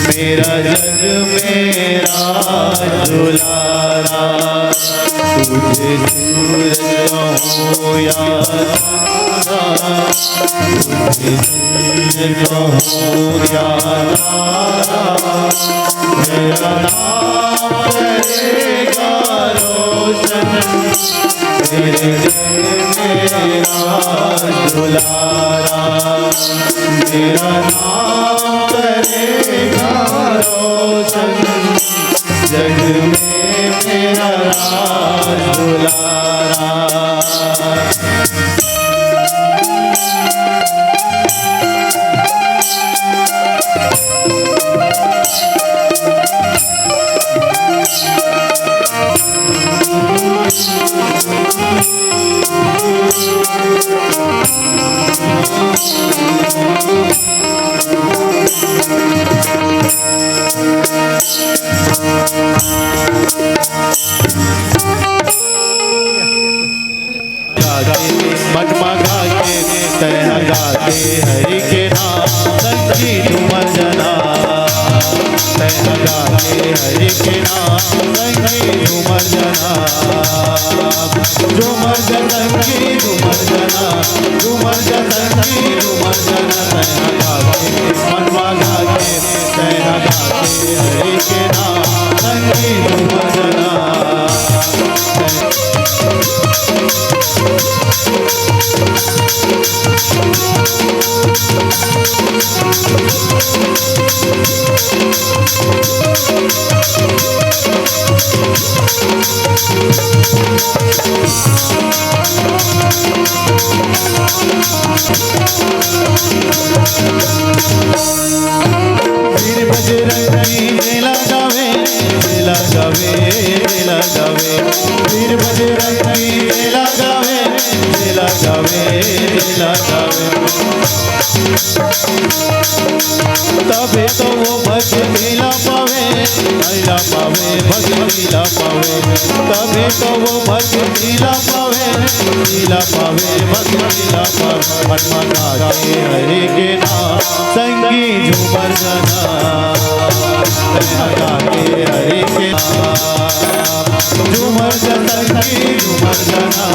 मेरा जग मेरा दुलारा, तुझे सूरज कहूँ या तारा, तुझे सूरज कहूँ या तारा, मेरा नाम करेगा रोशन, मेरे जग मेरा दुलारा, मेरा नाम करेगा रोशन, जग में मेरा राज दुलारा। मगमगा के तहगा के हरि के नाम संगी झूमर जना, तहगा के हरि के नाम संगी झूमर जना, झूमर जनंगी झूमर जना, झूमर जनंगी झूमर जना, तहगा के मगमगा के तहगा के हरि के नाम संगी झूमर जना। वीर बजरंगी मेला गावे, मेला गावे, मेला गावे, वीर बजरंगी मेला गावे, मेला गावे, मेला गावे, तबे तो वो भक्ति ला पावे, ला पावे, भक्ति ला पावे, तबे तो वो भक्ति ला पावे, ला पावे, भक्ति ला पावे, मगमगा के हरि के नाम संगी झूमर जना, तहगा के हरि के नाम झूमर जनंगी झूमर जना,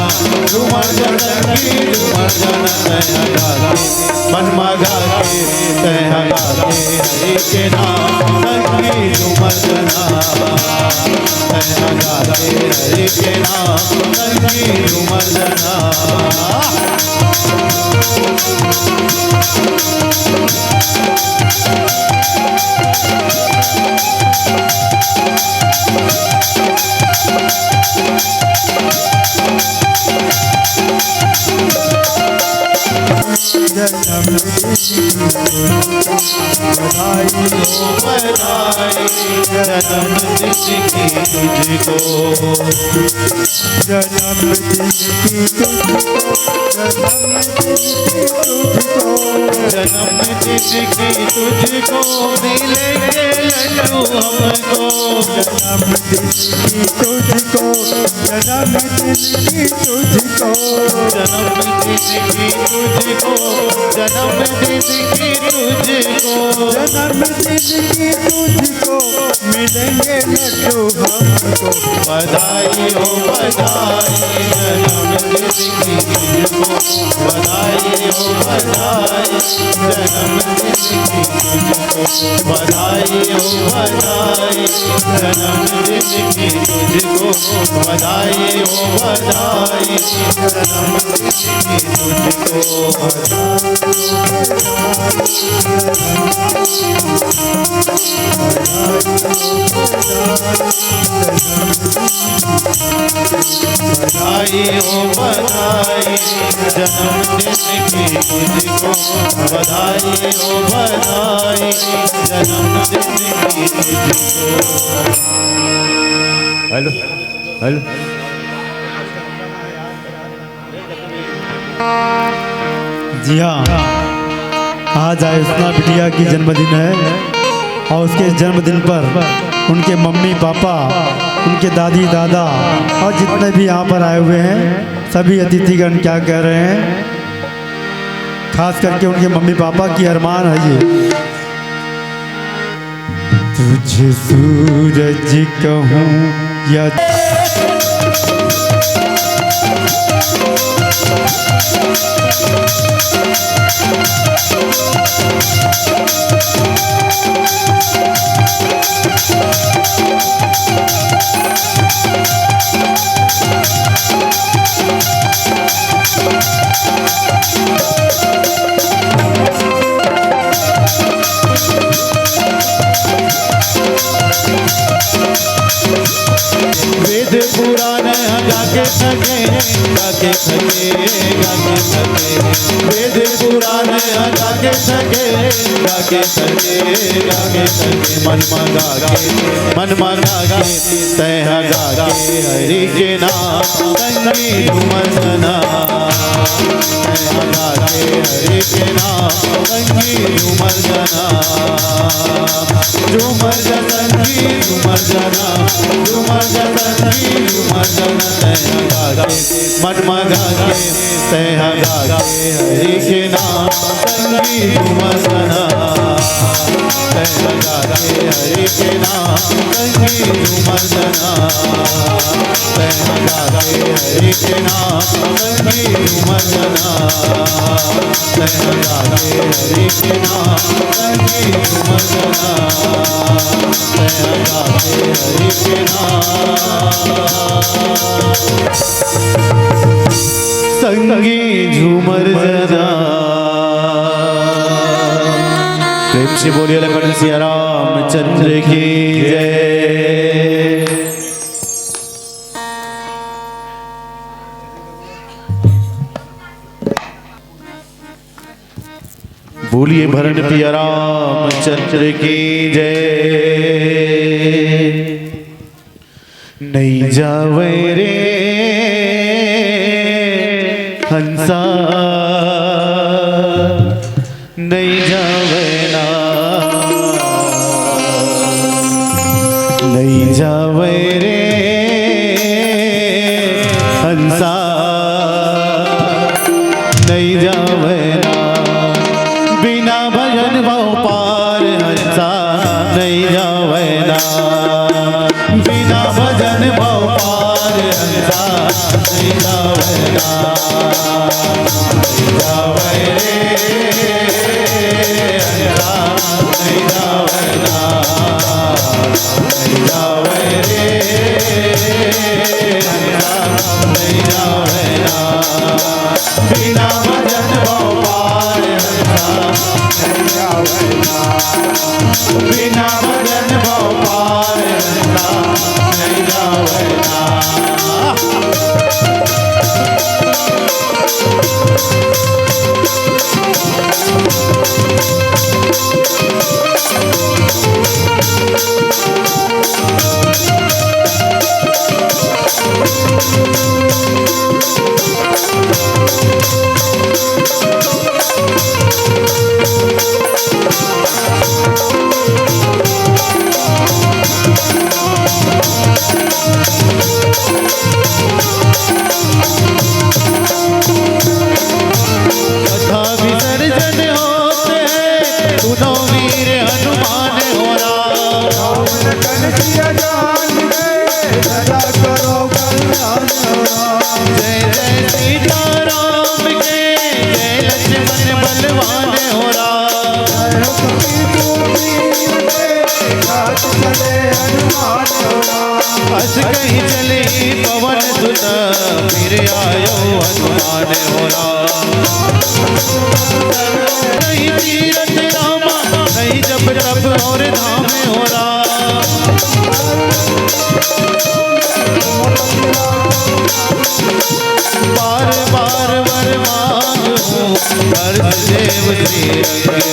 झूमर जनंगी झूमर जना, तहगा के मगमगा के तहगा के हरि के नाम संगी झूमर जना, तहगा के हरि के नाम संगी झूमर जना। जन्म बधाई हो बधाई, जन्म जिसकी तुझको, जन्म जिसकी तुझको, जन्म जिसकी तुझको मिलेंगे लड्डू हमको, जन्म जिसकी तुझको, जन्म जिसकी तुझको, जन्म जिसकी तुझको, जन्म जिसकी तुझको, जन्म जिसकी तुझको मिलेंगे लड्डू हमको, बधाई हो बधाई, जन्म जिसकी तुझको, बधाई हो बधाई, जन्म जिसकी तुझको, बधाई हो बधाई, जन्म जिसकी तुझको, बधाई हो बधाई, जन्म जिसकी तुझको। बधाई हो बधाई, जन्म जिसकी तुझको, बधाई हो बधाई, जन्म जिसकी तुझको। हेलो हेलो, जी हाँ, आज आयुष्ना बिटिया की जन्मदिन है और उसके जन्मदिन पर उनके मम्मी पापा, उनके दादी दादा और जितने भी यहाँ पर आए हुए हैं सभी अतिथिगण क्या कह रहे हैं, खास करके उनके मम्मी पापा की अरमान है ये। तुझे सूरज कहूँ या वेद पुराण गाके थके, गाके थके, गाके थके, वेद पुराण गाके थके, गाके थके, गाके थके, मन गाके तह गाके हरि के नाम संगी झूमरजना, तह गाके हरि के नाम संगी झूमरजना, झूमर संगी झूमरजना, झूमर संगी झूमरजना, तह गाके मन गाके तह गाके हरि के नाम संगी झूमरजना, तह गाके हरि के नाम संगी झूमरजना, तह गाके हरि के नाम संगी झूमरजना, तह गाके हरि के नाम संगी झूमरजना, तह गाके हरि के नाम संगी झूमरजना। प्रेम से बोलिए लखन सिया रामचंद्र की जय। बोलिए भरण पिया रामचंद्र की जय। नहीं जावे रे हंसा, नहीं जावे ना, नहीं जावे रे हंसा, नहीं जावे ना, बिना भजन भाव पार हंसा, नहीं जावे ना, बिना भजन भाव पार हंसा, नहीं जावे ना, नहीं जावे रे हंसा, नहीं जावे ना, नहीं जावे रे हंसा, नहीं जावे ना, बिना भजन भाव पार हंसा, नहीं जावे ना, बिना भजन भाव पार हंसा, नहीं जावे ना। हंस कहीं चले पवन सुत फिर आयो हनुमान होरा, नहीं तीरथ रामा नहीं जप तप और धाम होरा, बार बार वर मांगू हर देव श्री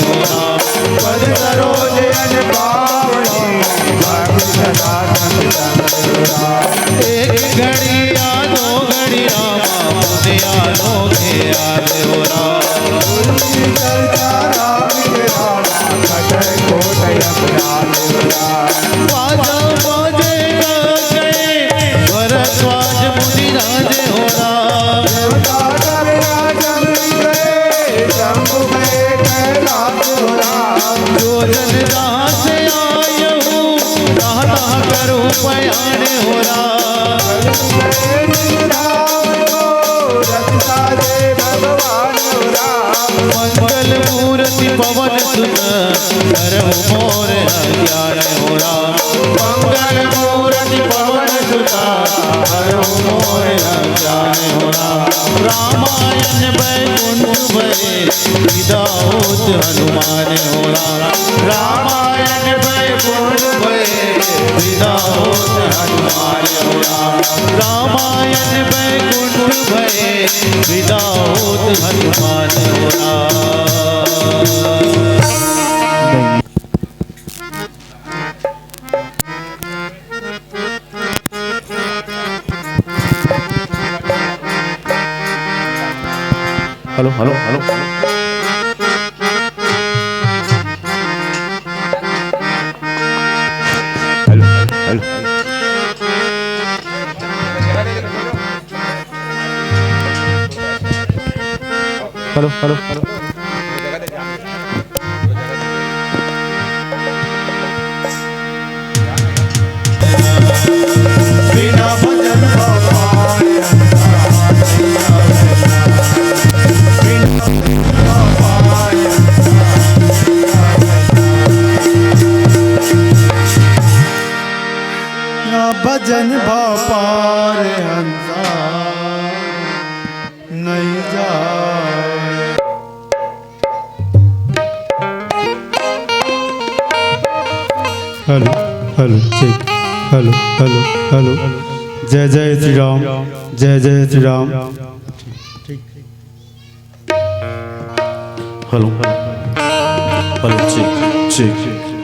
होरा, पद सरोज अन पावनी एक घड़ी दो घड़ी रामा मुझे यादों के याद हो राम। पयाने हो राम मंगल मूर्ति पवन सुत करहु मोर अज्ञान हो राम मंगल मूर्ति पवन सुत करहु मोर अज्ञान हो राम रामायण वैकुंठ भये विदा होत हनुमान हो राम रामायण वैकुंठ भये विदा होत हनुमान हो राम रामायण वैकुंठ भये विदा होत हनुमान हो Ram. Hello hello hello hello hello hello hello hello बिना भजन भजन भापार हंसा नहीं जाए। Hello hello check hello hello hello जय जय श्री राम जय जय Shri Ram. Hello hello check check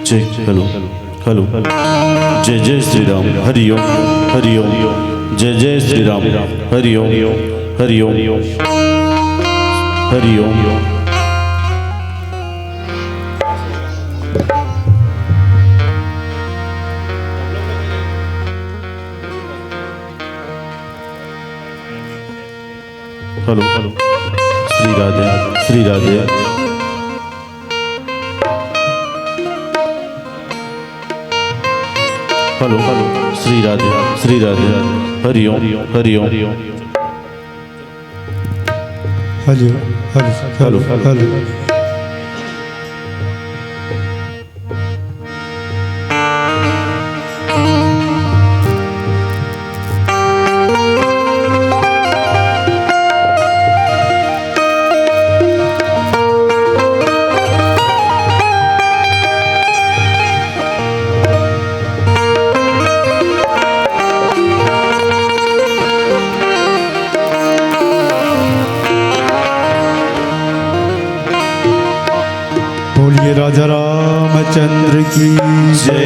check hello hello जय जय श्री राम हरि ओम हरि ओम जय जय Shri Ram Hari Om Hari Om Hari Om. Hello hello Shri Radhe Shri Radhe hello hello Shri Radhe Hari Om Hari Om hello hello hello hello बोलिए राजा रामचंद्र की जय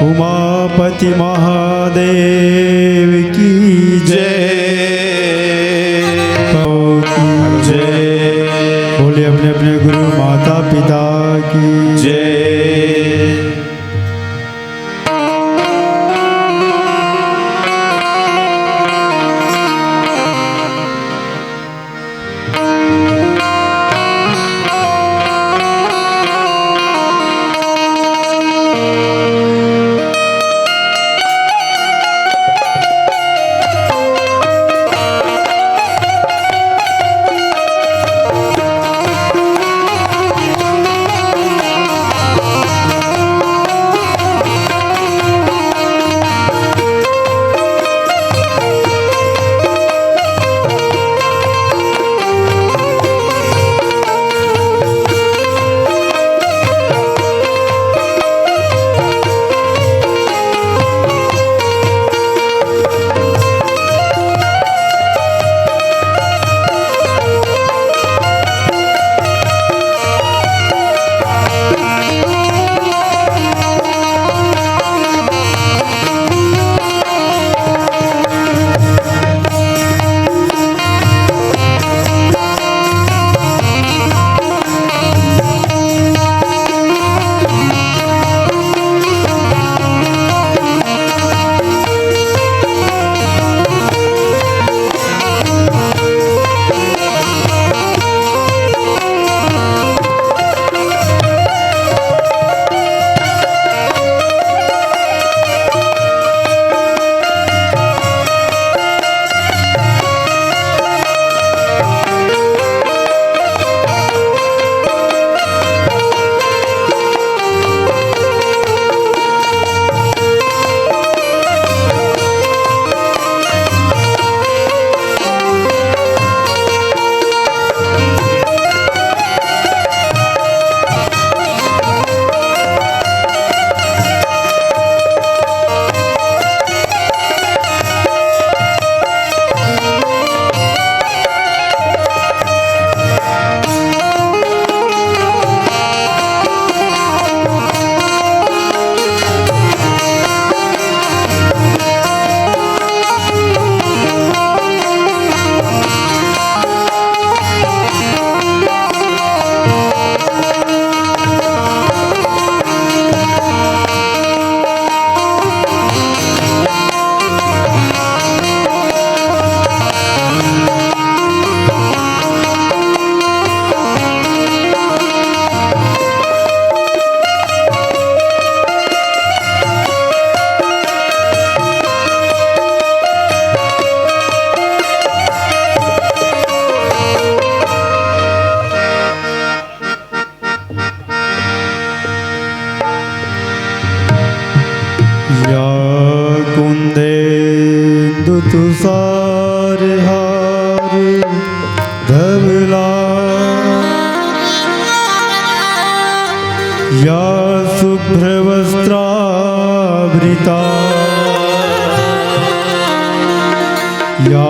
उमापति महादेव की जय जय बोले अपने अपने गुरु माता पिता की जय। धवला या शुभ्रवस्त्रावृता या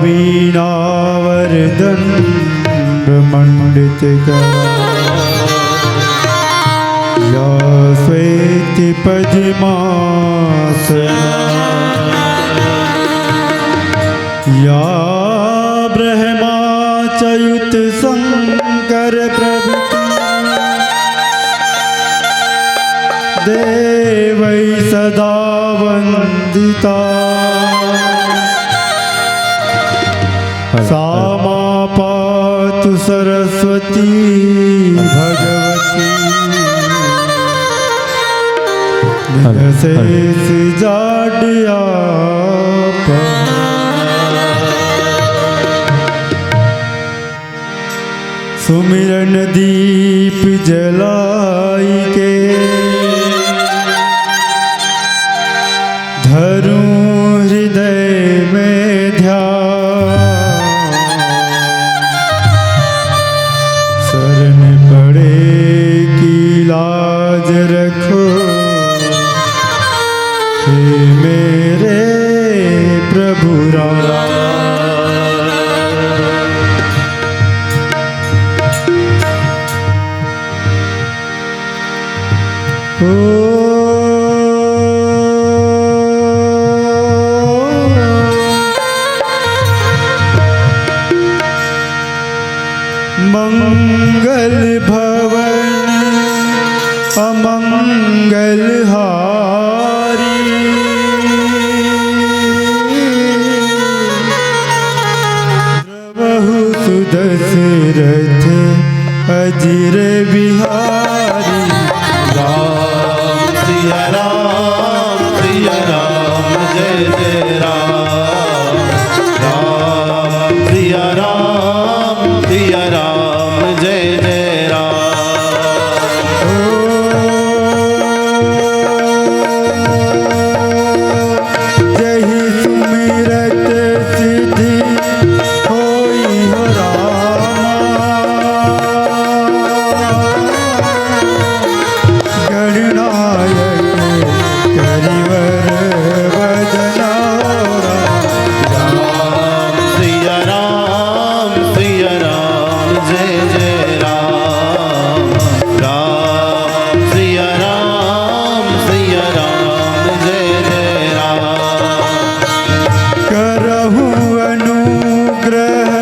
वीणावरदण्डमण्डितकरा या श्वेतपद्मासना या ब्रह्माच्युत शंकर प्रभृति देवै सदा वंदिता सा मा पातु सरस्वती भगवती शेष जाड्या सुमिरन दीप जलाई के धरूं हृदय में ध्यान शरण पड़े की लाज रखो हे मेरे प्रभु राम। मंगल भवन अमंगल हारी प्रभु सुदशरथ अजिर बिहारी राम सिया राम जय जय राम राम सिया राम जय जय जहि सुमिरत सिद्धि होई हो रामा गणनायक करिवर वदना राम सिया राम जय जय राम राम सिया राम जय जय राम करहु अनुग्रह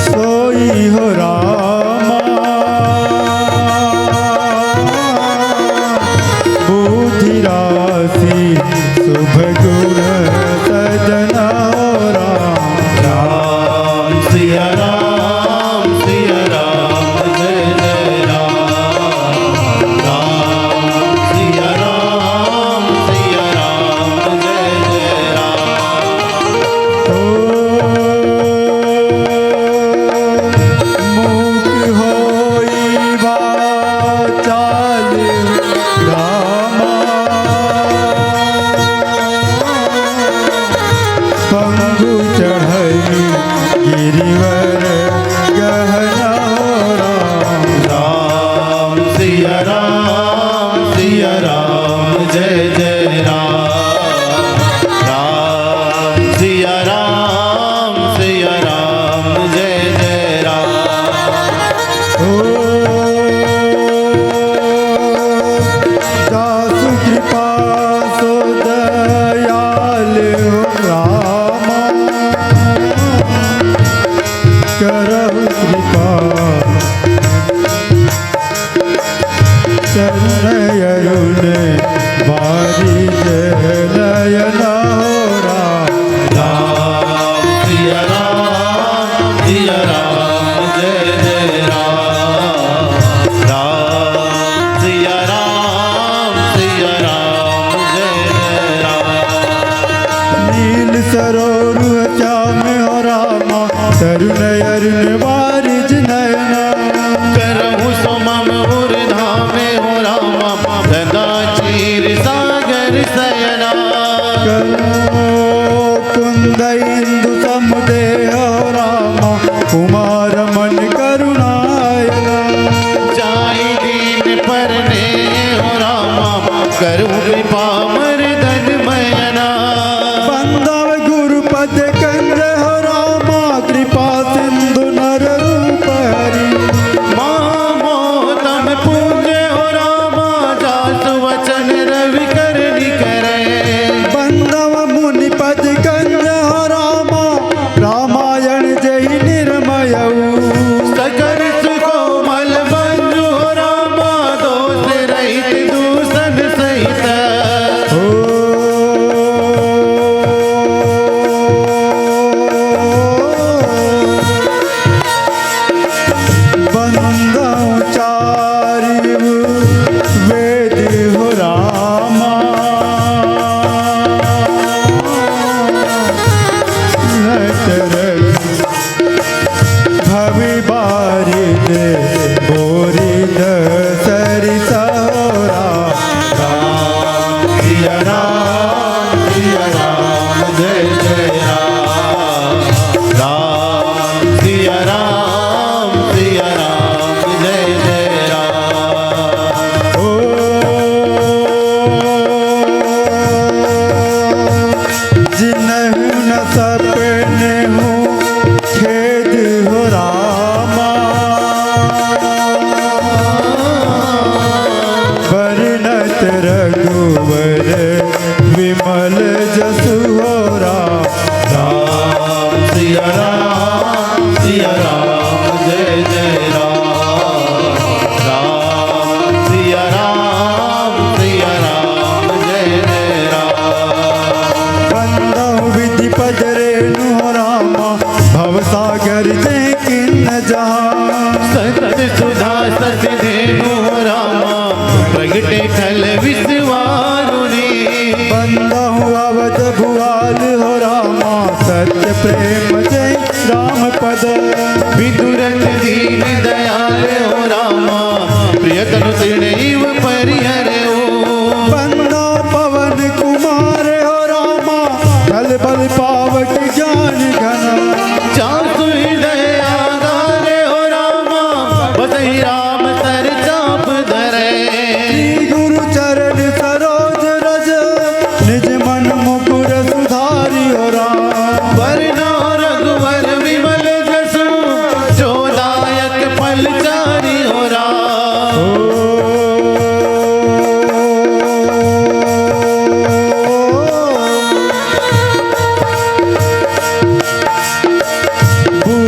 सोई हो रामा बुद्धि राशि शुभ गुण सजना राम राम सिया राम जय जय राम राम सिया राम जय जय राम मुख होई वाचाल रामा पंगु चढ़ई गिरिवर गहना राम राम सिया राम जय जय राम राम सिया राम जय जय राम दासु कृपा सो दयाल हो रामा करहु कृपा चरण अरुण बारी नयन हो राम राम सिया राम जय जय राम राम सिया राम जय जय राम नील सरोरु श्याम हो रामा तरुण अरुण बारिज नयना करहु सुमम उर धामे हो रामा सदा चीर सागर सयना करो कुंद इंदु समुदेह हो रामा उमा रामायण जय निर्मयऊ सकल सुकोमल मंजू रामा दोष रहित दूषण सहित प्रगटे खल विश्वारुणी बंदा हुआ वध भुआल हो रामा सत्य प्रेम जय राम पद विदुरन दीन दयाल हो रामा प्रियतनु तृणैव परिहरौ बंदा पवन कुमार हो रामा बल बल पावक ज्ञान घन चातु हृदय आधार हो रामा बसहि राम सर चाप धरे गुरु चरण सरोज रज निज मन मुकुर सुधारी हो राम वरना रघुवर विमल जसु जोदायक फलचारी हो राम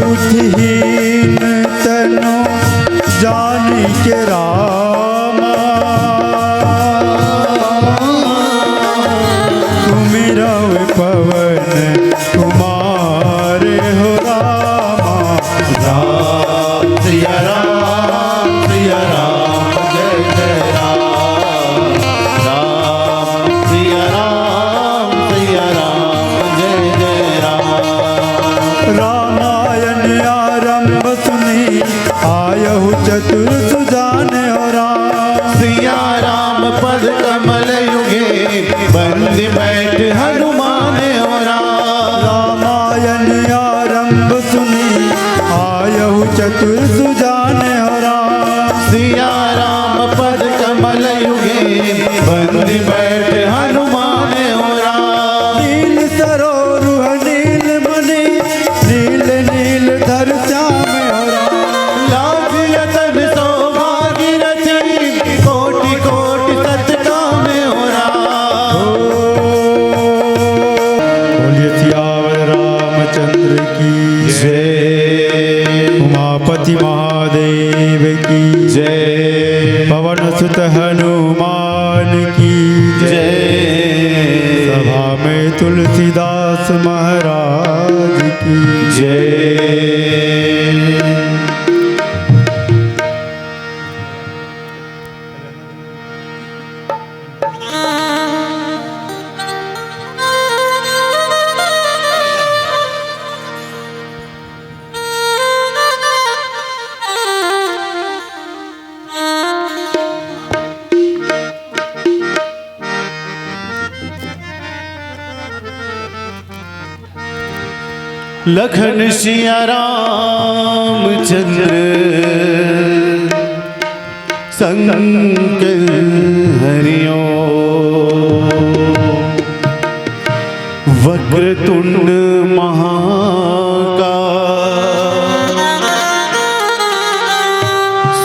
बुद्धिहीन तनु जानी के रामा सुमिरव पवन कुमार हो रामा राम सिया राम जय जय राम राम सिया राम जय जय राम रामायण आरंभ सुनी आयहु चतुर सुजान हो राम सिया राम पद कमल युगे बंद बैठ हनुमान हो राम रामायण आरंभ सुनी आयहु चतुर सुजान हो राम सिया राम पद कमल युगे बंद बैठ हनुमान हो राम नील सरोरुह नील मणि नील नील धर श्याम हो राम लाज यतन सौभाग्य रची कोटि कोटि सतकाम हो राम बोलिए सियावर रामचंद्र की जय उमापति महादेव की जय पवन सुत हनुमान की जय सभा में तुलसीदास महाराज की जय लखन सिया राम चंद्र संकल हरिओ वक्रतुंड महाकाय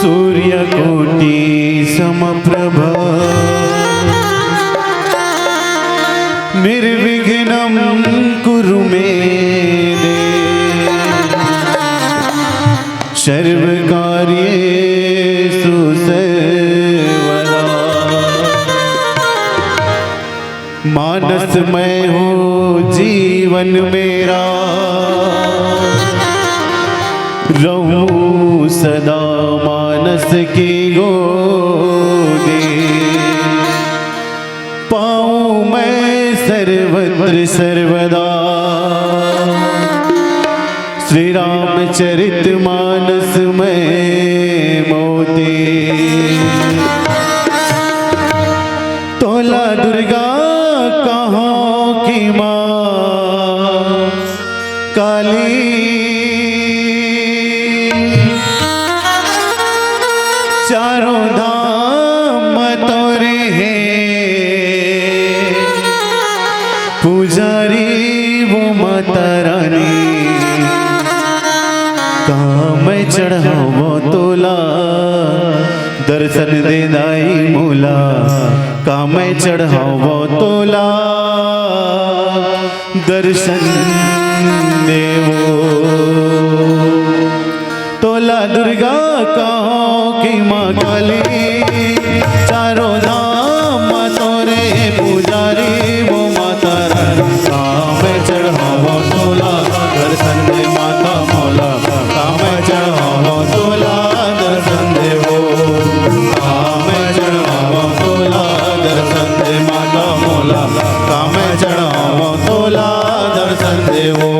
सूर्यकोटि समप्रभा निर्विघ्नं कुरु मे देव सर्वकार्येषु सर्वदा मानस में हो जीवन मेरा रहूं सदा मानस की गोदी पाऊं मैं सर्वत्र सर्वदा श्री रामचरित मानस में मोती तोला दुर्गा कहाँ की माँ काली चारों धाम तोरे हैं पुजारी वो माता रानी कहाँ मैं चढ़ावो तोला दर्शन दे दाई मोला कहाँ मैं चढ़ावो तोला दर्शन देवो तोला दुर्गा कहाँ की माँ काली चारों धाम तोरे पुजारी वो माता रानी कहाँ मैं चढ़ावो तोला दर्शन दे माता मौला कहाँ मैं चढ़ावो तोला दर्शन देवो कहाँ मैं चढ़ावो तोला दर्शन दे माता मौला कहाँ मैं चढ़ावो तोला दर्शन देवो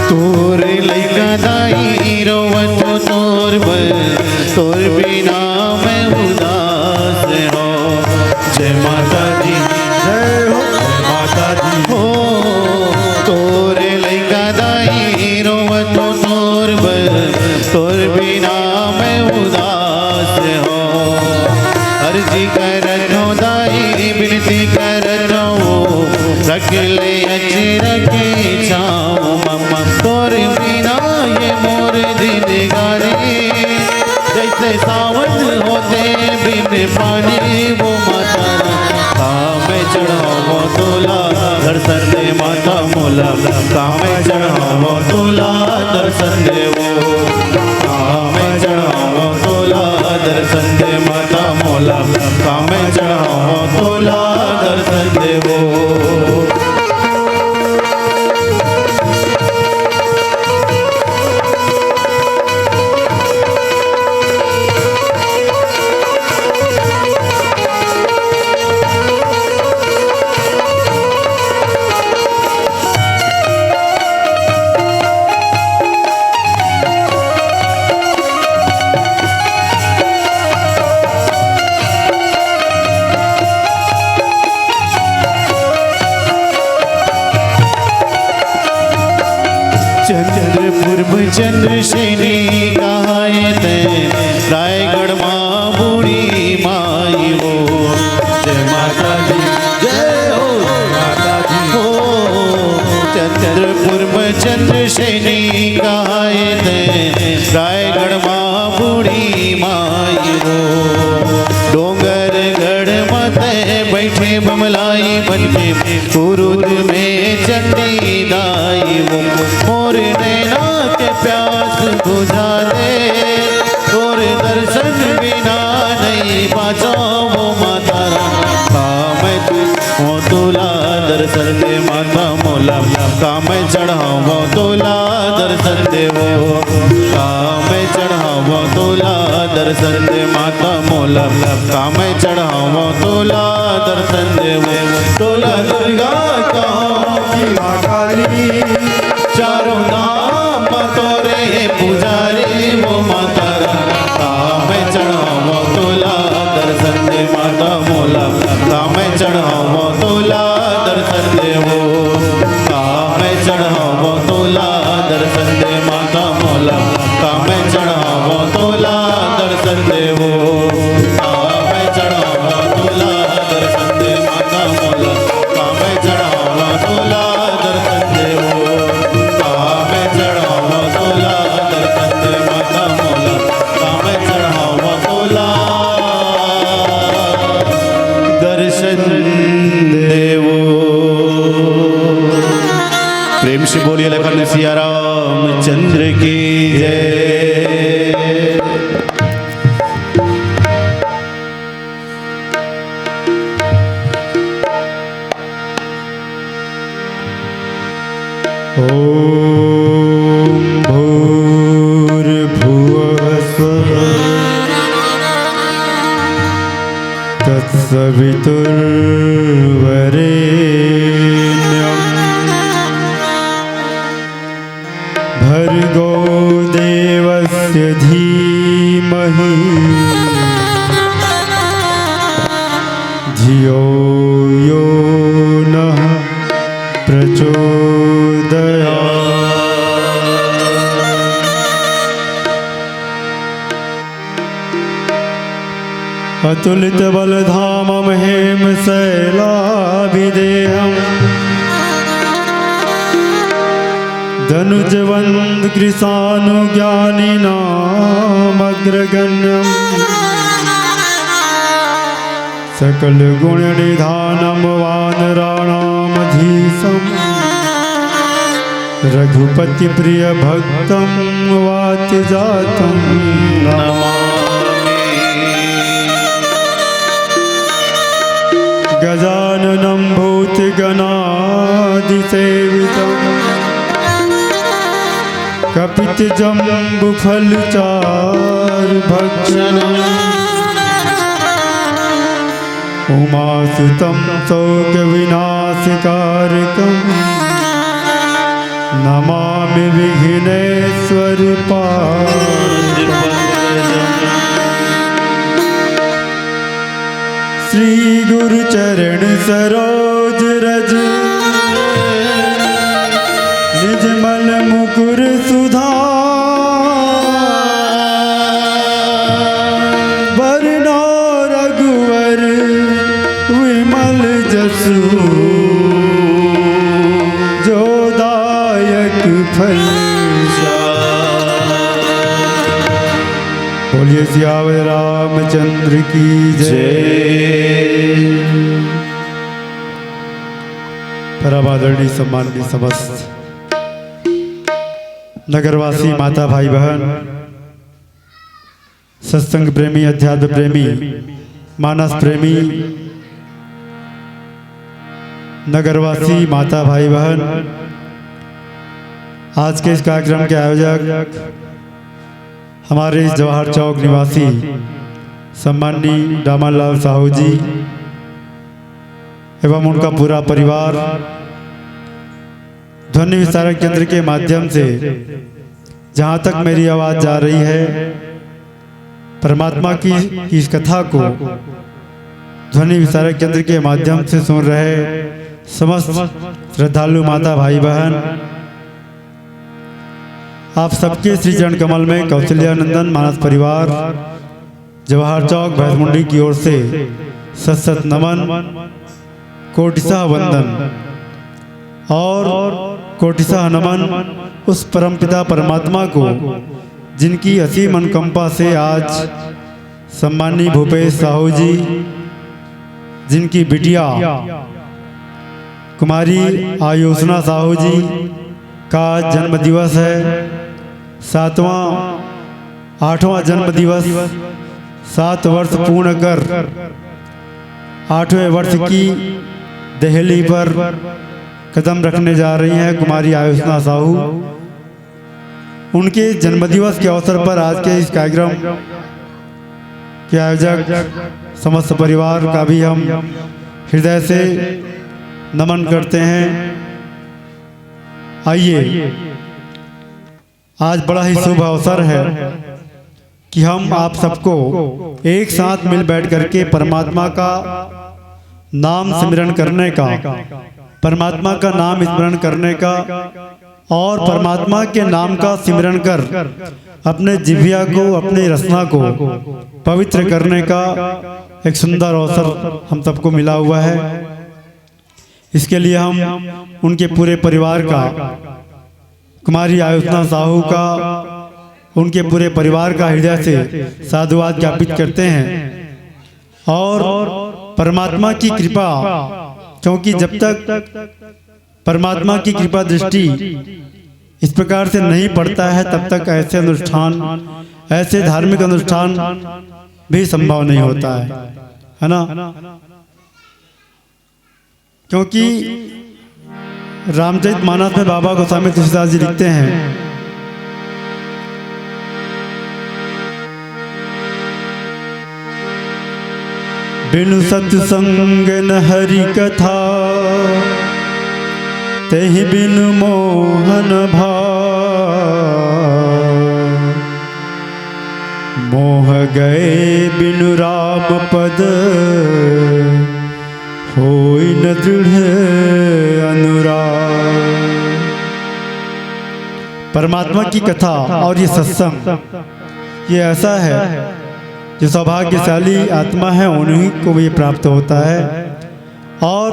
तोर लैका दाई रोवत तोर तोर बिना मैं उदास हो जय माता दी जय हो जय माता दी हो तोर लैका दाई रोवत तोर बिना मैं उदास हो अर्जी करनो दाई विनती करनो रख ले रखे छाओ मम्मा तोर बिना ये मोर दिन गारे जैसे सावन होते बिन पानी वो माता काम चढ़ावो तोला दर्शन दे माता मोला काम चढ़ावो तोला दर्शन देवो काम चढ़ावो तोला दर्शन दे माता मोला काम चढ़ावो तोला दर्शन देवो चंद्रपुर चंद्रसेनी कहायत रायगढ़ माँ बूढ़ी माई वो जय माता दी जय हो माता दी हो चंद्रपुर चंद्रसेनी कहायत रायगढ़ माँ बूढ़ी माई वो डोंगर गढ़ माते बैठे बमलाई बनके कुरुद में चंडी दाई वो मोर नैना के प्यास बुझा दे तोर दर्शन बिना नहीं बाँचो वो माता काम हो तोला दर्शन दे माता मोला काम चढ़ावो तोला दर्शन देवो काम चढ़ावो तोला दर्शन दे माता मोला काम चढ़ावो तोला दर्शन देवो तोला दुर्गा की माँ काली चारों धाम तोरे पुजारी वो माता काम चढ़ावो तोला दर्शन दे माता मोला काम चढ़ावो तोला दर्शन देवो काम चढ़ावो प्रेम से बोलिए लखन सिया रामचंद्र की जय। ओम भूर्भुवः स्वः तत्सवितुर्वरेण्यं भर्गो देवस्य धीमहि धियो यो नः प्रचोदयात्। अतुलित बलधामं हेम शैलाभिदेहं धनुजवंद कृशानुज्ञानिनामग्रगण्यं सकल गुण निधानं वानराणामधीशं रघुपति प्रिय भक्तं वाति जातं गजाननं भूतगणादिसेवितं कपितजम्बुफलचारुभक्षणम् उमासुतं शोकविनाशकारकं नमामि विघ्नेश्वरपादपङ्कजम्। श्री गुरु चरण सरोज रज निजमल मुकुर सुधार वरना रघुवर विमल जसु जो दायक फल। बोलिए सियावर रामचंद्र की जय। परमादरणीय सम्माननीय समस्त नगरवासी माता भाई बहन सत्संग प्रेमी अध्यात्म प्रेमी मानस प्रेमी नगरवासी माता भाई बहन आज के इस कार्यक्रम के आयोजक हमारे इस जवाहर चौक निवासी सम्माननीय दामनलाल साहू जी एवं उनका पूरा परिवार ध्वनि विस्तारक केंद्र के माध्यम से जहाँ तक मेरी आवाज़ जा रही है परमात्मा की इस कथा को ध्वनि विस्तारक केंद्र के माध्यम से सुन रहे समस्त श्रद्धालु माता भाई बहन आप सबके श्री चरण कमल में कौशल्यानंदन मानस परिवार जवाहर चौक भैंसमुंडी की ओर से सत सत नमन कोटिशाह वंदन और कोटिशाह नमन उस परमपिता परमात्मा को जिनकी असीम अनुकंपा से आज सम्माननीय भूपेश साहू जी जिनकी बिटिया कुमारी आयुषना साहू जी का जन्म दिवस है 8वां जन्म दिवस 7 वर्ष पूर्ण कर 8वें वर्ष की दहली पर कदम रखने जा रही हैं कुमारी आयुषना साहू। उनके जन्मदिवस के अवसर पर आज के इस कार्यक्रम के आयोजक समस्त परिवार का भी हम हृदय से नमन करते हैं। आइए आज बड़ा ही शुभ अवसर है कि हम आप सबको एक साथ मिल बैठ करके परमात्मा का नाम स्मरण करने का परमात्मा का नाम स्मरण करने का और परमात्मा के नाम का सिमरन कर अपने जिह्वा को अपनी रचना को पवित्र करने का एक सुंदर अवसर हम सबको मिला हुआ है। इसके लिए हम उनके पूरे परिवार का कुमारी आयुषना साहू का उनके पूरे परिवार का हृदय से साधुवाद ज्ञापित करते हैं और परमात्मा की कृपा, क्योंकि जब तक परमात्मा की कृपा दृष्टि इस प्रकार से नहीं पड़ता है, तब तक ऐसे अनुष्ठान, ऐसे धार्मिक अनुष्ठान भी संभव नहीं होता है ना। क्योंकि रामचरितमानस में बाबा गोस्वामी तुलसीदास जी लिखते हैं, बिनु सत्संग न हरि कथा, तेहि बिनु मोहन भाव, मोह गए बिनु राम पद, होई न दृढ़ अनुराग। परमात्मा की कथा और ये सत्संग, ये ऐसा है जो सौभाग्यशाली आत्मा है उन्हीं को ये प्राप्त होता है। और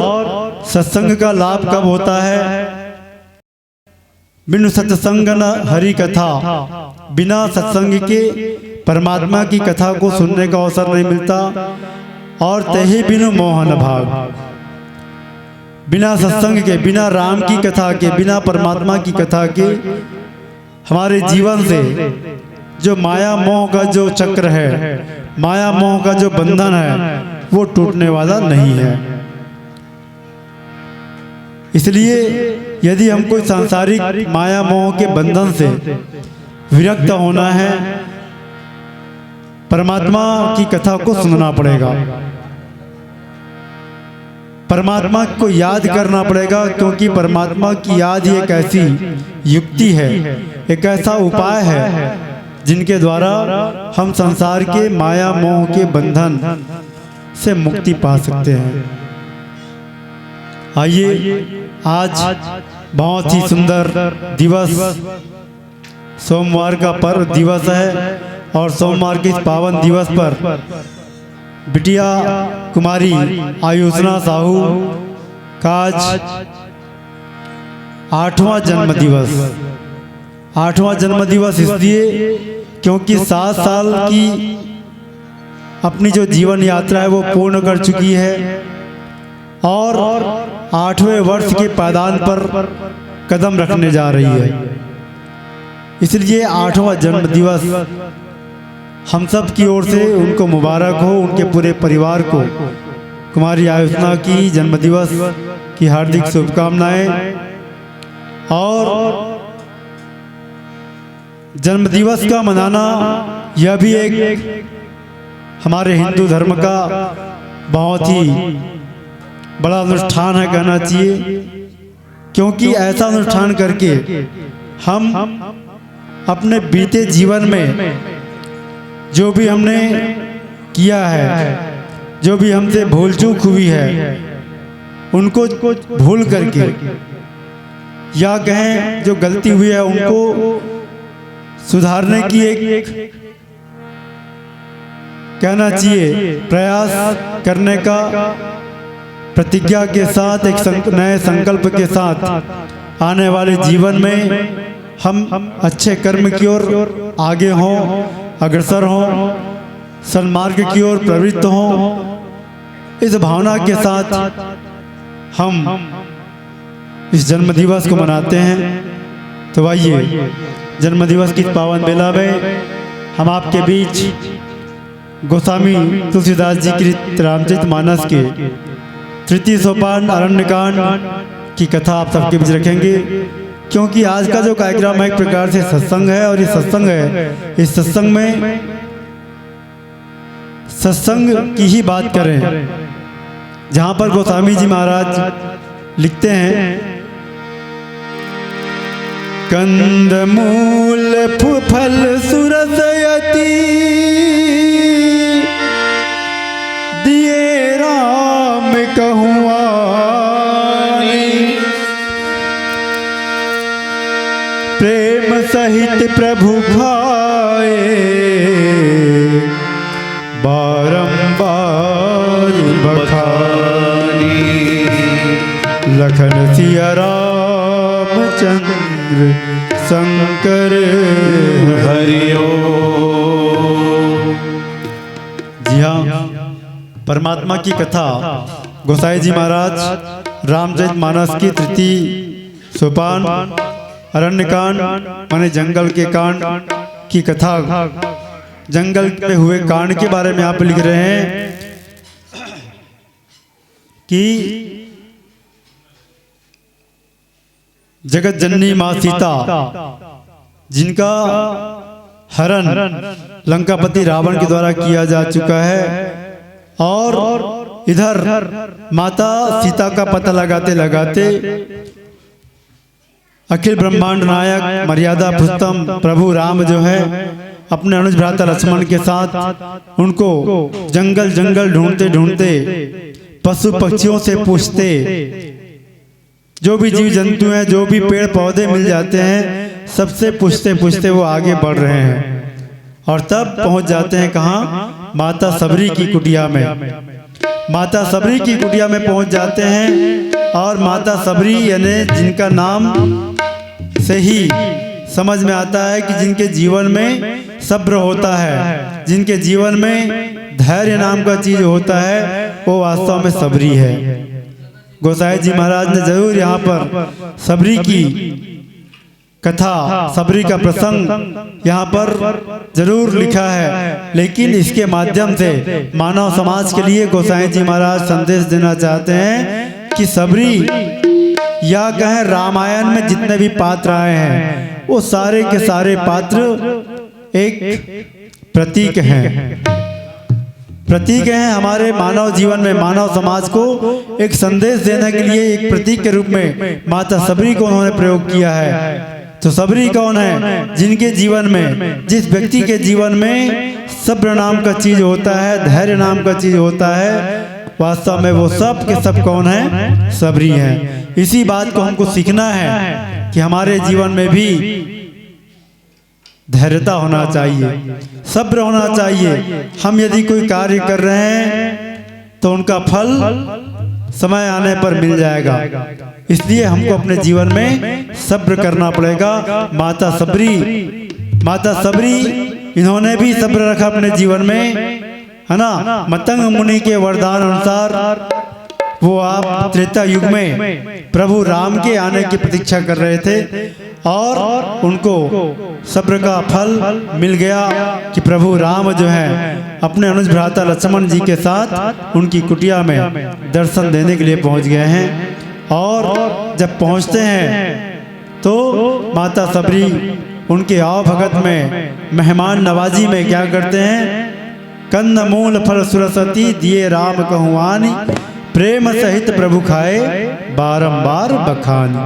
सत्संग का लाभ कब होता है? बिनु सत्संग न हरि कथा, बिना सत्संग के परमात्मा की कथा को सुनने का अवसर नहीं मिलता। और तही बिनु मोहन भाग, बिना सत्संग के, बिना राम की कथा के, बिना परमात्मा की कथा के हमारे जीवन से जो माया मोह का जो चक्र है, माया मोह का जो बंधन है, वो टूटने वाला नहीं है। इसलिए यदि हमको सांसारिक माया मोह के बंधन से विरक्त होना है, परमात्मा की कथा को सुनना पड़ेगा, परमात्मा को याद करना पड़ेगा। क्योंकि परमात्मा की याद ही एक ऐसी युक्ति है, एक ऐसा उपाय है जिनके द्वारा हम संसार के माया मोह के बंधन से मुक्ति पा सकते हैं। आइए, आज बहुत ही सुंदर दिवस, सोमवार का पर्व दिवस है। और सोमवार के इस पावन दिवस पर बिटिया कुमारी आयुषना साहू का आज 8वां जन्म दिवस। 8वां जन्म दिवस इसलिए क्योंकि 7 साल की अपनी जो जीवन यात्रा है वो पूर्ण कर चुकी है और 8वें वर्ष के पायदान पर कदम रखने जा रही है। इसलिए 8वां जन्म दिवस हम सब की ओर से उनको मुबारक हो, उनके पूरे परिवार को कुमारी आयुषना की जन्मदिवस की हार्दिक शुभकामनाएं। और जन्मदिवस का मनाना यह भी एक हमारे हिंदू धर्म का बहुत ही बड़ा अनुष्ठान है कहना चाहिए। क्योंकि ऐसा अनुष्ठान करके हम अपने बीते जीवन में जो भी हमने किया है, जो भी हमसे भूल चूक हुई है, उनको भूल करके या कहें जो गलती हुई है उनको सुधारने की एक कहना चाहिए प्रयास करने का प्रतिज्ञा के साथ, एक नए संकल्प के साथ आने वाले जीवन में हम अच्छे कर्म की ओर आगे हों, अग्रसर हों, सन्मार्ग की ओर प्रवृत्त हों। इस भावना के साथ हम इस जन्मदिवस को मनाते हैं। तो आइए, जन्मदिवस की पावन बेला में हम आपके बीच गोस्वामी तुलसीदास जी की रामचरितमानस के तृतीय सोपान अरण्यकांड की कथा आप सबके बीच रखेंगे। क्योंकि आज का जो कार्यक्रम है एक प्रकार से सत्संग है, और ये सत्संग है, इस सत्संग में सत्संग की ही बात करें, जहाँ पर गोस्वामी जी महाराज लिखते हैं, कंद मूल फल सुरसयति दिए राम कहुआ, प्रेम सहित प्रभु खाए बारंबार बखानी, लखन सिया रामचंद्र शंकर हरिओ। जी हाँ, परमात्मा की कथा गोसाई जी महाराज रामचरितमानस की तृतीय सोपान अरण्यकांड माने जंगल के कांड की कथा, जंगल में हुए कांड के बारे में आप लिख रहे हैं कि जगत जननी माँ सीता जिनका हरण लंकापति रावण के द्वारा किया जा चुका है, और इधर माता सीता का पता लगाते लगाते अखिल ब्रह्मांड नायक मर्यादा पुरुषोत्तम प्रभु राम जो है अपने अनुज भ्राता लक्ष्मण के साथ उनको जंगल जंगल ढूंढते ढूंढते पशु पक्षियों से पूछते, जो भी जीव जंतु हैं, जो भी पेड़ पौधे मिल जाते हैं, सबसे पूछते पूछते वो आगे बढ़ रहे हैं और तब पहुंच जाते हैं कहाँ? माता सबरी की कुटिया में। माता सबरी की कुटिया में पहुंच जाते हैं और माता सबरी यानी जिनका नाम से ही समझ में आता है कि जिनके जीवन में सब्र होता है, जिनके जीवन में धैर्य नाम का चीज होता है, वो वास्तव में सबरी है। गोसाई जी महाराज ने जरूर यहाँ पर सबरी की कथा, सबरी का प्रसंग यहाँ पर जरूर लिखा है, लेकिन इसके माध्यम से मानव समाज के लिए गोसाई जी महाराज संदेश देना चाहते हैं कि सबरी या कहें रामायण में जितने भी पात्र आए हैं वो सारे के सारे पात्र एक प्रतीक हैं, प्रतीक हैं हमारे मानव जीवन में। मानव समाज को एक संदेश देने के लिए एक प्रतीक के रूप में माता सबरी को उन्होंने प्रयोग किया है। तो सबरी कौन है? जिनके जीवन में, जिस व्यक्ति के जीवन में सब्र नाम का चीज होता है, धैर्य नाम का चीज होता है, वास्तव में वो सब के सब कौन है? सबरी हैं। इसी बात को हमको सीखना है कि हमारे जीवन में भी धैर्यता होना चाहिए, सब्र होना चाहिए। हम यदि कोई कार्य कर रहे हैं तो उनका फल समय आने पर मिल जाएगा, इसलिए हमको अपने जीवन में सब्र करना पड़ेगा। माता सबरी इन्होंने भी सब्र रखा अपने जीवन में, है ना। मतंग मुनि के वरदान अनुसार वो आप त्रेता युग में प्रभु राम के आने की प्रतीक्षा कर रहे थे और उनको सब्र का फल मिल गया कि प्रभु राम जो है अपने अनुज भ्राता लक्ष्मण जी के साथ उनकी कुटिया में दर्शन देने के लिए पहुंच गए हैं। और जब पहुंचते हैं तो माता सबरी उनके आओ भगत में, मेहमान नवाजी में क्या करते हैं? कंद मूल फल सुरसती दिए राम कहुआनी, प्रेम सहित प्रभु खाए बारंबार बखानी,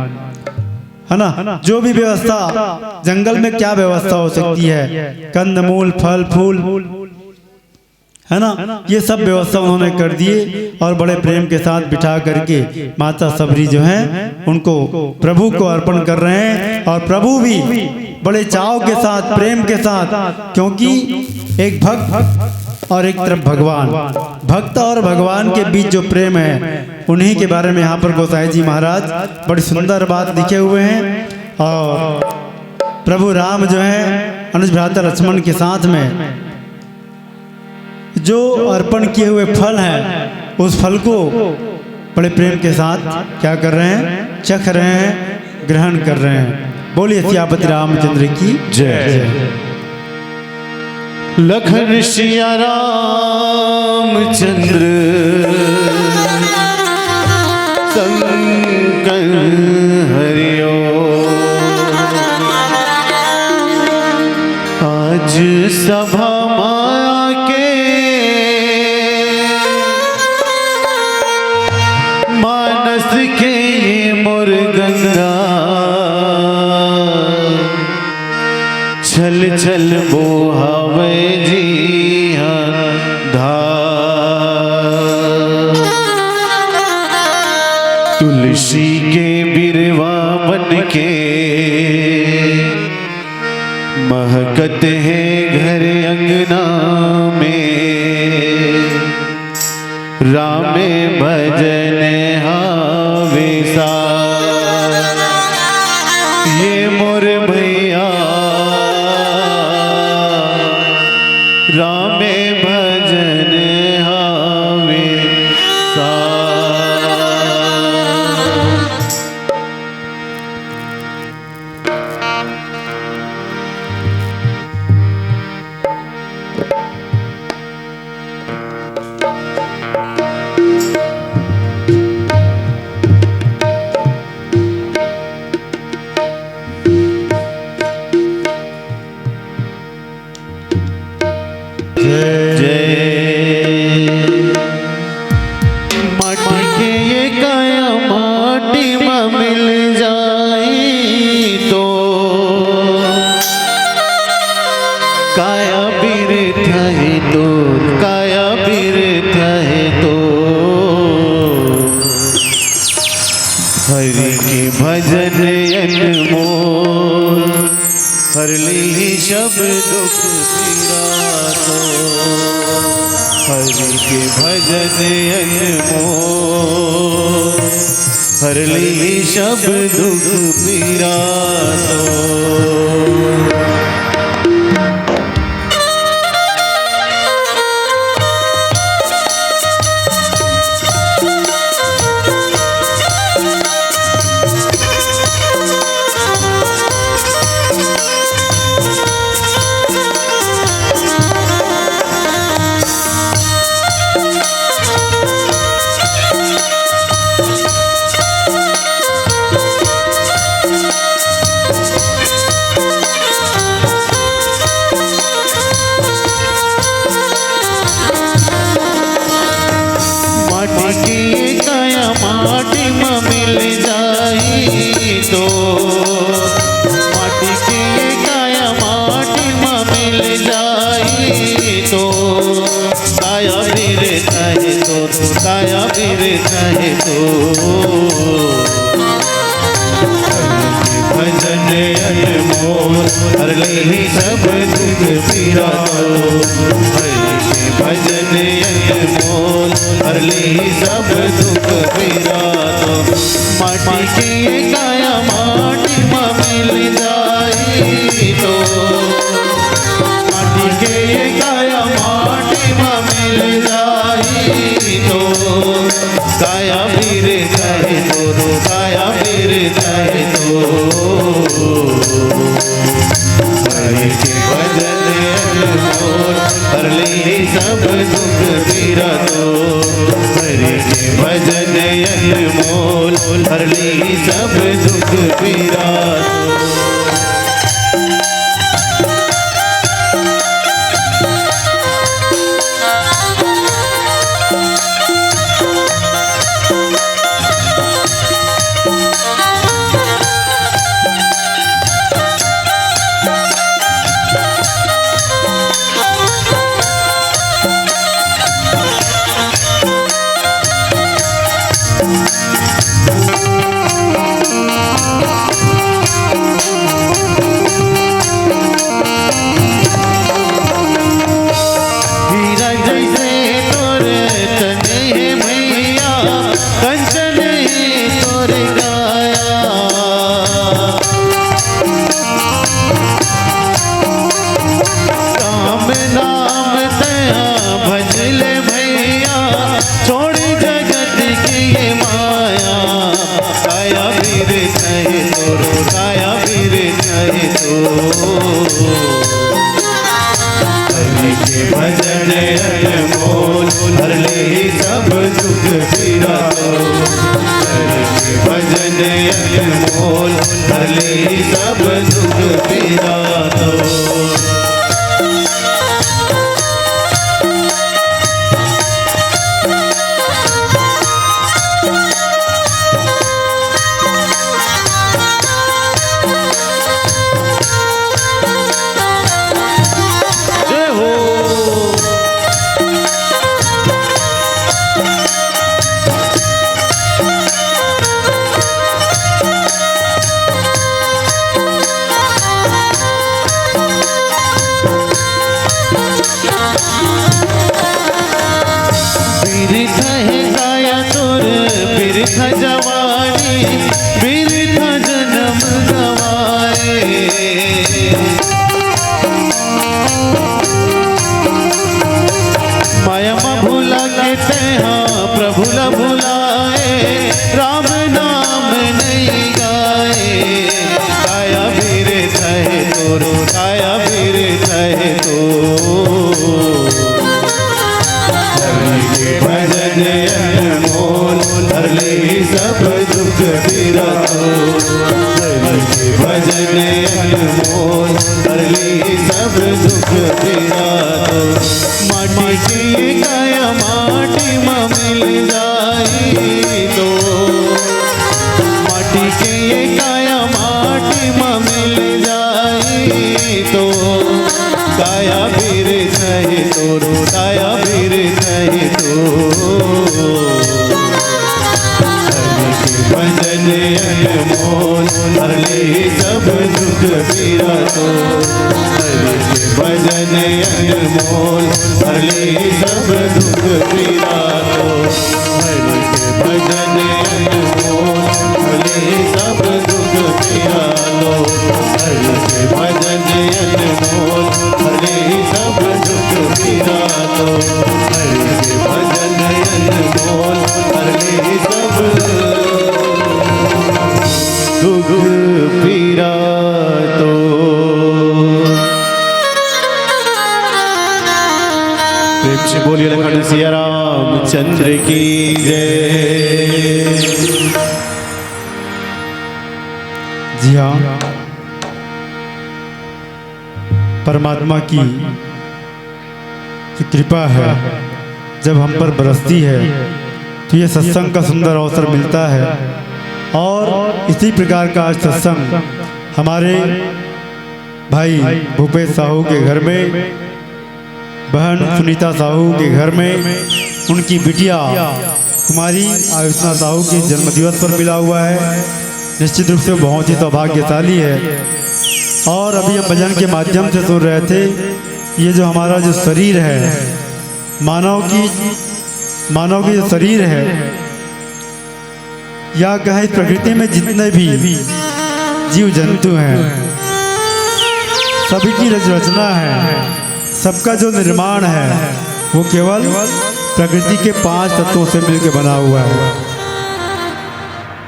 है ना। जो भी व्यवस्था जंगल में क्या व्यवस्था हो सकती है, कंद मूल फल फूल, है ना, ये सब व्यवस्था उन्होंने कर दिए और बड़े प्रेम के साथ बिठा करके माता सबरी जो है उनको प्रभु को अर्पण कर रहे हैं। और प्रभु भी बड़े चाव के साथ, प्रेम के साथ, क्योंकि एक भक्त और एक तरफ भगवान, भक्त और भगवान के बीच जो प्रेम है, उन्हीं के बारे में यहाँ पर गोसाई जी महाराज बड़ी सुंदर बात लिखे हुए हैं। और प्रभु राम जो है अनुज भ्राता लक्ष्मण के साथ में जो अर्पण किए हुए फल हैं, उस फल को बड़े प्रेम के साथ क्या कर रहे हैं? चख रहे हैं, ग्रहण कर रहे हैं। बोलिए सियापति रामचंद्र की जय। लखन सिया रामचंद्र संकन हरियो, आज सभा मानस के मोर गंगा, छल छल बोहावे जी धार। तुलसी के बिरवा बन के महकत है घर अंगना में, रामे भजन हावेसा। ये मोर भैया रामे भजन हावेसा। 1 भजन अनमोल हर ली सब दुख पीरा तो हरि के भजन अनमोल हर ली सब दुख पीरा तो माटी में मिल जाई तो माटी के काया माटी में मिल जाई तो काया फिर चाहे तो काया फिर चाहे तो भजन अनमोल हर ले सब दुख पीरा भजन अनमोल हर ले सब दुख पीरा माटी के काया माटी में मिल जाई तो माटी के काया माटी में मिल जाई तो काया फिर चाहे तो काया फिर चाहे तो हरि के भजन अनमोल हर ले सब दुख पीरा तो हरि के भजन अनमोल हर ले सब दुख पीरा भजन अनमोल हर ले सब दुख पीरा भजन अनमोल हर ले सब दुख पीरा जवानी बिरथा जन्म गवाए माया भूला के तेहा प्रभु ल भुलाए राम नाम नहीं गाए काया फिर चाहे तो काया फिर चाहे तो भजन अनमोल हर ले सब दुख पीरा भजन अनमोल हर ले सब दुख पीरा माटी की काया माटी में मिल जाई तो माटी की काया माटी में मिल जाई तो काया फिर चाहे तो काया फिर चाहे तो भजन भजन अनमोल हर ले सब दुख पीरा तो हरि के भजन अनमोल हर ले सब दुख पीरा तो हरि के भजन अनमोल हर ले सब दुख पीरा लो हरि के भजन अनमोल हर ले सब दुख पीरा लो हरि के भजन अनमोल हर ले सब दुख पीरा तो। प्रेम से बोलिए लखन सिया रामचंद्र की जय। जी हाँ, परमात्मा की जो कृपा है जब हम पर बरसती है तो ये सत्संग का सुंदर अवसर मिलता है। और इसी प्रकार का आज सत्संग हमारे भाई भूपेश साहू के घर में, बहन सुनीता साहू के घर में, उनकी बिटिया कुमारी आयुष्ना साहू के जन्मदिवस पर मिला हुआ है। निश्चित रूप से बहुत ही सौभाग्यशाली है। और अभी हम भजन के माध्यम से सुन रहे थे, ये जो हमारा जो शरीर है, मानव की जो शरीर है, या कहे प्रकृति में जितने भी जीव जंतु हैं, सभी की रचना है, सबका जो निर्माण है वो केवल प्रकृति के 5 तत्वों से मिलकर बना हुआ है।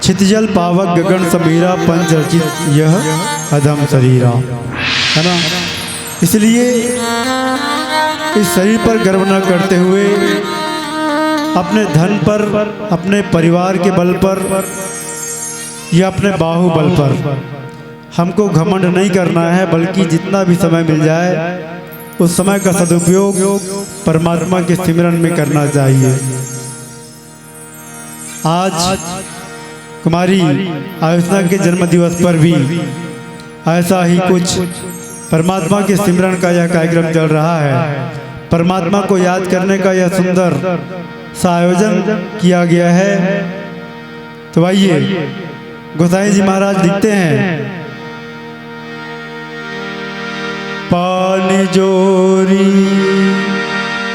क्षितिजल पावक गगन समीरा पंच रचित यह अधम शरीरा, है ना। इसलिए इस शरीर पर गर्व न करते हुए अपने धन पर, अपने परिवार के बल पर या अपने बाहुबल पर हमको घमंड नहीं करना है, बल्कि जितना भी समय मिल जाए उस समय का सदुपयोग परमात्मा के सिमरन में करना चाहिए। आज कुमारी आयुष्ना के जन्म दिवस पर भी ऐसा ही कुछ परमात्मा के सिमरन का यह कार्यक्रम चल रहा है। परमात्मा को याद करने का यह सुंदर सा आयोजन किया गया है। तो आइए गोसाई जी महाराज लिखते हैं, पानी जोरी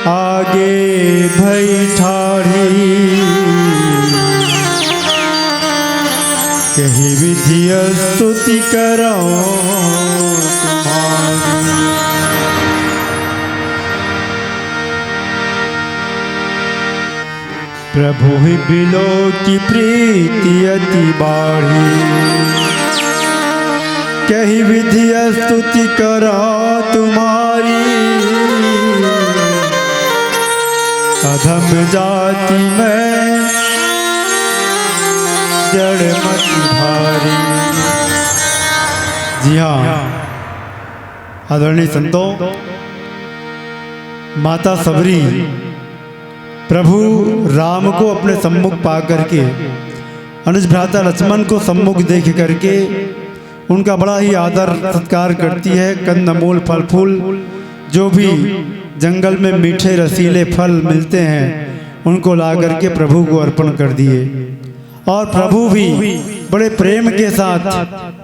आगे भई ठाढ़ी, कही विधि स्तुति करो तुम्हारी। प्रभु ही बिलो की प्रीति अति बाढ़ी, कही विधि स्तुति करो तुम्हारी। अधम जाति में जड़ मत भारी। जी हाँ आदरणीय संतों, माता सबरी प्रभु राम को अपने सम्मुख पा करके, अनुज भ्राता लक्ष्मण को सम्मुख देख करके उनका बड़ा ही आदर सत्कार करती है। कंद मूल फल फूल जो भी जंगल में मीठे रसीले फल मिलते हैं उनको ला करके प्रभु को अर्पण कर दिए। और प्रभु भी बड़े प्रेम के साथ,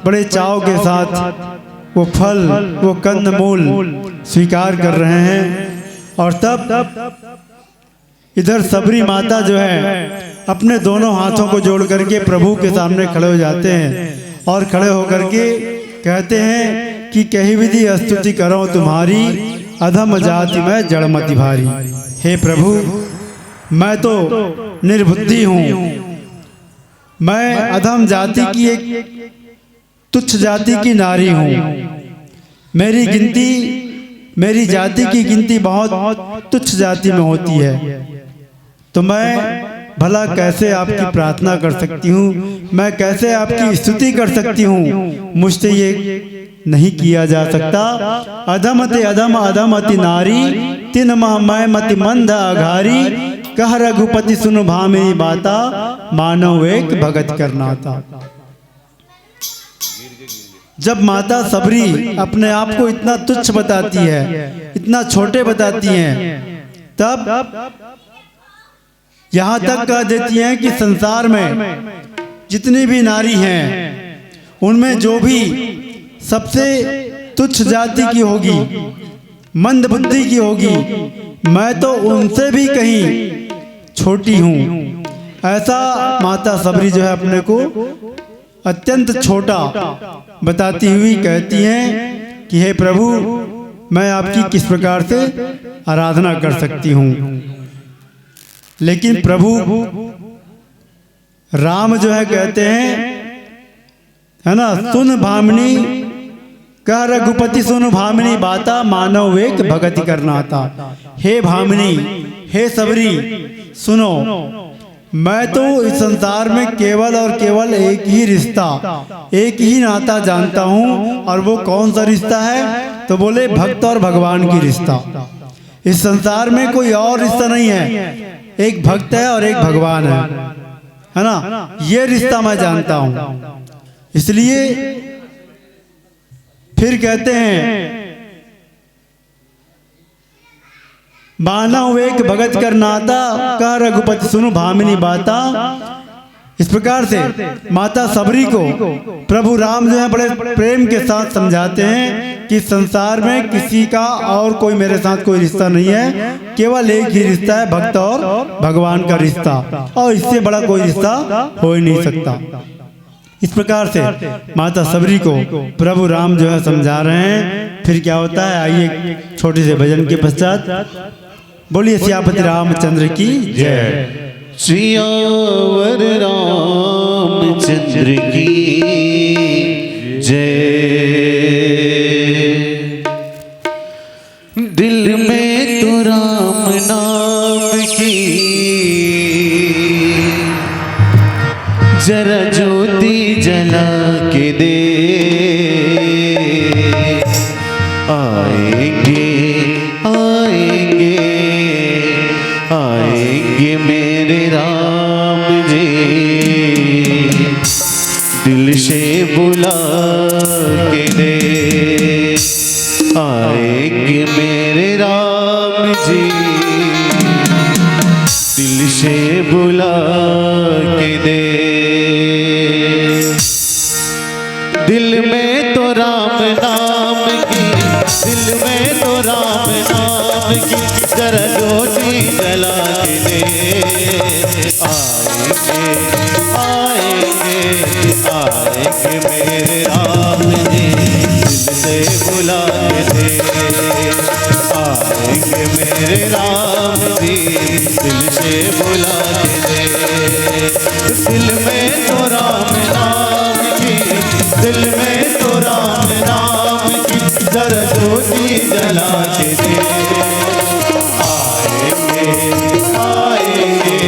बड़े चाव के साथ वो फल, वो कंद मूल स्वीकार कर रहे हैं। और तब इधर सबरी माता जो है अपने दोनों हाथों को जोड़ करके प्रभु के सामने खड़े हो जाते हैं और खड़े होकर के कहते हैं कि कही विधि स्तुति करो तुम्हारी, अधम जाति में जड़मति भारी। हे प्रभु, मैं तो निर्बुद्धि हूँ, मैं अधम जाति की एक तुच्छ जाति की नारी हूँ। मेरी जाति की गिनती बहुत तुच्छ जाति में होती है, तो मैं भला कैसे आपकी प्रार्थना कर सकती हूँ, मैं कैसे आपकी स्तुति कर सकती हूँ। मुझसे ये नहीं किया जा सकता। अधमते अधम अधमति नारी, तिन मैं मति मंद अघारी। कह रघुपति सुन भामी बाता, मानव एक भगत करना था। जब माता सबरी अपने आप को इतना तुच्छ बताती है, इतना छोटे बताती हैं, तब यहाँ तक कह देती हैं कि संसार में जितनी भी नारी हैं उनमें जो भी सबसे तुच्छ जाति की होगी, मंद बुद्धि की होगी, मैं तो उनसे भी कहीं छोटी हूँ। ऐसा माता सबरी जो है अपने को अत्यंत छोटा बताती हुई कहती हैं कि हे प्रभु, मैं आपकी किस प्रकार से आराधना कर सकती हूँ। लेकिन प्रभु राम जो है कहते हैं, है ना, सुन भामिनी कह रघुपति सुन भामिनी बाता, मानव एक भगति करना आता। हे भामिनी, हे सबरी, सुनो, मैं तो इस संसार में केवल और केवल एक ही रिश्ता, एक ही नाता जानता हूँ, और वो कौन सा रिश्ता है? तो बोले भक्त और भगवान की रिश्ता। इस संसार में कोई और रिश्ता नहीं है, एक भक्त है और एक भगवान है ना, ये रिश्ता मैं जानता हूँ। इसलिए फिर कहते हैं, मानव एक भगत कर नाता, कह रघुपति सुनो भामिनी बाता। इस प्रकार से माता सबरी को प्रभु राम जो है बड़े प्रेम के साथ समझाते हैं कि संसार में किसी का और कोई मेरे साथ कोई रिश्ता नहीं है, केवल एक ही रिश्ता है, भक्त और भगवान का रिश्ता, और इससे बड़ा कोई रिश्ता हो ही नहीं सकता। इस प्रकार से माता सबरी को प्रभु राम जो है समझा रहे हैं। फिर क्या होता है, आइए छोटे से भजन के पश्चात बोलिए सियापति रामचंद्र की जय। सियावर रामचंद्र की जय। दिल में तो राम नाम की जरा ज्योति जला के दे, आएंगे आएंगे आएंगे मेरे राम जी, दिल से बुला के दे, आएंगे मेरे राम जी, दिल से बुला के दे। दिल में तो राम नाम की, दिल में तो राम नाम की जरा ज्योति जला के दे, आएंगे आएंगे आएंगे मेरे राम जी, दिल से बुला के दे, आएंगे मेरे राम जी, दिल से बुला के दे। दिल में तो राम नाम की, दिल में तो राम नाम की जरा ज्योति जला के दे, आएंगे आएंगे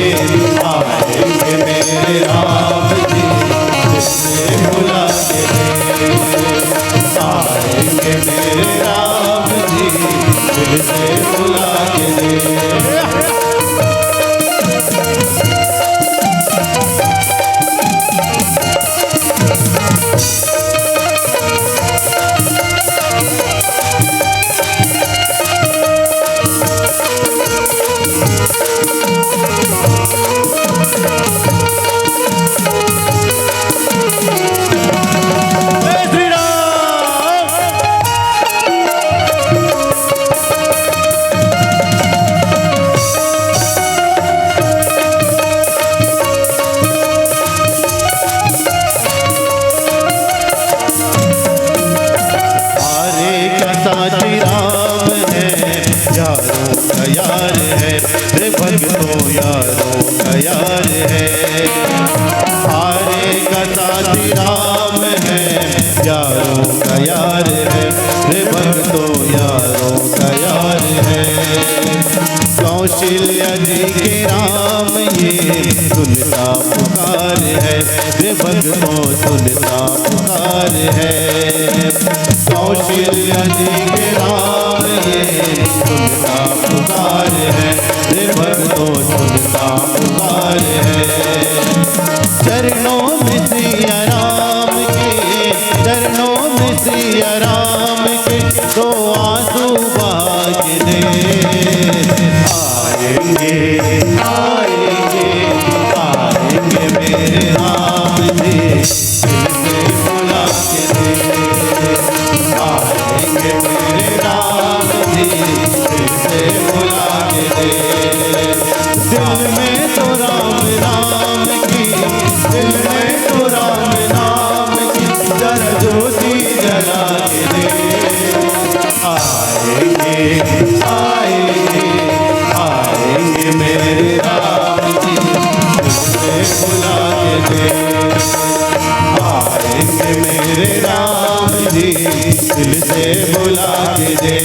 आएंगे मेरे राम जी, दिल से बुला के दे, आएंगे मेरे राम जी, दिल से बुला के दे। यार है रे भक्तों यारों का यार है, हारे का साथी राम है, यारों का यार है रे भक्तों यारों का यार है। कौशल्या जी के राम ये सुनता पुकार है रे भक्तों सुनता पुकार है। कौशल्या जी के राम ये सुनता पुकार है रे भक्तों सुनता पुकार है। चरणों में सिया राम के, चरणों में सिया राम के दो आंसू बहा के दे, आएंगे आएंगे आएंगे मेरे राम जी दिल से बुला के दे।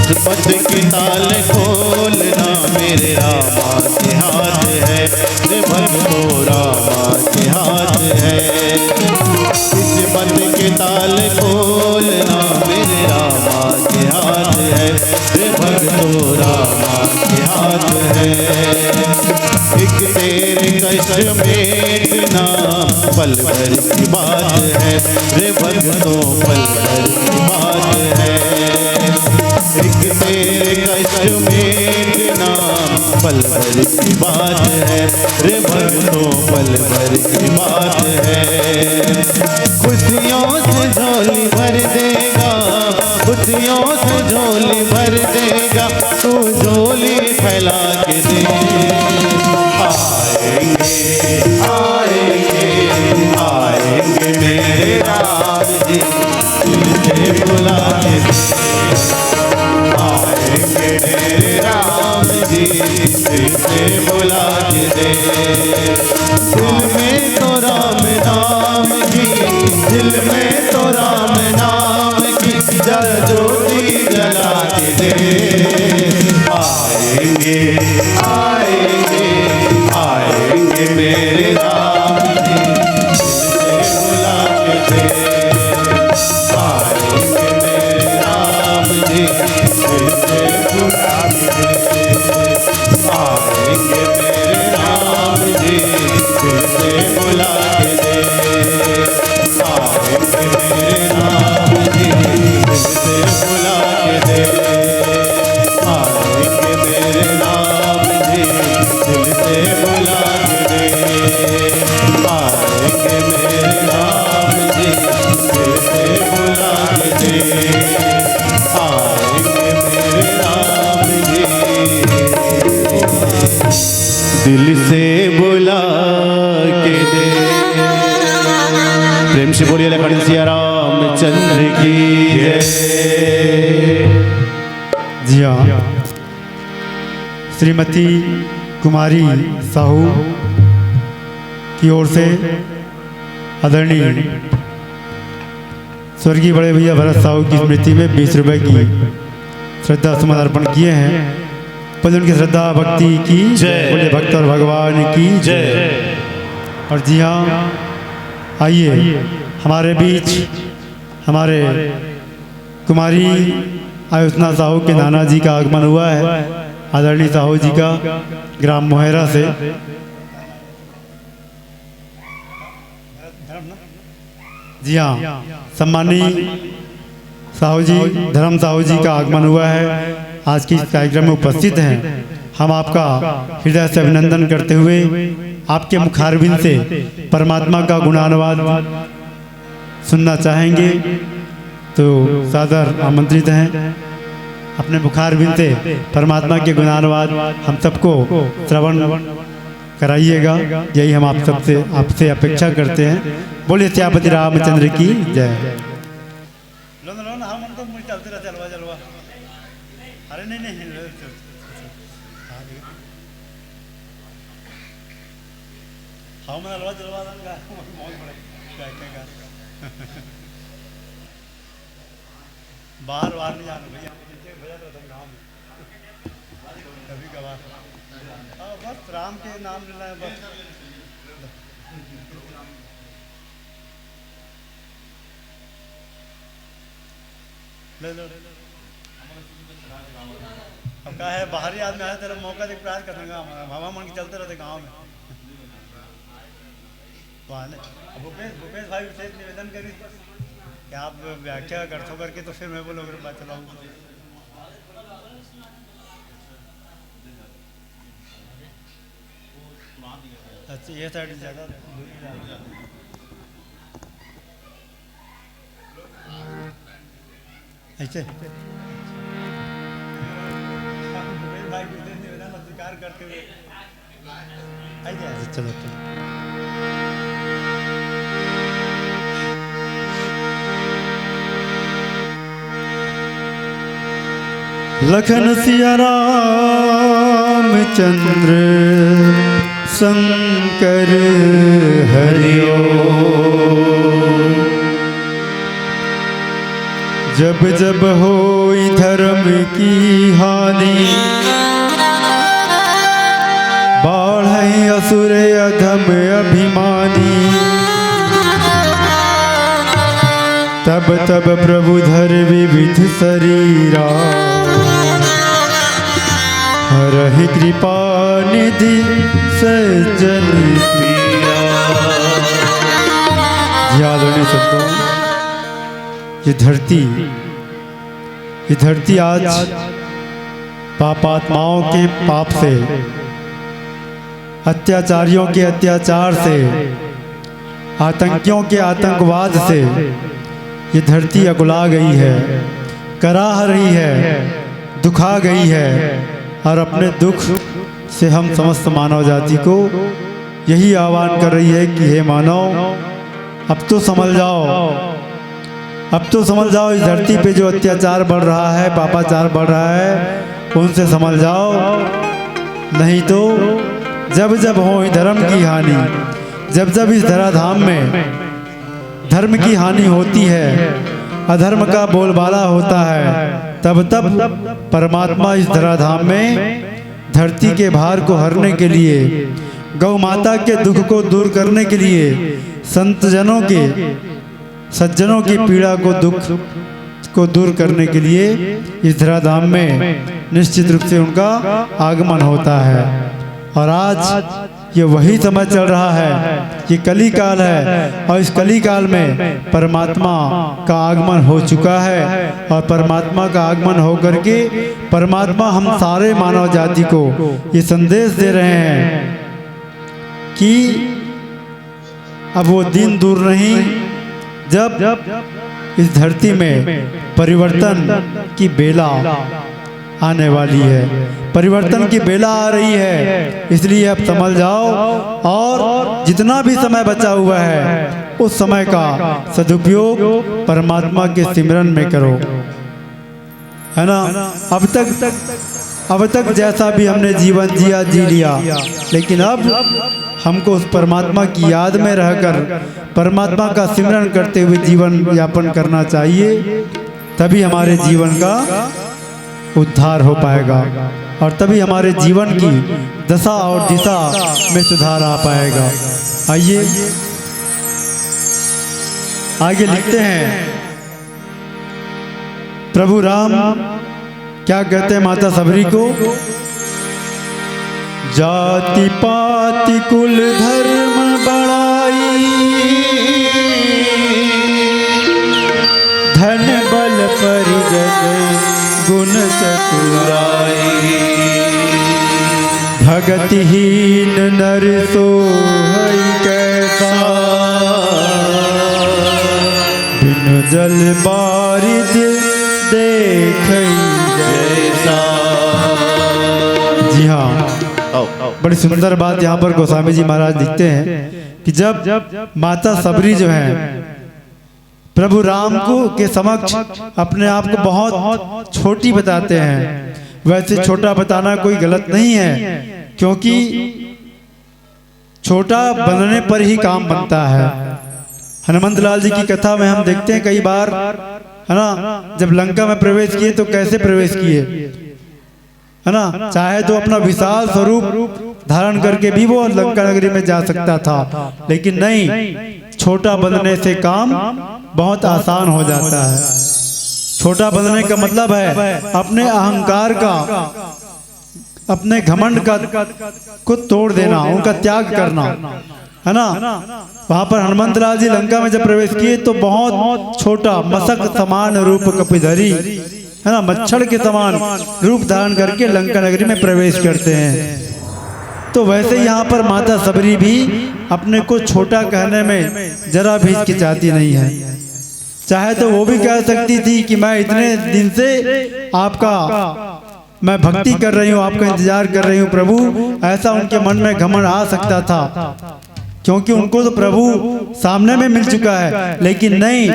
किस्मत की ताल खोलना मेरे रामा के हाथ है, रे भक्तो रामा के हाथ है। किस्मत की ताल खोलना मेरे रामा के हाथ है, रे भक्तो रामा के हाथ है। एक तेरे कष्ट मेटना पल भर की बात है, रे भक्तों पल भर की बात है। एक तेरे कष्ट मेटना पल भर की बात है, रे भक्तों पल भर की बात है। खुशियों से झोली भर देगा, खुशियों से झोली भर देगा, तू झोली फैला के दे। आएंगे आएंगे मेरे राम जी दिल से बुला के दे। आएंगे मेरे राम जी दिल से बुला के दे। दिल में तो राम नाम की, दिल में तो राम नाम की जल ज्योति जला के दे। आएंगे आएंगे आएंगे मेरे राम जी दिल से बुला के दे। आएंगे मेरे राम जी दिल से बुला के दे। आएंगे मेरे राम जी दिल से बुला के दे। आएंगे मेरे राम जी दिल से बुला के दे। आएंगे मेरे राम जी दिल से बुला के दे। आएंगे मेरे राम जी दिल से बुला के दे। आएंगे मेरे राम जी दिल से बुला के दे। प्रेम से बोलिए लखन सिया रामचंद्र की जय। जी हाँ, श्रीमती कुमारी साहू की ओर से आदरणीय स्वर्गीय बड़े भैया भरत साहू की स्मृति में 20 रुपए की श्रद्धा सुमन अर्पण किए हैं। बोले उनकी श्रद्धा भक्ति की जय। बोले भक्त और भगवान की जय। और जी हाँ, आइए हमारे बीच हमारे कुमारी आयुष्ना साहू के नाना जी का आगमन हुआ है। आदरणीय साहू जी का ग्राम मोहरा से। जी हाँ, सम्मानीय साहू जी धर्म साहू जी का आगमन हुआ है। आज की इस कार्यक्रम में उपस्थित हैं। हम आपका हृदय से अभिनंदन करते हुए आपके मुखारबिंद से परमात्मा का गुणानुवाद सुनना चाहेंगे, तो सादर आमंत्रित हैं। अपने मुखारबिंद से परमात्मा के गुणानुवाद हम सबको श्रवण कराइएगा, यही हम आप सबसे आपसे अपेक्षा करते हैं। बोलिए सियापति रामचंद्र की जय। अरे नहीं नहीं हाँ मैं अलवा जलवा दूंगा मौज पड़े बाहर बाहर नहीं जाना भैया, भैया तो गाँव में कभी कभार। हाँ बस राम के नाम लेना है बस। ले लो अब क्या है, बाहरी आदमी आया तेरा मौका देख प्रयास कर देंगे। हवा मन के चलते रहते गाँव में। भूपेश भाई विशेष निवेदन करी कि आप व्याख्या करते करके तो फिर मैं बोलो बात चलाऊँ। अच्छा ये साइड ज़्यादा ऐसे करते हुए चलो लखन सिया रामचंद्र शंकर हरिओ। जब जब होई धर्म की हानि बाढ़ै असुर अधम अभिमानी। तब तब प्रभु धर विविध शरीरा हरहि कृपा निधि सज्जन पीरा। आदरणीय संतों, ये धरती आज पापात्माओं के पाप से, अत्याचारियों के अत्याचार से, आतंकियों के आतंकवाद से ये धरती अकुला गई है, कराह रही है, दुखा गई है। और अपने दुख से हम समस्त मानव जाति को यही आह्वान कर रही है कि हे मानव, अब तो समझ जाओ, अब तो समझ जाओ। इस धरती पे जो अत्याचार बढ़ रहा है, पापाचार बढ़ रहा है, उनसे समझ जाओ। नहीं तो जब जब हो धर्म की हानि, जब जब इस धराधाम में धर्म की हानि होती है, अधर्म का बोलबाला होता है, तब तब परमात्मा इस धराधाम में धरती के भार को हरने के लिए, गौ माता के दुख को दूर करने के लिए, संत जनों के, सज्जनों की पीड़ा को, दुख को दूर करने के लिए इस धराधाम में निश्चित रूप से उनका आगमन होता है। और आज ये वही समय चल रहा है, ये कली काल है। और इस कली काल में परमात्मा का आगमन हो चुका है। और परमात्मा का आगमन होकर के परमात्मा हम सारे मानव जाति को ये संदेश दे रहे हैं कि अब वो दिन दूर नहीं जब इस धरती में परिवर्तन की बेला आने वाली है, परिवर्तन की बेला आ रही है। इसलिए अब समझ जाओ और जितना भी समय बचा हुआ है उस समय का सदुपयोग परमात्मा के सिमरन में करो, है ना। अब तक जैसा भी हमने जीवन जिया जी लिया, लेकिन अब हमको उस परमात्मा की याद में रहकर परमात्मा का सिमरन करते हुए जीवन यापन करना चाहिए। तभी हमारे जीवन का उद्धार हो पाएगा और तभी हमारे जीवन की दशा और दिशा में सुधार आ पाएगा। आइए आगे लिखते हैं, प्रभु राम क्या कहते हैं माता सबरी को, जाति पाति कुल धर्म बड़ाई, धन बल परिजन गुण चतुराई, भगतिहीन नर सोहई कैसा, बिन जल बारिद देखई जैसा। जी हाँ, बड़ी सुंदर बात यहाँ पर गोस्वामी जी महाराज लिखते हैं कि जब माता सबरी जो है प्रभु राम को के समक्ष अपने आप को बहुत छोटी बताते हैं। वैसे छोटा बताना कोई गलत नहीं है, क्योंकि छोटा बनने पर ही काम बनता है। हनुमंत लाल जी की कथा में हम देखते हैं कई बार, है ना, जब लंका में प्रवेश किए तो कैसे प्रवेश किए, है ना। चाहे तो अपना विशाल स्वरूप धारण करके भी वो लंका नगरी में जा सकता था, लेकिन नहीं, छोटा बनने से काम बहुत आसान हो जाता है। छोटा बनने का मतलब है अपने अहंकार का, अपने घमंड का को तोड़ देना, उनका त्याग करना, है ना। वहां पर हनुमंत लाल जी लंका में जब प्रवेश किए तो बहुत छोटा मसक समान रूप कपिधरी, है ना, मच्छर के समान रूप धारण करके लंका नगरी में प्रवेश करते हैं। तो वैसे यहाँ पर माता सबरी भी अपने को छोटा कहने में जरा भी हिचकिचाती नहीं है। चाहे तो वो भी कह सकती थी कि मैं इतने दिन से आपका मैं भक्ति कर रही हूँ, आपका इंतजार कर रही हूँ प्रभु, ऐसा उनके मन में घमंड आ सकता था, क्योंकि उनको तो प्रभु सामने में मिल चुका है। लेकिन नहीं,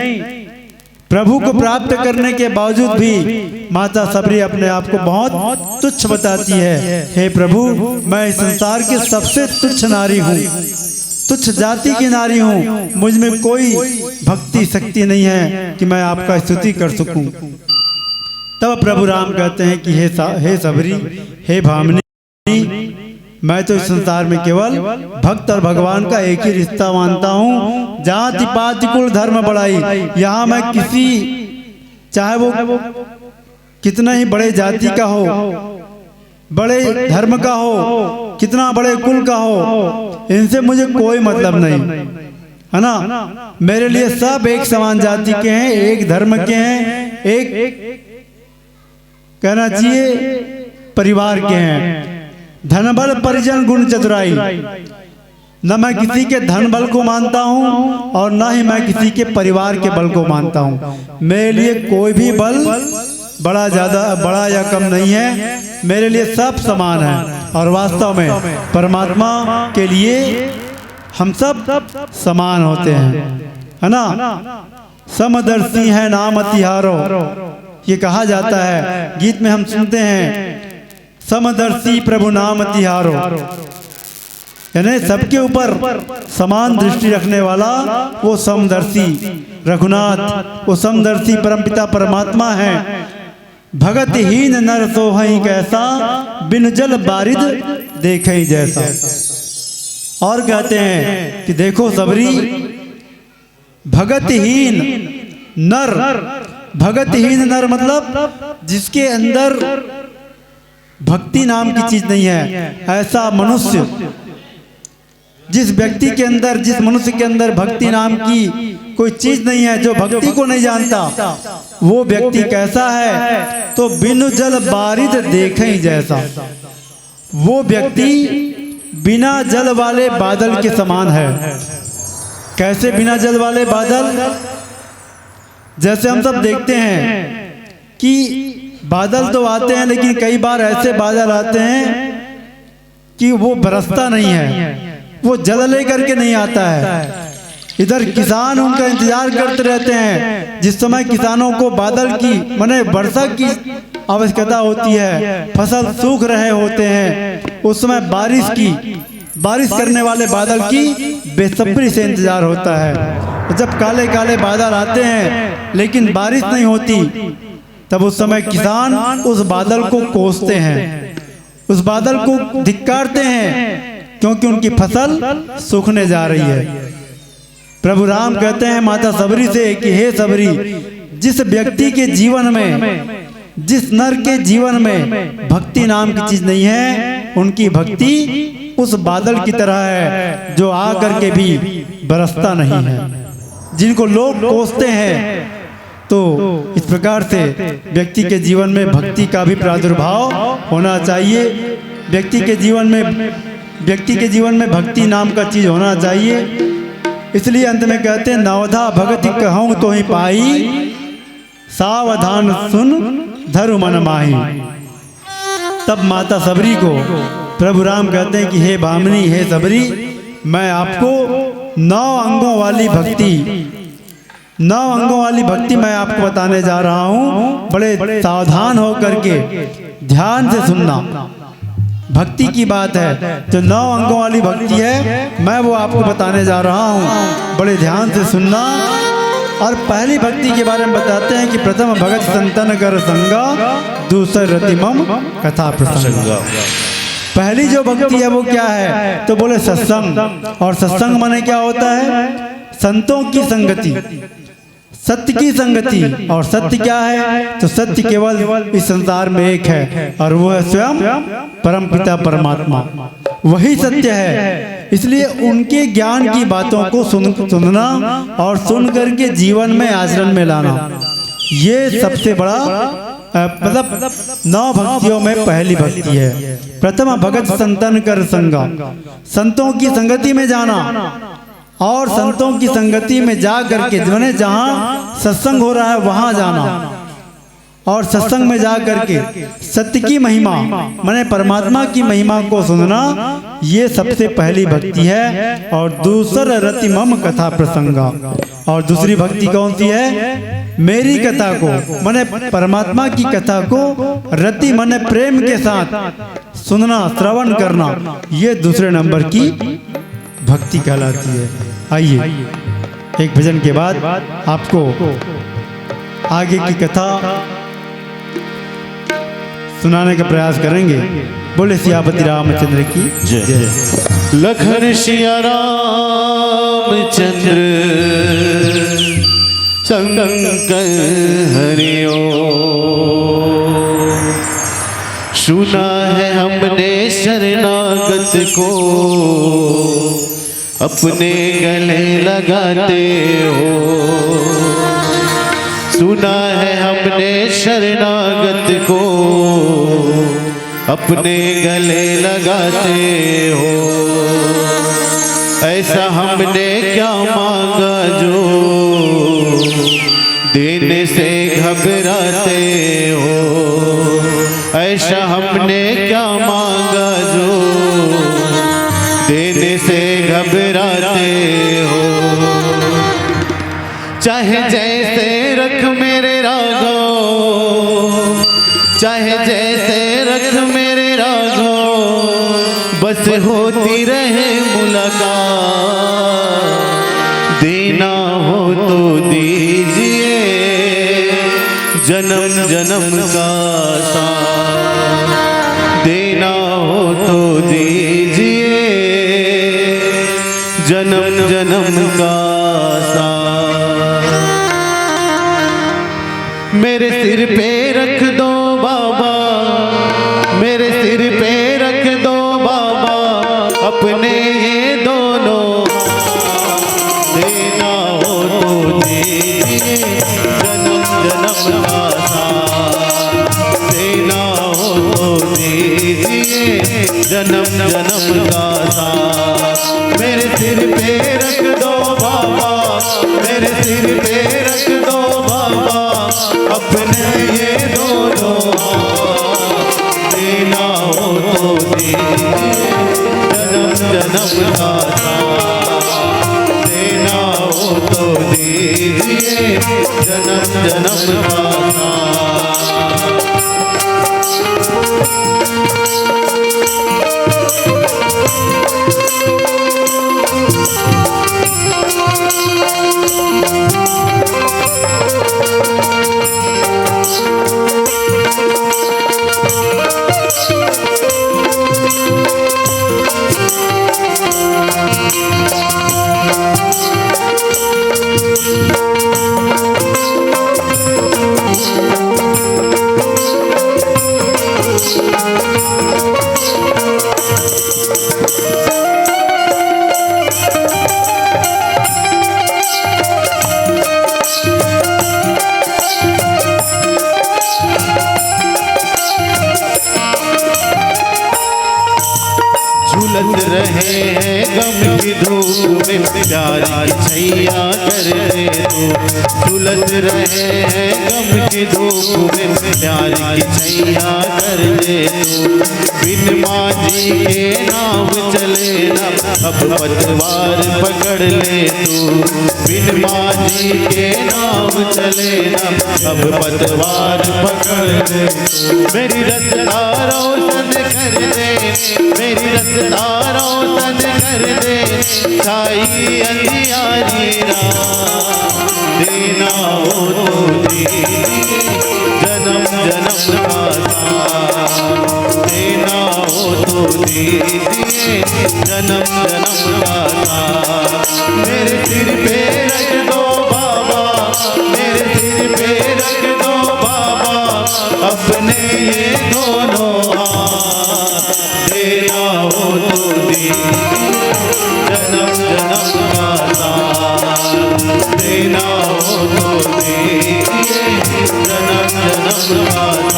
प्रभु को प्राप्त करने के बावजूद भी माता सबरी अपने आप को बहुत तुच्छ बताती है। हे प्रभु, मैं इस संसार की सबसे तुच्छ नारी हूँ, तुच्छ जाति की नारी हूँ, मुझ में कोई भक्ति शक्ति नहीं है कि मैं आपका स्तुति कर सकूं। तब प्रभु राम कहते हैं कि हे सबरी, हे भामिनी, मैं तो इस संसार में केवल भक्त और भगवान का एक ही रिश्ता मानता हूँ। जाति पाति कुल धर्म बढ़ाई, यहाँ मैं किसी, चाहे वो कितना ही बड़े जाति का हो, बड़े धर्म का हो, कितना बड़े कुल का हो, इनसे मुझे कोई मतलब नहीं है ना। मेरे लिए सब एक समान जाति के हैं, एक धर्म के हैं, एक कहना चाहिए परिवार के हैं। धन बल परिजन गुण चतुराई, न मैं किसी के धन बल को मानता हूँ और न ही मैं किसी के परिवार के बल को मानता हूँ। मेरे लिए कोई भी बल बड़ा ज्यादा बड़ा या कम नहीं है, मेरे लिए सब समान है। और वास्तव में परमात्मा के लिए हम सब समान होते हैं, है ना। समदर्शी है नाम तिहारो, ये कहा जाता है, गीत में हम सुनते हैं, समदर्शी प्रभु नाम तिहारो, यानी सबके ऊपर समान दृष्टि रखने वाला वो समदर्शी रघुनाथ, वो समदर्शी परमपिता परमात्मा है। भगत हीन नर सोहई कैसा, बिन जल बारिद देखे जैसा। और कहते हैं कि देखो सबरी, भगतहीन नर, भगतहीन नर मतलब जिसके अंदर भक्ति नाम की चीज नहीं है, ऐसा मनुष्य, जिस व्यक्ति के अंदर, जिस मनुष्य के अंदर भक्ति नाम की कोई चीज नहीं है, जो भक्ति को नहीं जानता, वो व्यक्ति कैसा है, तो बिनु जल बारिद देखे जैसा। वो व्यक्ति बिना जल वाले बादल के समान है। कैसे बिना जल वाले बादल? जैसे हम सब देखते हैं कि बादल तो आते हैं, लेकिन कई बार ऐसे बादल आते हैं कि वो बरसता नहीं है, वो जल लेकर के नहीं आता है। इधर किसान उनका इंतजार करते रहते हैं, जिस समय किसानों को बादल की माने वर्षा की आवश्यकता होती है, फसल सूख रहे होते हैं, उस समय बारिश करने वाले बादल की बेसब्री से इंतजार होता है। जब काले काले बादल आते हैं लेकिन बारिश नहीं होती, तब उस समय किसान उस बादल को कोसते हैं, उस बादल को धिक्कारते हैं, क्योंकि उनकी फसल सूखने जा रही है। प्रभु राम कहते हैं माता सबरी से कि हे सबरी, जिस व्यक्ति के जीवन में, जिस नर के जीवन में भक्ति नाम की चीज नहीं है, उनकी भक्ति उस बादल की तरह है जो आकर के भी बरसता नहीं है, जिनको लोग कोसते हैं। तो इस प्रकार से व्यक्ति के जीवन में भक्ति का भी प्रादुर्भाव होना चाहिए। व्यक्ति के जीवन में भक्ति नाम का चीज होना चाहिए। इसलिए अंत में कहते हैं, नवधा भगति कहूँ तो ही पाई, सावधान सुन धरु मन माही। तब माता सबरी को प्रभु राम कहते हैं कि हे भामिनी, हे सबरी, मैं आपको 9 अंगों वाली भक्ति मैं आपको बताने जा रहा हूँ। बड़े सावधान होकर के ध्यान से सुनना। भक्ति की बात है, जो 9 अंगों वाली भक्ति है, मैं वो आपको बताने जा रहा हूँ, बड़े ध्यान से सुनना। और पहली भक्ति के बारे में बताते हैं कि प्रथम भगत संतन कर संगा, दूसर रतिमम कथा प्रसंगा। पहली जो भक्ति है वो क्या है, तो बोले सत्संग। और सत्संग माने क्या होता है? संतों की संगति, सत्य की संगति। और सत्य क्या है? तो सत्य केवल इस संसार में एक है, और वो है स्वयं परमपिता परमात्मा, वही सत्य है। इसलिए उनके ज्ञान की बातों को सुनना और सुन करके जीवन में आचरण में लाना, ये सबसे बड़ा मतलब 9 भक्तियों में पहली भक्ति है। प्रथम भगत संतन कर संगा, संतों की संगति में जाना और संतों की संगति में जा करके मैंने जहाँ सत्संग हो रहा है वहाँ जाना और सत्संग में जा करके सत्य की महिमा माने परमात्मा की महिमा को सुनना, ये सबसे पहली भक्ति है। और दूसरा रति मम कथा प्रसंगा, और दूसरी भक्ति कौन सी है? मेरी कथा को माने परमात्मा की कथा को रति माने प्रेम के साथ सुनना, श्रवण करना, ये दूसरे नंबर की भक्ति कहलाती है। आइए एक भजन के बाद आपको आगे की कथा सुनाने का प्रयास करेंगे। बोले सियापति रामचंद्र की जय। लखन सिया रामचंद्र संकन हरिओ, सुना है हमने शरणागत को अपने गले लगाते हो। सुना है हमने शरणागत को अपने गले लगाते हो। ऐसा हमने क्या मांगा जो देने से घबराते हो। ऐसा हमने क्या मांगा जो देने से घबराते हो। चाहे जैसे रख मेरे राघव, चाहे जैसे रख मेरे राघव, बस होती रहे मुलाकात। देना हो तो दीजिए जन्म जन्म का साथ। देना हो तो दीजिए जन्म जन्म का साथ। मेरे सिर पे रख दो बाबा, मेरे सिर पे रख दो बाबा अपने ये दोनों। देना हो तो दीजिए जन्म जन्म का साथ। देना हो तो दीजिए जन्म जन्म का साथ। मेरे सिर पे रख दो बाबा, मेरे सिर पे रख दो बाबा अपने ये दोनों। देना हो तो दीजिए जन्म जन्म का साथ। देना हो तो दीजिए जन्म जन्म का साथ। झूलत रहे हैं गम की धूप में प्यार की छैया कर दे तू। झूलत रहे हैं गम की धूप में प्यार की छैया कर दे तू। बिन माझी के नाव चले ना अब पतवार पकड़ ले तू। बिन माझी के नाव चले ना अब पतवार पकड़ ले तू। मेरी रत्ता रोशन कर दे, मेरी रत्ता रोशन कर दे, छाई अंधियारी रात। देना हो तो दीजिए जन्म जन्म का साथ। देना हो तो दीजिए जन्म जन्म का साथ। मेरे सिर पे रख दो बाबा, मेरे सिर पे रख दो बाबा अपने ये दोनों हाथ। देना हो तो दीजिए जन्म जन्म का साथ। देना हो तो दीजिए जन्म जन्म का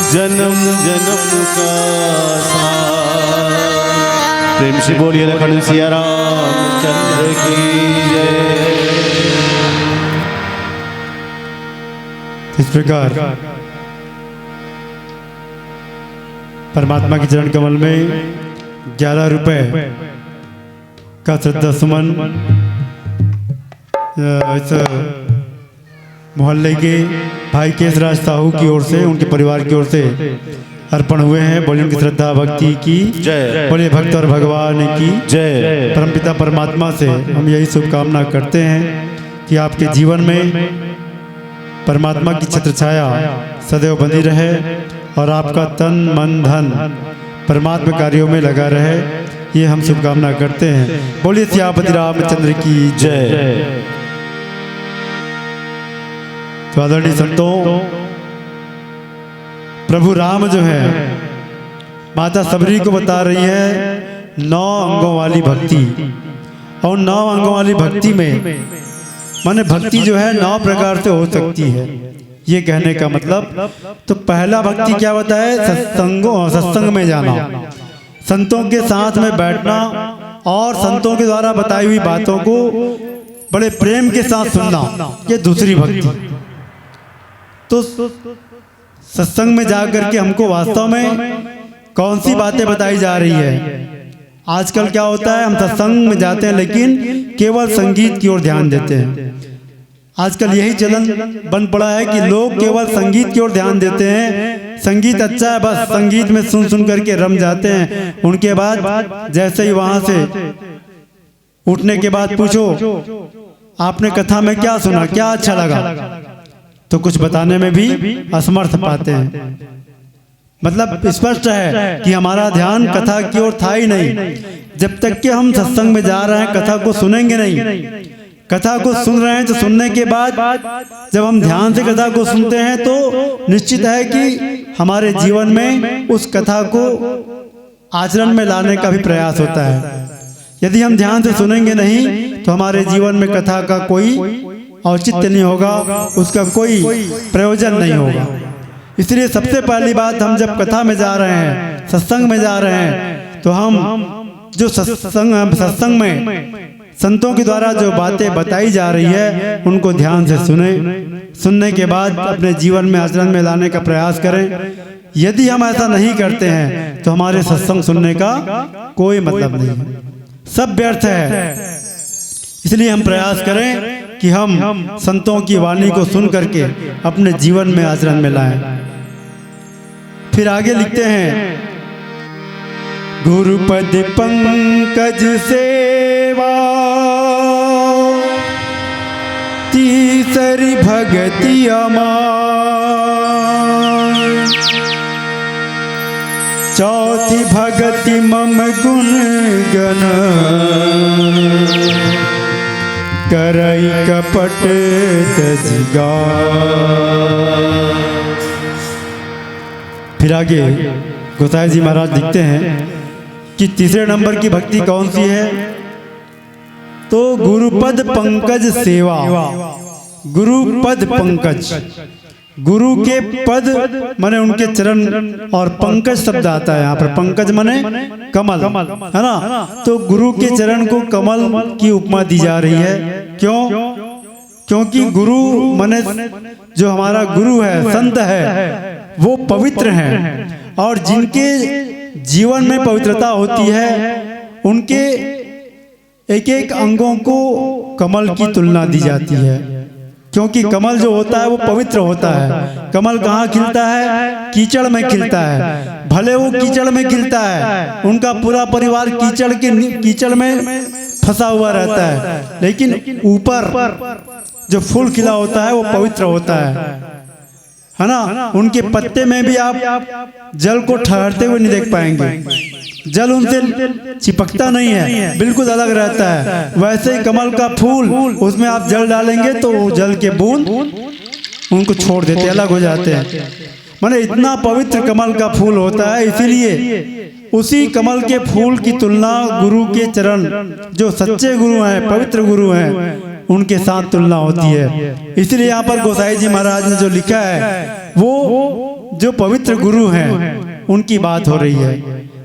जन्म जन्म का साथ। प्रेम से बोलिए लखन सिया रामचंद्र की जय। इस प्रकार परमात्मा के चरण कमल में 11 रुपए का श्रद्धा सुमन इस मोहल्ले के भाई केशराज साहू की ओर से, उनके परिवार की ओर से अर्पण हुए हैं। बोलिए उनकी श्रद्धा भक्ति की जय। बोलिए भक्त और भगवान की जय। परमपिता परमात्मा से हम यही शुभकामना करते हैं कि आपके जीवन में परमात्मा की छत्र छाया सदैव बनी रहे और आपका तन मन धन परमात्मा कार्यों में लगा रहे, ये हम शुभकामना करते हैं। बोलिए सियापति रामचंद्र की जय। तो आदरणीय संतों, प्रभु राम जो है माता सबरी को बता रही है 9 अंगों वाली भक्ति, और 9 अंगों वाली भक्ति में माने भक्ति जो है 9 प्रकार से हो सकती है। ये कहने का मतलब, तो पहला भक्ति क्या बताए? सत्संग में जाना, संतों के साथ में बैठना और संतों के द्वारा बताई हुई बातों को बड़े प्रेम के साथ सुनना, ये दूसरी भक्ति। तो सत्संग में जाकर के हमको वास्तव में कौन सी बातें बताई जा रही है? आजकल क्या होता है, हम सत्संग में जाते हैं लेकिन केवल संगीत की ओर ध्यान देते हैं। आजकल यही चलन बन पड़ा है कि लोग केवल संगीत की ओर ध्यान देते हैं। संगीत अच्छा है, बस संगीत में सुन सुन करके रम जाते हैं। उनके बाद जैसे ही वहां से उठने के बाद पूछो आपने कथा में क्या सुना, क्या अच्छा लगा, तो कुछ बताने में भी असमर्थ पाते हैं। मतलब स्पष्ट है कि हमारा ध्यान कथा की ओर था ही नहीं। जब तक कि हम सत्संग में जा रहे हैं, कथा को सुनेंगे नहीं। कथा को सुन रहे हैं तो सुनने के बाद जब हम ध्यान से कथा को सुनते हैं तो निश्चित है कि हमारे जीवन में उस कथा को आचरण में लाने का भी प्रयास होता है। यदि हम ध्यान से सुनेंगे नहीं तो हमारे जीवन में कथा का कोई औचित्य नहीं होगा, उसका कोई प्रयोजन नहीं होगा। इसलिए सबसे पहली बात, हम जब कथा में जा रहे हैं, सत्संग में जा रहे हैं, तो हम जो सत्संग में संतों के द्वारा जो बातें बताई जा रही है उनको ध्यान से सुने। सुनने के बाद अपने जीवन में आचरण में लाने का प्रयास करें। यदि हम ऐसा नहीं करते हैं तो हमारे सत्संग सुनने का कोई मतलब नहीं है, सब व्यर्थ है। इसलिए हम प्रयास करें कि हम संतों की वाणी को सुन करके अपने जीवन में आचरण में लाएं। फिर आगे लिखते हैं, गुरुपद पंकज सेवा तीसरी भगति अमार, चौथी भगति मम गुण गण, करई कपट तजगा। फिर आगे गोसाई जी महाराज लिखते हैं कि तीसरे नंबर की भक्ति कौन सी है? तो गुरुपद पंकज सेवा। गुरुपद पंकज, गुरु के पद माने उनके चरण, और पंकज शब्द आता है यहाँ पर। पंकज माने कमल, है ना? तो गुरु के चरण को कमल की उपमा दी जा रही है। क्यों? क्योंकि गुरु माने जो हमारा गुरु है, संत है, वो पवित्र हैं, और जिनके जीवन में पवित्रता होती है उनके एक एक अंगों को कमल की तुलना दी जाती है। क्योंकि कमल जो होता है वो पवित्र होता है। कमल कहाँ खिलता है? कीचड़ में खिलता है। भले वो कीचड़ में खिलता है, उनका पूरा परिवार कीचड़ में फंसा हुआ रहता है, लेकिन ऊपर जो फूल खिला होता है वो पवित्र होता है ना? उनके पत्ते में भी आप जल को ठहरते हुए नहीं देख पाएंगे। जल उनसे चिपकता नहीं है, बिल्कुल अलग रहता है। वैसे ही कमल का फूल, उसमें आप जल डालेंगे तो वो जल के बूंद उनको छोड़ देते, अलग हो जाते हैं। माने इतना पवित्र कमल का फूल होता है। इसीलिए उसी कमल के फूल की तुलना गुरु के चरण, जो सच्चे गुरु हैं, पवित्र गुरु हैं, उनके साथ तुलना होती है। इसलिए यहाँ पर गोसाई जी महाराज ने जो लिखा है वो जो पवित्र गुरु हैं उनकी बात हो रही है।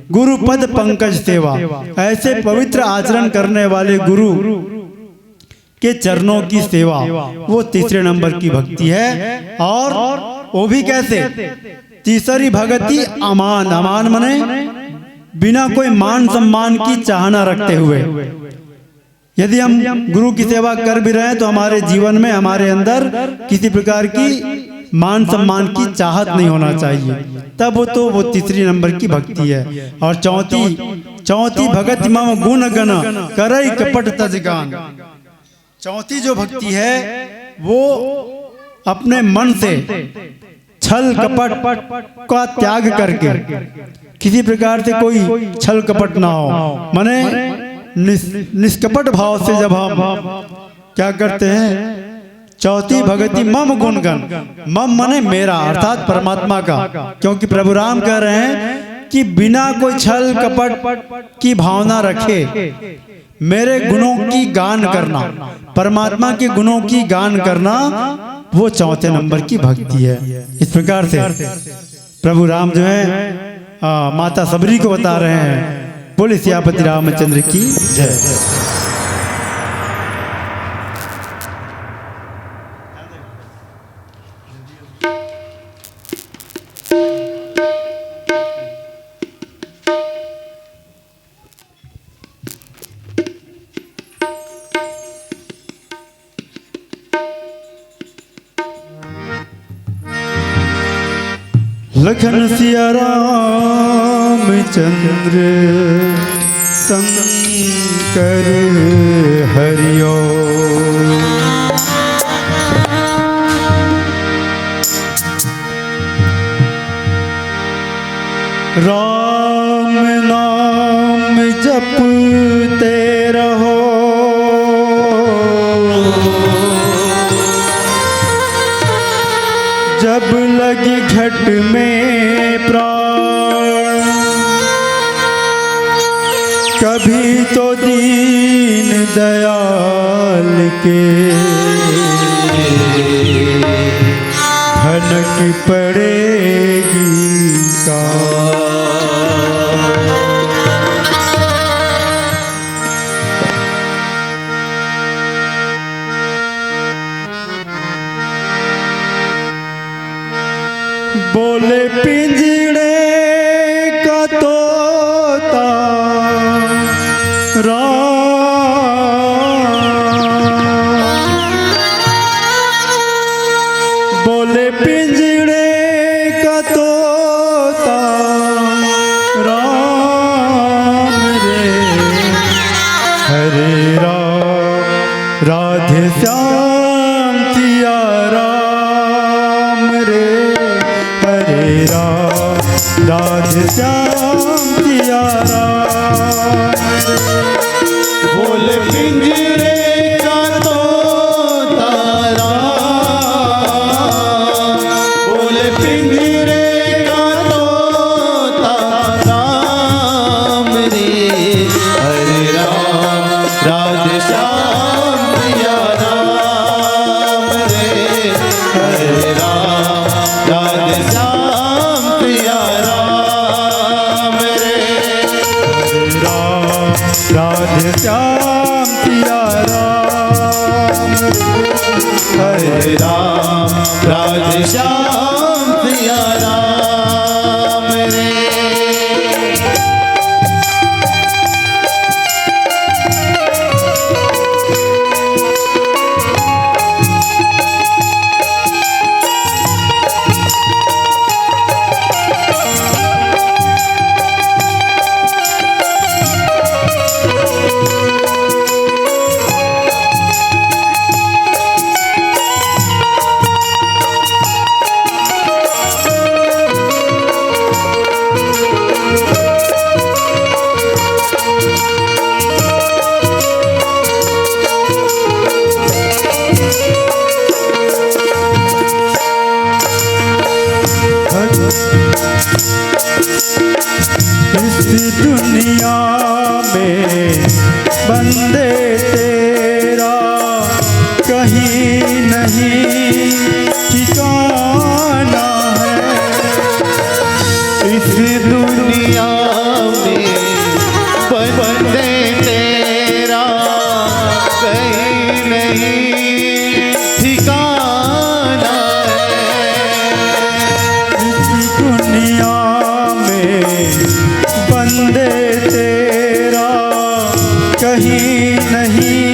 गुरु पद पंकज सेवा, ऐसे पवित्र आचरण करने वाले गुरु के चरणों की सेवा, वो तीसरे नंबर की भक्ति है। और वो भी कैसे? तीसरी भक्ति अमान, अमान मने बिना कोई मान सम्मान की चाहना रखते हुए। यदि हम गुरु की सेवा कर भी रहे हैं तो हमारे जीवन में, हमारे अंदर किसी प्रकार की मान सम्मान की चाहत नहीं होना चाहिए, तब वो तीसरी नंबर की भक्ति है। और चौथी भगत मम गुण गण करई कपट तजगान। चौथी जो भक्ति है वो अपने मन से छल कपट का त्याग करके, किसी प्रकार से कोई छल कपट ना हो, माने निष्कपट भाव से जब हम क्या करते हैं, चौथी भगति मम गुणगन, मम मने मेरा अर्थात परमात्मा का, क्योंकि प्रभु राम कह रहे हैं कि बिना कोई छल कपट की भावना रखे मेरे गुणों की गान करना, परमात्मा के गुणों की गान करना, वो चौथे नंबर की भक्ति है। इस प्रकार से प्रभु राम जो है माता सबरी को बता रहे हैं। बोले सियापति रामचंद्र की जय। लखन सिया रामचंद्र शंकर हरिओ। राम नाम जपते रहो, जब लगी घट में प्राण, कभी तो दीन दयाल के भनक पड़ेगी का। बोले पिंजड़े का तोता बोले पिंजड़े का तोता राम रे, हरे राम राधे श्याम सिया राम रे, हरे राम राधे श्याम सिया राम। बोले पिंजरे का तोता राम, बोले पिंजरे का तोता राम रे, हरे राम राधे श्याम सिया राम रे, हरे राम राधे श्याम सिया राम रे, राम राधे श्याम सिया राम, हरे राम राधे श्याम सिया राम रे। इस दुनिया में बंदे तेरा कहीं नहीं ठिकाना है, बंदे तेरा कहीं नहीं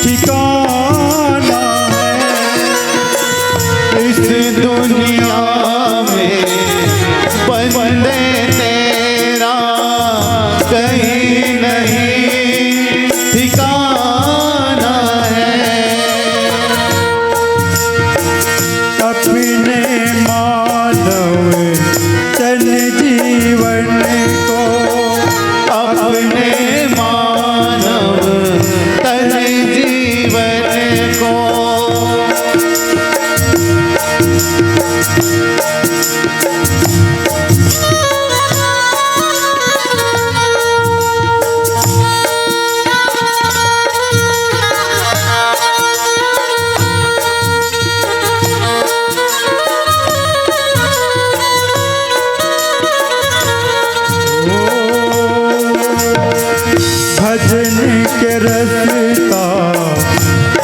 ठिकाना है। इस दुनिया में बंदे तेरा कहीं नहीं ठिकाना है। अपने मानव तन जीवन को, अपने मानव तन जीवन को भजन के रसता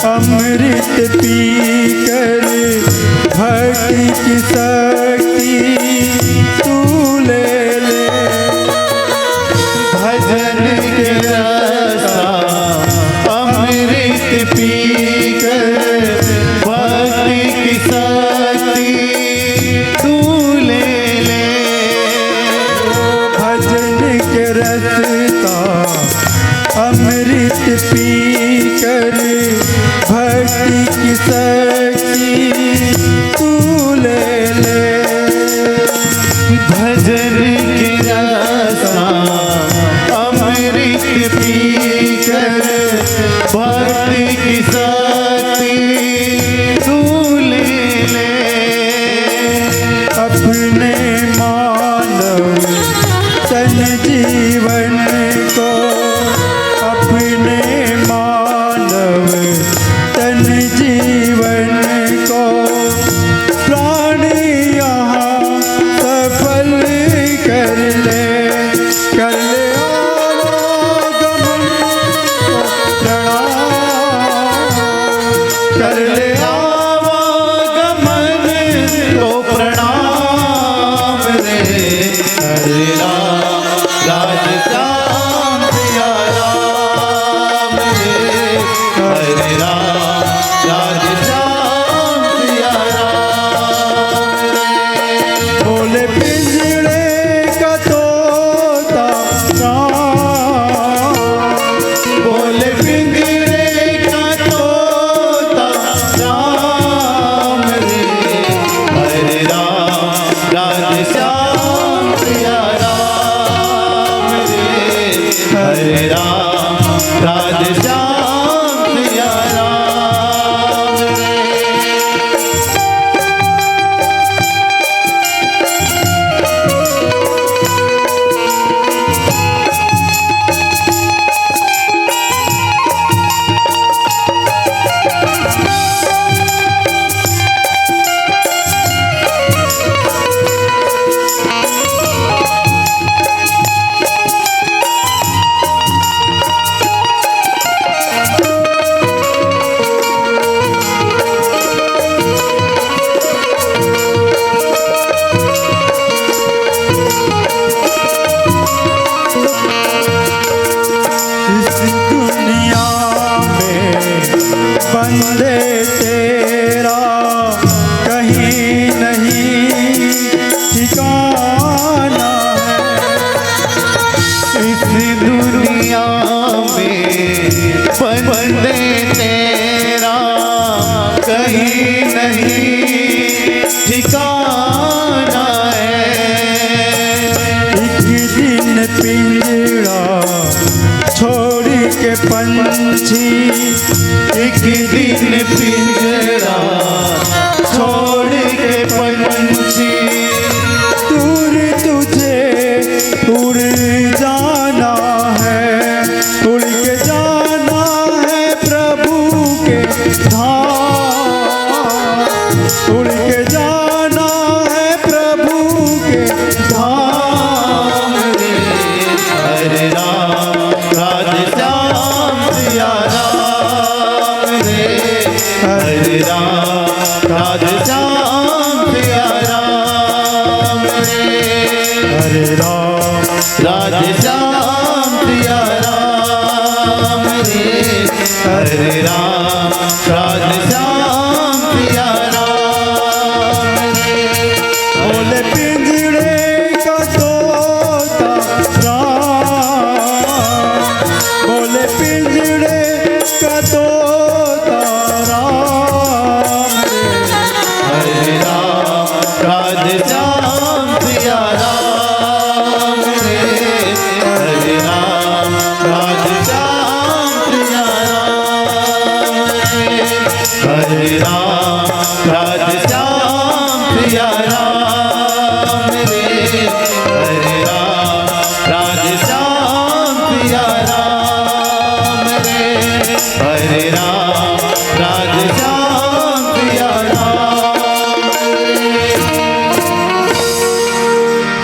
अमृत पी कर भक्ति की शक्ति तू ले ले। भजन के रसा अमृत पी कर भक्ति की शक्ति तू ले ले। भजन के रसता अमृत पी कर भक्ति की शक्ति तू ले ले। भजन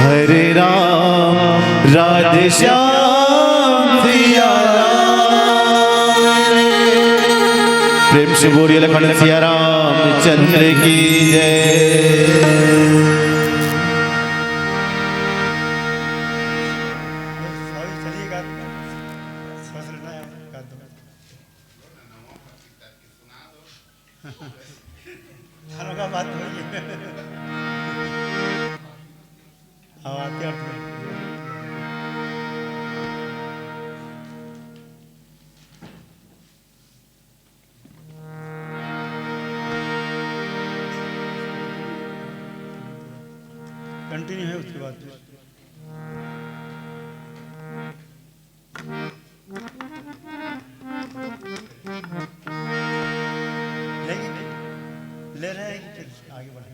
हरे राम राधे श्याम सिया राम। प्रेम से बोलिए लखन सिया राम चंद्र की जय। कंटिन्यू है उसके बाद ले रहे हैं कि आगे बढ़े।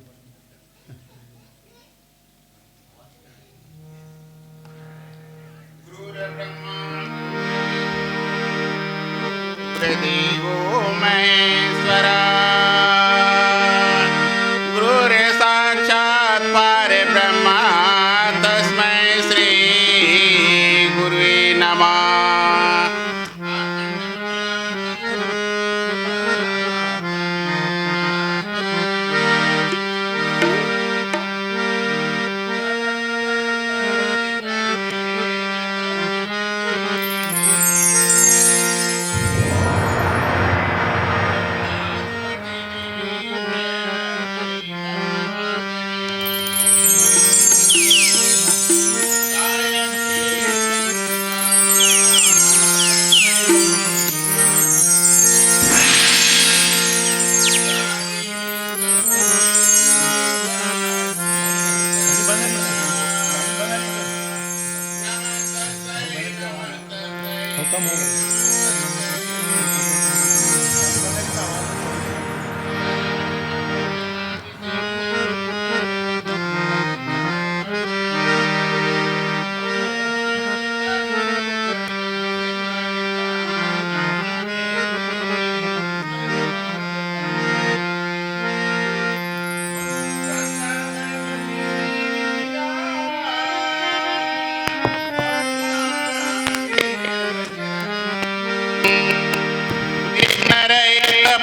देवो महेश्वरा गुरुर साक्षात् पारे ब्रह्मा तस्मै श्री गुरुवे नमः।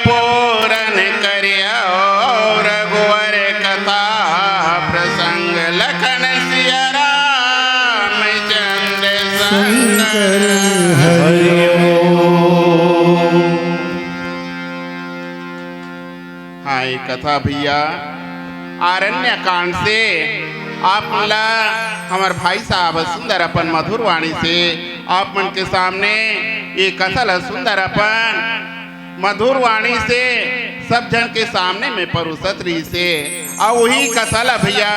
पूरन करियो रघुवर कथा प्रसंग लखन सिया राम चंद्र शंकर हरि ओम। हाँ ये कथा भैया आरण्य कांड से आप मला हमारे भाई साहब सुंदर अपन मधुर वाणी से आप मन के सामने ये कथा सुंदर अपन मधुर वाणी से सब जन के सामने में परुसत रही से और वही कथा भैया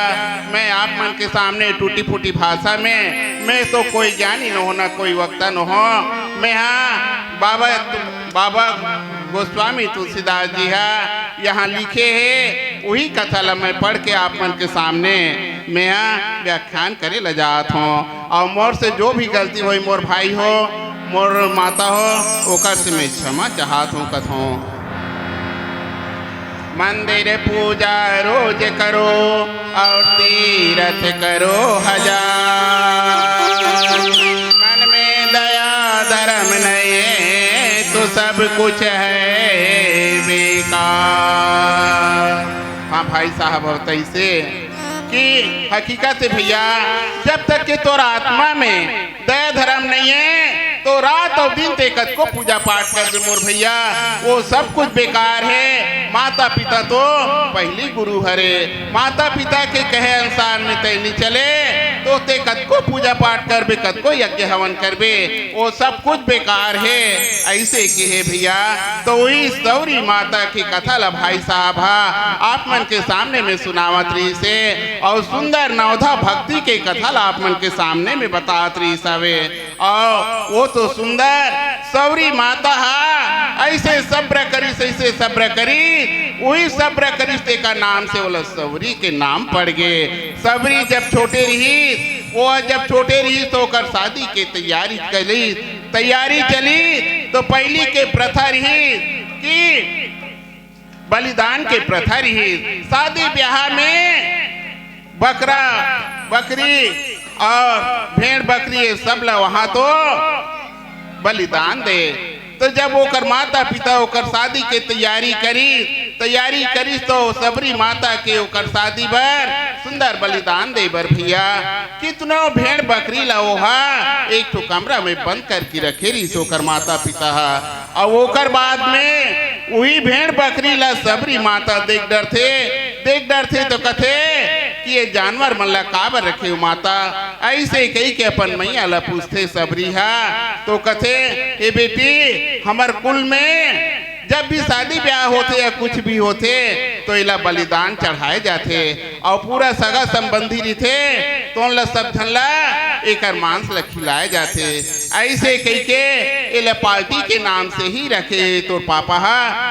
मैं आप मन के सामने टूटी फूटी भाषा में मैं तो कोई ज्ञानी न हो ना कोई वक्ता न हो। मैं हाँ बाबा गोस्वामी तुलसीदास जी यहाँ लिखे है वही कथा मैं पढ़ के आप मन के सामने मैं यहाँ व्याख्यान करे ल जात हूँ। और मोर से जो भी गलती हुई मोर भाई हो मोर माता हो ओकर से मैं क्षमा चाहत हूँ कथों। मंदिर पूजा रोज करो और तीर्थ करो हजार, मन में दया धर्म नहीं तो सब कुछ है बेकार। हाँ भाई साहब होता से कि हकीकत है भैया जब तक कि तोर आत्मा में दया धर्म नहीं है तो रात और दिन तेकत को पूजा पाठ कर दे मोर भैया वो सब कुछ बेकार है। माता पिता तो पहली गुरु हरे, माता पिता के कहे अनुसार में तैनी चले तो तेकत को पूजा पाठ कर बे कत को यज्ञ हवन कर बे वो सब कुछ बेकार है। ऐसे की है भैया तो वही सौरी माता की कथा ला भाई साहब आप मन के सामने में सुनावत रही से और सुंदर नवधा भक्ति के कथा ला आप मन के सामने में बतावत रही सवे। और वो तो सुंदर सौरी माता ऐसे सब्र करी ऐसे सब्र करी वही सब्र करिश्ते का नाम से बोला सौरी के नाम पड़ गए। सबरी जब छोटे रही वो जब छोटे रही तो कर शादी की तैयारी चली तो पहली के प्रथा रही कि बलिदान के प्रथा रही। शादी ब्याह में बकरा बकरी और भेड़ बकरी ये सब ला वहां तो बलिदान दे। तो जब ओकर माता पिता ओकर शादी के तैयारी करी तो सबरी माता के ओकर शादी बर सुंदर बलिदान दे बर भैया कितनो भेड़ बकरी ला ओहा एक ठो कमरा में बंद करके रखे रही ओकर माता पिता और ओकर बाद में वही भेड़ बकरी ला सबरी माता देख डर थे तो कथे कि ये जानवर मन ला काबर रखे हो माता। ऐसे कही के अपन मैया ला पूछते सबरी तो कथे हे बेटी हमर कुल में जब भी शादी ब्याह होते या कुछ भी होते तो इला बलिदान चढ़ाए जाते और पूरा सगा संबंधी रहते तो ला सब झनला एकर मांस ला खिलाए जाते। ऐसे कही के इला पार्टी के नाम से ही रखे तोर पापा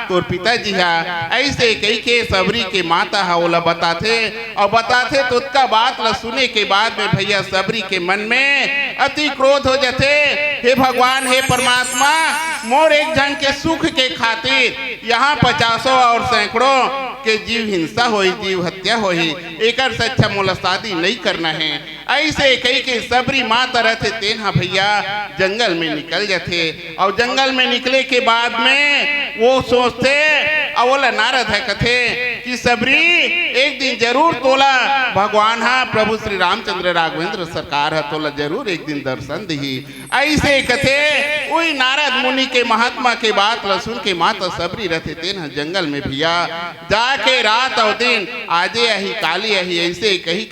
तोर पिताजी ऐसे कही के सबरी के माता ओला बताते तो उसका बात ला सुने के बाद में भैया सबरी के मन में अति क्रोध हो जाते। हे भगवान हे परमात्मा मोर एक जन के सुख के खातिर यहाँ 50 और सैकड़ों के जीव हिंसा होई जीव हत्या होई एकर से अच्छा मोला शादी नहीं करना है। ऐसे कही के सबरी माता रहते तेन भैया जंगल में निकल जाते और जंगल में निकले के बाद में वो सोचते और नारद है कथे कि सबरी एक दिन जरूर तोला भगवान प्रभु श्री रामचंद्र राघवेंद्र सरकार है तोला जरूर एक दिन दर्शन दी। ऐसे कथे वही नारद मुनि के महात्मा के बात ला सुन के माता सबरी रहते तेन जंगल में भैया जाके रात और दिन आजे अही काली अही ऐसे कही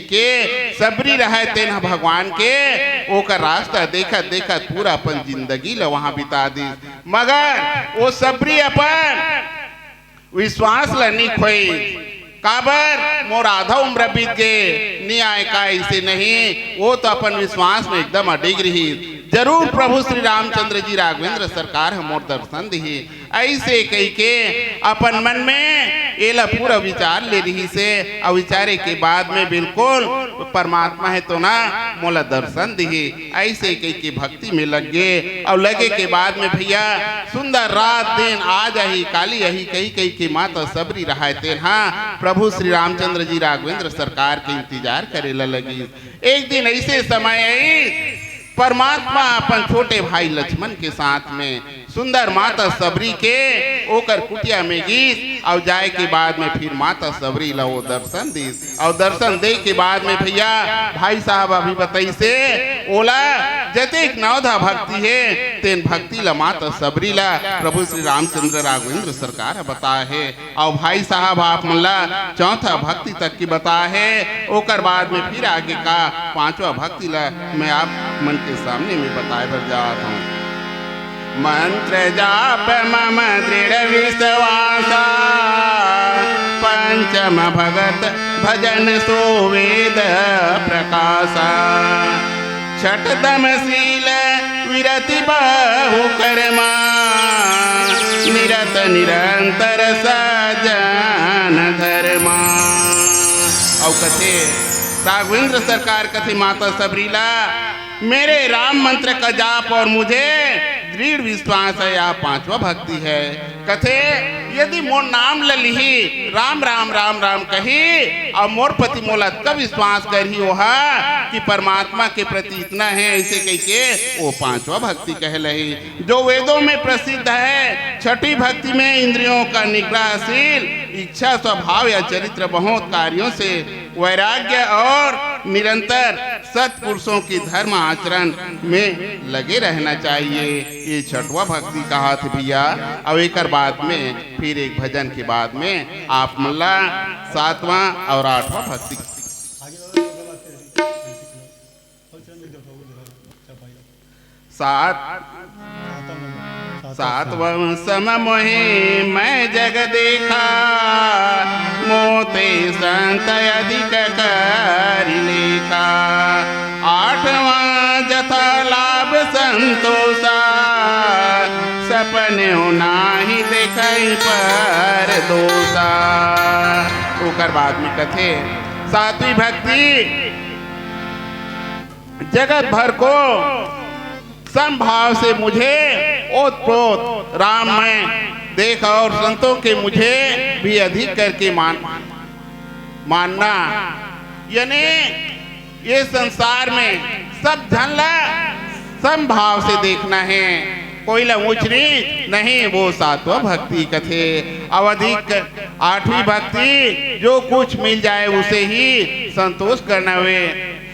के सबरी रहे तेन भगवान के ओकर रास्ता देखत पूरा अपन जिंदगी ला वहां बिता दी। मगर वो सबरी अपन विश्वास ला नहीं खोई काबर मोर आधा उम्र बीत गए न्याय का ऐसे नहीं वो तो अपन विश्वास में एकदम अडिग रही जरूर प्रभु श्री रामचंद्र जी राघवेंद्र सरकार मोर दर्शन दी। ऐसे कही के अपन मन में एला पूरा विचार ले रही से और विचारे के बाद में बिल्कुल परमात्मा है तो ना मोला दर्शन दी। ऐसे कही के भक्ति में लग गए और लगे के बाद में भैया सुंदर रात दिन आज अही काली यही कही के माता सबरी रहाते प्रभु श्री रामचंद्र जी राघवेंद्र सरकार के इंतजार करे लगी। एक दिन ऐसे समय आई परमात्मा अपन छोटे भाई लक्ष्मण के साथ में सुंदर माता सबरी के ओकर कुटिया में गीत और जाए के बाद में फिर माता सबरी ला वो दर्शन दी और दर्शन दे के बाद में भैया भाई साहब अभी बताई से ओला जतेक नवधा भक्ति है तेन भक्ति ला माता सबरी ला प्रभु श्री रामचंद्र राघवेंद्र सरकार बताए है और भाई साहब आप मल्ला चौथा भक्ति तक की बताए है ओकर बाद में फिर आगे का पांचवा भक्ति ला मैं आप मन के सामने में बताए बर जाता हूँ। मंत्र जाप मम दृढ़ विश्वासा पंचम भगत भजन सोवेद प्रकाशा छठदम शील विरति बहु कर्मा निरत निरंतर सजन धर्मा। और कथे राघवेंद्र सरकार कथे माता सबरीला मेरे राम मंत्र का जाप और मुझे दृढ़ विश्वास है यह पांचवा भक्ति है। कथे यदि मोर नाम ललिही राम राम राम राम कही और मोर पति मोला तब विश्वास करही वहा कि परमात्मा के प्रति इतना है ऐसे कह के वो पांचवा भक्ति कह लही जो वेदों में प्रसिद्ध है। छठी भक्ति में इंद्रियों का निग्रहशील इच्छा स्वभाव या चरित्र बहुत कार्यों से वैराग्य और निरंतर सत्पुरुषों की धर्म आचरण में लगे रहना चाहिए। ये छठवा भक्ति कहा था भैया। और एक बाद में फिर एक भजन के बाद में आप मल्ला सातवां और आठवां भक्ति सातवां सम मोहे मैं जग देखा मोते संत अधिक कर लेखा। आठवां जथा लाभ संतोषा सपने नाही देखई पर दोषा। ओकर बाद में कथे सातवीं भक्ति जगत भर को संभाव से मुझे ओत प्रोत राम में देख और संतों के मुझे भी अधिक करके मानना यानी ये संसार में सब झनला समभाव से देखना है, कोई ला ऊंच नीच नहीं। वो सातवा भक्ति कथे अवधिक आठवीं भक्ति जो कुछ मिल जाए उसे ही संतोष करना वे,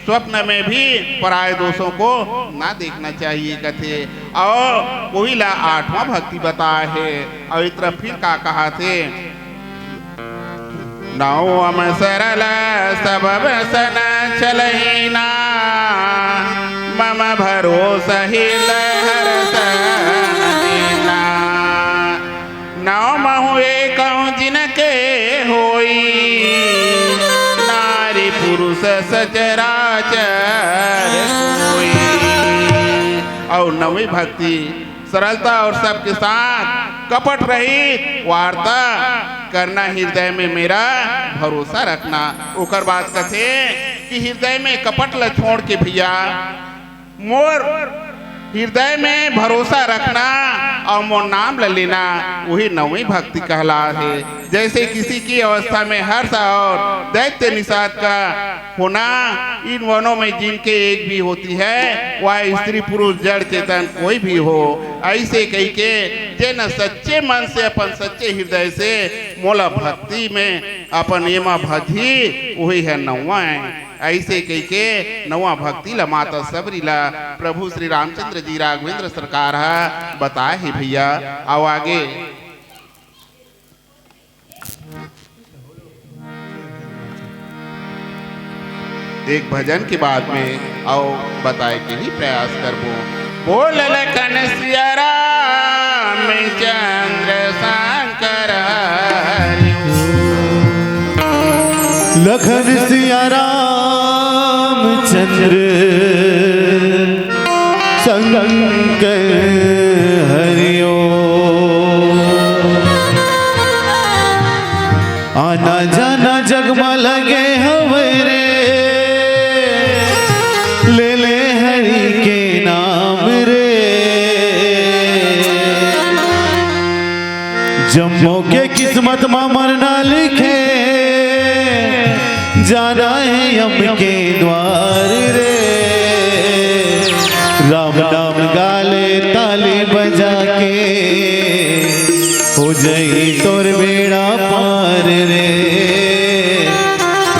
स्वप्न में भी पराये दोषों को ना देखना चाहिए कथे। और वही ला आठवां भक्ति बताया है। और इस तरफ फिर का कहा थे, नौम सरल सब सन चलहीना मम भरोसा ही लहर सना। नौम हुए कहूँ जिनके होई नारी पुरुष सचराचर कोई। और नवी भक्ति सरलता और सबके साथ कपट रहित वार्ता करना, हृदय में मेरा भरोसा रखना। ओकर बात कथे कि हृदय में कपट ल छोड़ के भैया मोर हृदय में भरोसा रखना और मोर नाम ल लेना, वही नवी भक्ति कहला है। जैसे किसी की अवस्था में हर्ष और दैत्य निषाद का होना, इन वनों में जिनके एक भी होती है, वह स्त्री पुरुष जड़ चेतन कोई भी हो, ऐसे कही के जेन सच्चे मन से अपन सच्चे हृदय से मोला भक्ति में अपन एमा भजी, वही है नौवा है। ऐसे कही के नवा भक्ति ला माता सबरी ला प्रभु श्री रामचंद्र जी राघवेंद्र सरकार बताए ही भैया। आओ आगे एक भजन के बाद में आओ बताए के ही प्रयास करबो। बोल लखन सिया राम चंद्र शंकर लखन सिया राम चंद्र शंकर हरिओ। आना जाना जगमा लगे हवे रे, ले ले हरि के नाम रे। जम्मो के किस्मत में मरना लिखे, जाना है यम के द्वार रे। राम नाम गाले ताली बजा के, हो जाई तोर बेड़ा पार रे।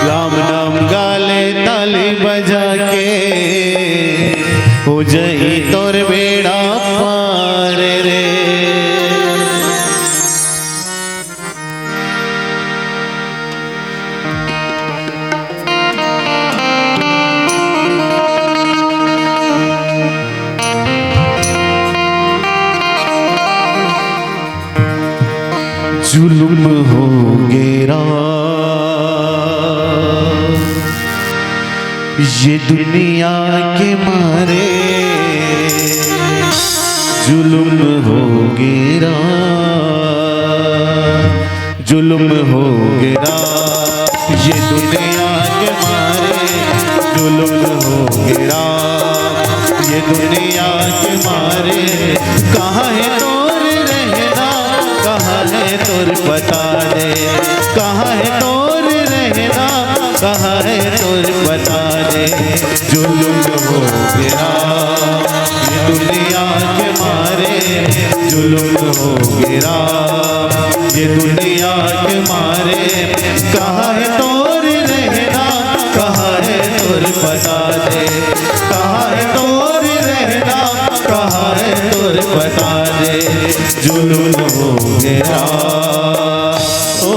राम नाम गाले ताली बजा के, हो जाई तोर बेड़ा पार रे। जुल्म हो गेरा ये दुनिया के मारे, जुल्म हो गेरा, जुल्म हो गेरा ये दुनिया के मारे। जुल्म हो गेरा ये दुनिया के मारे। कहाँ है तोर रहना, कहाँ है तोर बता दे। कहाँ है तोर रहना, कहाँ है तोर बता दे। जुल्म हो गया ये दुनिया के मारे, जुल्म हो गया ये दुनिया के मारे। कहाँ है तोर रहना, कहाँ है तोर बता दे। कहाँ है तोर रहना, कहाँ है तोर बता दे। जुल्म हो गया ओ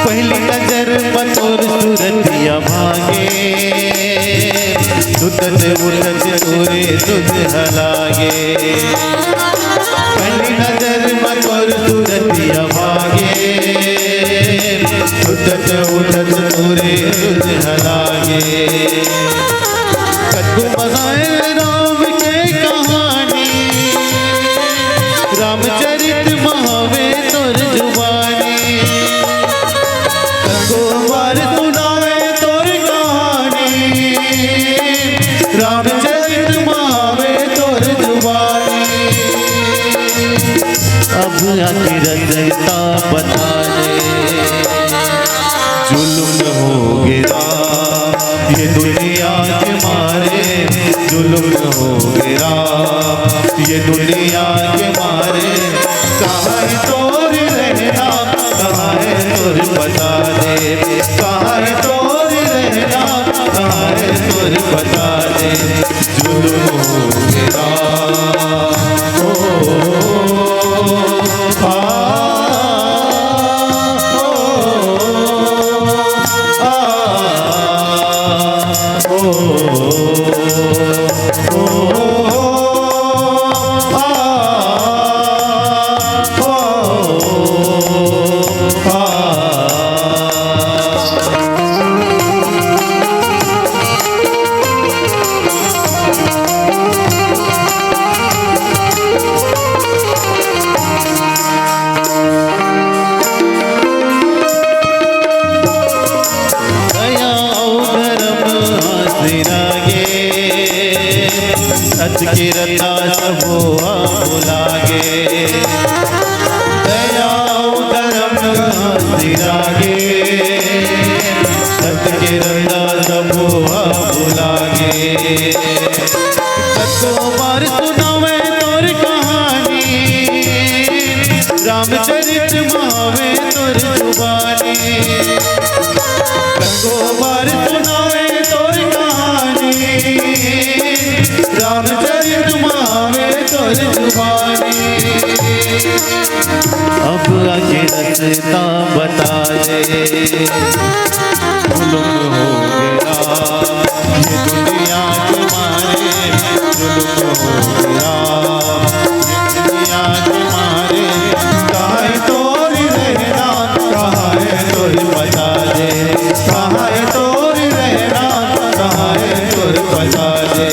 पहली नजर बतौर सूरतिया भागे, सुतत उठत तोरे सुध हलागे पहली नजर में तोर सूरतिया भागे सुतत उठत तोरे सुध हलागे कद्दू बनाए राम के कहानी रामचरित महावे तोर जुबानी कद्दू बार सुनावे तोर कहानी रामचरित महावे तोर जुबानी अब आखिर रचता बता दे जुल्म हो गिरा ये दुनिया के मारे जुल्म हो गिरा ये दुनिया के मारे कहाँ है तोर रहना कहाँ है तोर बता दे कहाँ है तोर रहना कहाँ है तोर बता दे जुल्म हो गिरा सच की रता सबो बुलागे दया धर्म सिरागे सच की रता सबो बुलागे सचो बार सुनावे तोर कहानी रामचरित महावे तोर जुबानी सचो बार सुनावे तोर कहानी रामचरित महावे तोर जुबानी अब आगे रचता बता दे जुल्म हो गया ये दुनिया के मारे जुल्म हो गया ये दुनिया के मारे कहाँ है तोर रहना कहाँ है तोर बता दे कहाँ है तोर रहना कहाँ है तोर बता दे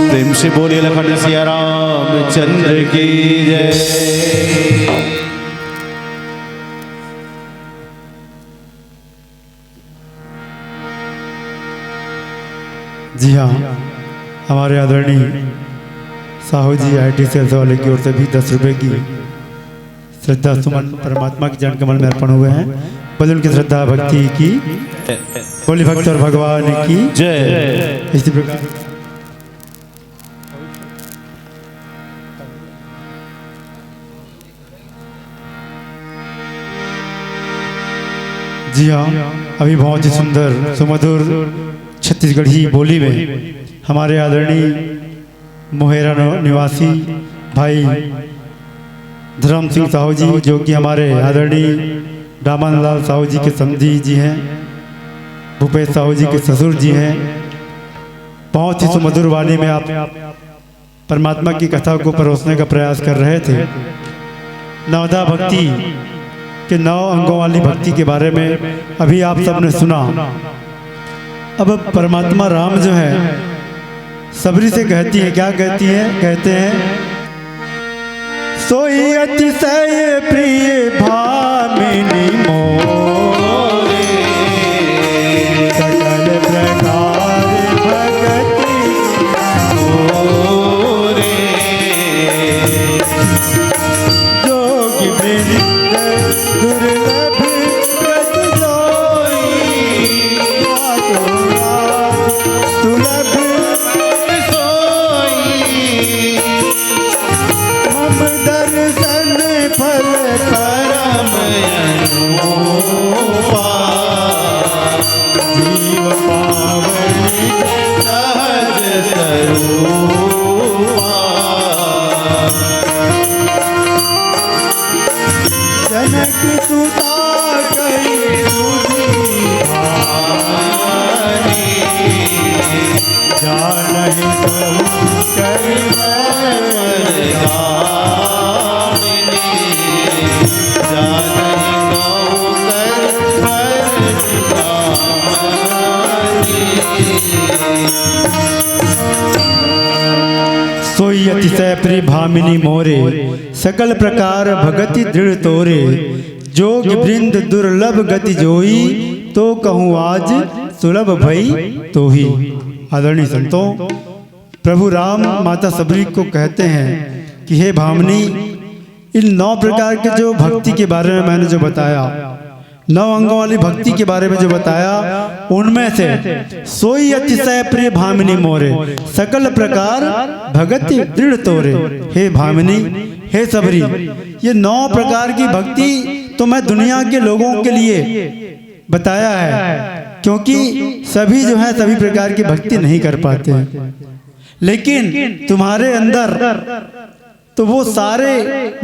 प्रेम से बोले लखन सिया रामचंद्र की जय। जी हाँ, हमारे आदरणीय साहू जी IIT सेल्स वाले की ओर से भी 10 रुपए की श्रद्धा सुमन परमात्मा के चरण कमल में अर्पण हुए हैं। बोले उनकी श्रद्धा भक्ति की, बोली भक्त और भगवान की जय। इसी प्रकार जी हाँ, अभी बहुत ही सुंदर सुमधुर छत्तीसगढ़ी बोली में हमारे आदरणीय मोहेरा निवासी भाई धर्म सिंह साहू जी, जो कि हमारे आदरणीय दामन लाल साहू जी के समधी जी हैं, भूपेश साहू जी के ससुर जी हैं, बहुत ही सुमधुर वाणी में आप परमात्मा की कथा को परोसने का प्रयास कर रहे थे। नवदा भक्ति के 9 अंगों वाली भक्ति के बारे में अभी आप सबने सुना। अब परमात्मा राम जो है सबरी से कहती है, क्या कहती है? कहते हैं सोई अतिशय प्रिय भामिनी मोरे सकल प्रकार भगति मोरे जीव पावनी सहज स्वरूपा जनक सुता कई आनी जानहि कहु करि वरदामिनी जानहि कहु कर वरदामिनी सोई अतिशय प्रिय भामिनी मोरे सकल प्रकार भगति दृढ़ तोरे जोग वृंद दुर्लभ गति जोई तो कहूँ आज सुलभ भई तो ही। आदरणीय संतों, प्रभु राम माता सबरी को कहते हैं कि हे भामिनी, इन 9 प्रकार के जो भक्ति के बारे में मैंने जो बताया, 9 अंगों वाली भक्ति के बारे में जो बताया, उनमें से सोई अतिशय प्रिय भामिनी मोरे सकल प्रकार भगति दृढ़ तोरे। हे भामिनी, हे सबरी, ये 9 प्रकार की भक्ति तो मैं दुनिया के लोगों के लिए बताया है, क्योंकि सभी जो है सभी प्रकार की भक्ति नहीं कर पाते हैं, लेकिन तुम्हारे अंदर तो वो सारे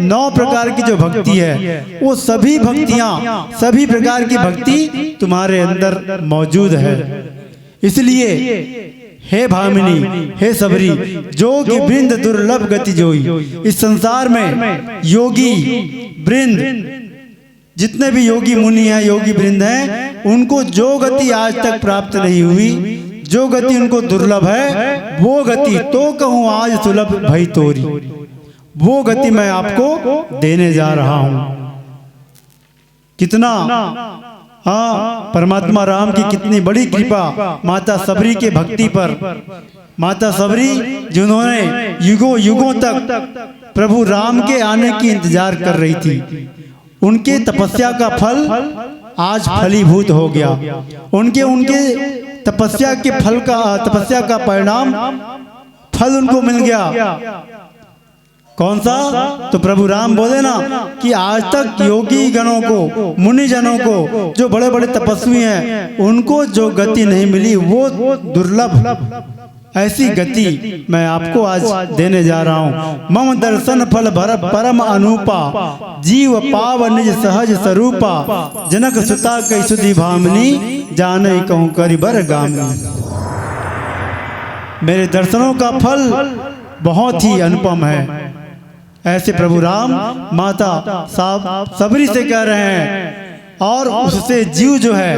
9 प्रकार की जो भक्ति है, वो सभी भक्तियां, सभी प्रकार की भक्ति तुम्हारे अंदर मौजूद है। इसलिए हे भामिनी, हे सबरी, जोगी वृंद दुर्लभ गति जोई, इस संसार में योगी वृंद, जितने भी योगी मुनि हैं, योगी वृंद हैं, उनको जो गति आज तक प्राप्त नहीं हुई, जो गति उनको दुर्लभ है, वो गति तो कहूँ आज सुलभ भई तोरी, वो गति मैं आपको देने जा रहा हूं। कितना परमात्मा राम की कितनी बड़ी कृपा माता सबरी के भक्ति पर। माता सबरी जिन्होंने युगों युगों तक प्रभु राम के आने की इंतजार कर रही थी, उनके तपस्या का फल आज फलीभूत हो गया। उनके तपस्या के फल का, तपस्या का परिणाम फल उनको मिल गया। कौन सा? तो प्रभु राम बोले ना कि आज तक योगी गणों को, मुनि जनों को, जो बड़े बड़े तपस्वी हैं, उनको जो गति नहीं मिली, वो दुर्लभ, ऐसी गति मैं आपको आज देने जा रहा हूँ। मम दर्शन फल भर परम अनूपा, जीव पाव निज सहज स्वरूपा, जनक सुता कई सुधि भामिनी, जाने कहूँ करि बर गामिनी। मेरे दर्शनों का फल बहुत ही अनुपम है। ऐसे प्रभु राम माता साहब सबरी से कह रहे हैं, और उससे जीव जो है,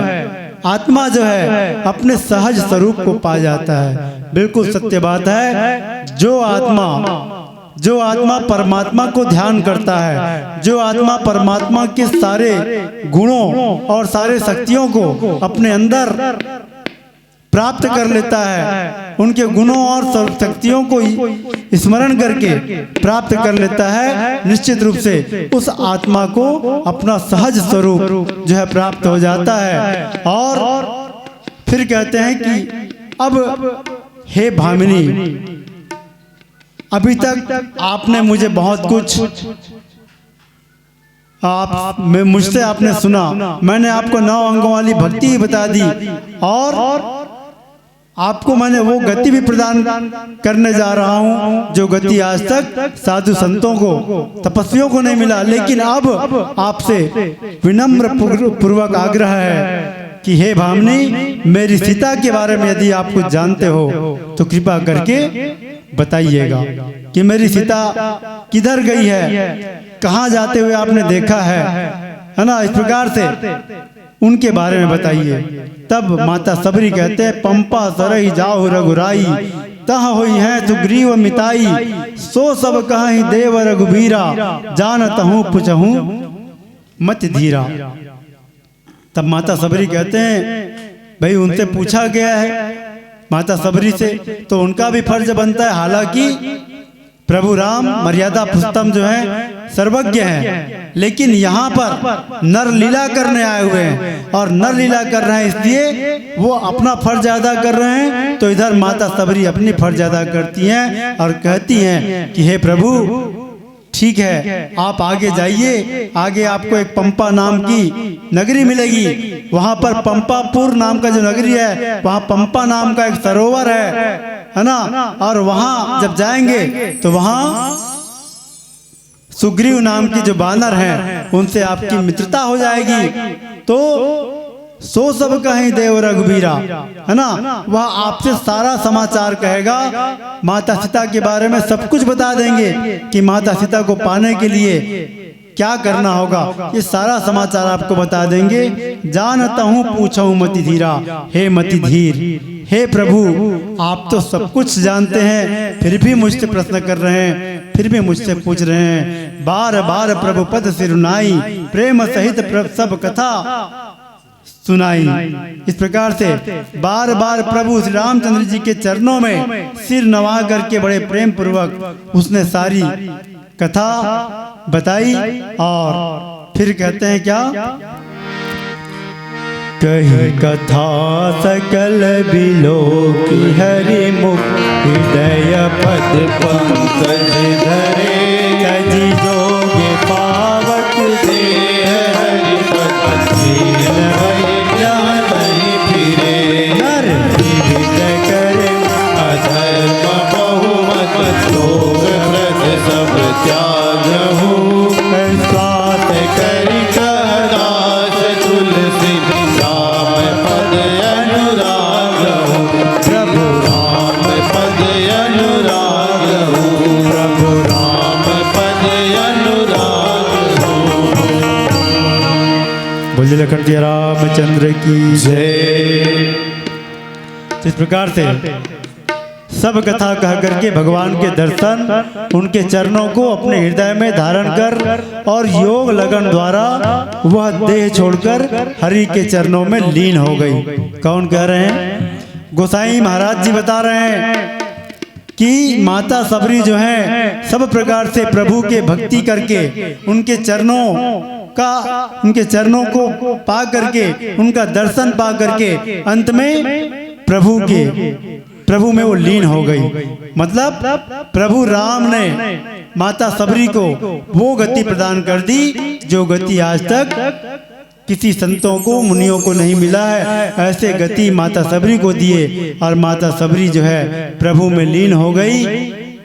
आत्मा जो है, अपने सहज स्वरूप को पा जाता है। बिल्कुल सत्य बात है। जो आत्मा परमात्मा को ध्यान करता है, जो आत्मा परमात्मा के सारे गुणों और सारे शक्तियों को अपने अंदर प्राप्त कर लेता है, उनके गुणों और शक्तियों को स्मरण करके प्राप्त कर लेता है, निश्चित रूप से उस आत्मा को अपना सहज स्वरूप जो है प्राप्त हो जाता है। और फिर कहते हैं कि अब हे भामिनी, अभी तक आपने मुझे बहुत कुछ मुझसे आपने सुना, मैंने आपको 9 अंगों वाली भक्ति ही बता दी, और आपको मैंने वो गति भी प्रदान करने जा रहा हूँ जो गति आज तक साधु संतों को, तपस्वियों को नहीं मिला। लेकिन अब आपसे विनम्र पूर्वक आग्रह है कि हे भामिनी, मेरी सीता के बारे में यदि आप कुछ जानते हो तो कृपा करके बताइएगा कि मेरी सीता किधर गई है, कहाँ जाते हुए आपने देखा है ना, इस प्रकार से उनके बारे में बताइए। तब माता सबरी कहते हैं, पंपा सरही जाहु रघुराई, तह हुई है सुग्रीव मिताई, सो सब कहीं देव रघुबीरा, जानत हूँ पुछहूँ मत धीरा। तब माता सबरी कहते हैं, भाई उनसे पूछा गया है माता सबरी से, तो उनका भी फर्ज बनता है। हालांकि प्रभु राम मर्यादा पुरुषोत्तम जो है सर्वज्ञ हैं, लेकिन यहाँ पर नर लीला करने आए हुए हैं, और नर लीला कर रहे हैं इसलिए वो अपना फर्ज अदा कर रहे हैं। तो इधर माता सबरी अपनी फर्ज अदा करती हैं और कहती हैं कि हे प्रभु, ठीक है, आप आगे जाइए, आगे आपको एक पंपा नाम की नगरी मिलेगी। वहां पर पंपापुर नाम का जो नगरी है, वहां पंपा नाम का एक सरोवर है ना। और वहां जब जाएंगे तो वहां सुग्रीव नाम की जो बानर हैं, उनसे आपकी मित्रता हो जाएगी। तो सो सब कहीं देव रघुबीरा, है ना। वह आपसे सारा समाचार कहेगा, माता सीता के बारे में सब कुछ बता देंगे कि माता सीता को पाने के लिए क्या करना होगा। ये सारा समाचार आपको बता देंगे। जानता हूँ पूछूं मति धीरा, हे मति धीर, हे प्रभु आप तो सब कुछ जानते हैं, फिर भी मुझसे प्रश्न कर रहे हैं, फिर भी मुझसे पूछ रहे हैं। बार बार प्रभु पद सिरुनाई, प्रेम सहित सब कथा सुनाई। इस प्रकार से बार बार प्रभु श्री रामचंद्र जी के चरणों में सिर नवा करके बड़े प्रेम पूर्वक उसने सारी कथा बताई। और फिर कहते हैं क्या, कही कथा सकल बिलो की हरि मुख, हृदय पद पंकज धरे, कजी जोगे पावक दे हरि पद नर विविध कर अधर्म बहुमत लोग व्रत सब त्यागहु, स्वात करि दास तुलसी राम पद अनुरागहु, प्रभु राम पद अनुरागहु, प्रभु राम पद अनुरागहु। बोलिए लखनजी रामचंद्र की जय। इस प्रकार से सब कथा कह करके भगवान के दर्शन, उनके चरणों को अपने हृदय में धारण कर और योग लगन द्वारा वह देह छोड़कर हरि के चरणों में लीन हो गई। कौन कह रहे हैं? गोसाई महाराज जी बता रहे हैं कि माता सबरी जो है सब प्रकार से प्रभु के भक्ति करके उनके चरणों को पा करके, उनका दर्शन पा करके अंत में प्रभु में वो लीन हो गई। मतलब प्रभु राम ने माता सबरी को वो गति प्रदान कर दी जो गति आज तक किसी संतों को, मुनियों को नहीं मिला है। ऐसे गति माता सबरी को दिए और माता सबरी जो है प्रभु में लीन हो गई।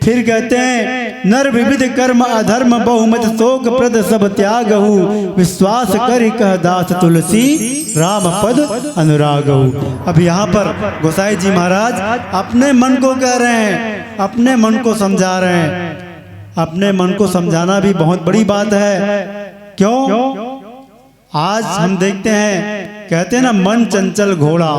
फिर कहते हैं, नर विविध कर्म अधर्म बहुमत शोक प्रद सब त्यागहु, विश्वास कर कह दास तुलसी राम पद अनुरागहु। अब यहाँ पर गोसाई जी महाराज अपने मन को कह रहे हैं, अपने मन को समझा रहे हैं। अपने मन को समझाना भी बहुत बड़ी बात है। क्यों? आज हम देखते हैं, कहते हैं ना, मन चंचल घोड़ा,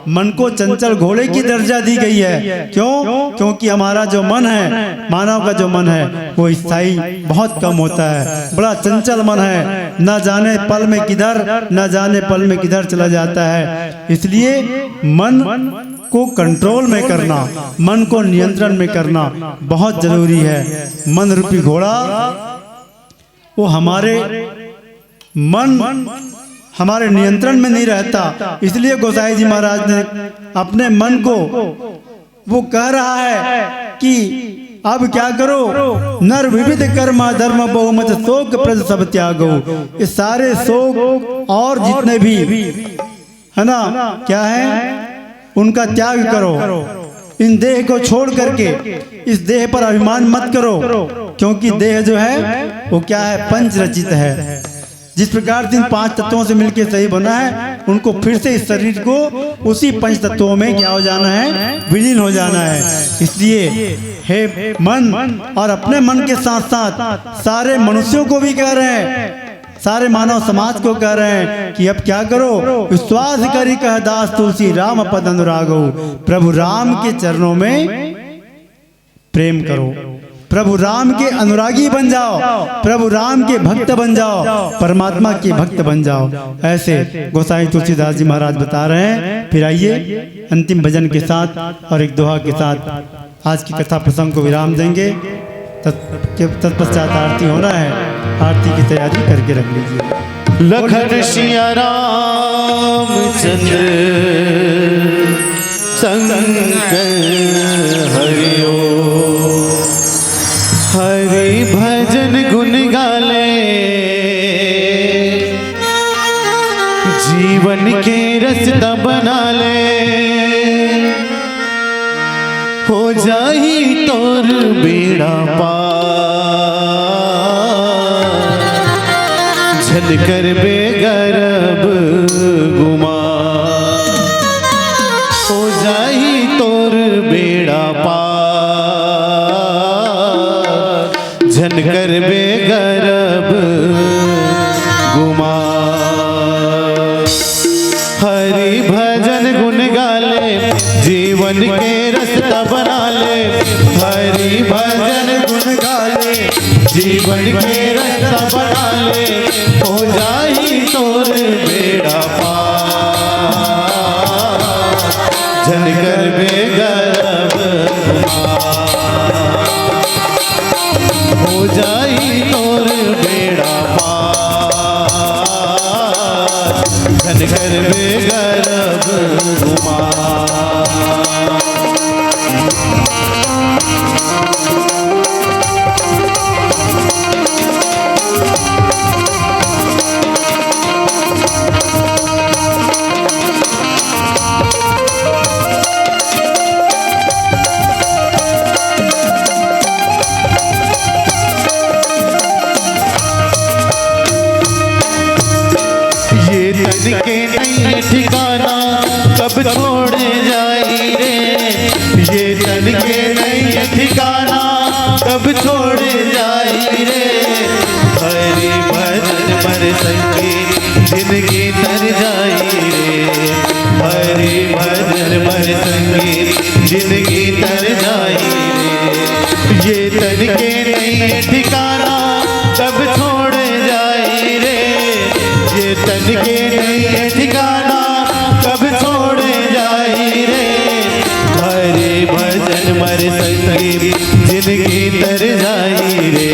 मन को चंचल घोड़े की दर्जा दी गई है। क्यों? क्योंकि हमारा जो मन है, मानव का जो मन है, वो स्थायी बहुत कम होता है, बड़ा चंचल मन है, न जाने पल में किधर, न जाने पल में किधर चला जाता है। इसलिए मन को कंट्रोल में करना, मन को नियंत्रण में करना बहुत जरूरी है। मन रूपी घोड़ा वो हमारे नियंत्रण में नहीं रहता। इसलिए गोसाई जी महाराज ने अपने मन को, वो कह रहा है कि अब क्या करो, नर विविध कर्म धर्म बहुमत शोक प्रद सब त्यागो। ये सारे शोक और जितने भी है ना क्या है, उनका त्याग करो। इन देह को छोड़ करके इस देह पर अभिमान मत करो, क्योंकि देह जो है वो क्या है, पंच रचित है। जिस प्रकार से इन पांच तत्वों से मिलकर सही बना है, उनको फिर से इस शरीर को उसी पंच तत्वों में क्या हो जाना है, विलीन हो जाना है। इसलिए हे मन, और अपने मन के साथ साथ सारे मनुष्यों को भी कह रहे हैं, सारे मानव समाज को कह रहे हैं कि अब क्या करो, विश्वास करी कह दास तुलसी राम पद अनुरागो। प्रभु राम के चरणों में प्रेम करो, प्रभु राम के अनुरागी बन जाओ, प्रभु राम के भक्त बन जाओ, परमात्मा के भक्त बन जाओ। ऐसे गोसाई तुलसीदास जी महाराज बता रहे हैं। फिर आइए अंतिम भजन के साथ और एक दोहा के साथ आज की कथा प्रसंग को विराम देंगे। तत्पश्चात आरती होना है, आरती की तैयारी करके रख लीजिए। लखन सिया रामचंद्र संग हरिओ, हरि भजन जीवन के रास्ता बना ले, हो जाही तोर बेड़ा पार। झनकर बेगरब गुमा, हो जाही तोर बेड़ा पार। झनकर बेगरब गुमा। हरि भजन गुण गाले, जीवन के रास्ता बना ले। हरि भजन गुण गाले, जीवन के रास्ता बना ले। हो जाही तोर बेड़ा पार। झनकर बेगरब हो जाही तोर बेड़ा पार। झनकर बेगरब गुमा। तन के नहीं ठिकाना कब छोड़ जाई रे। ये तन के नहीं ठिकाना कब छोड़ जाई रे। हरि भजन पर संगीत जिंदगी तर जाई रे। हरि भजन पर संगीत जिंदगी तर जाई रे। ये तन के नहीं ठिकाना कब छोड़ जाई रे। ये तन के नहीं ठिकाना कब छोड़ जाई रे। हरि भजन मर संगीत जिंदगी तर जाई रे।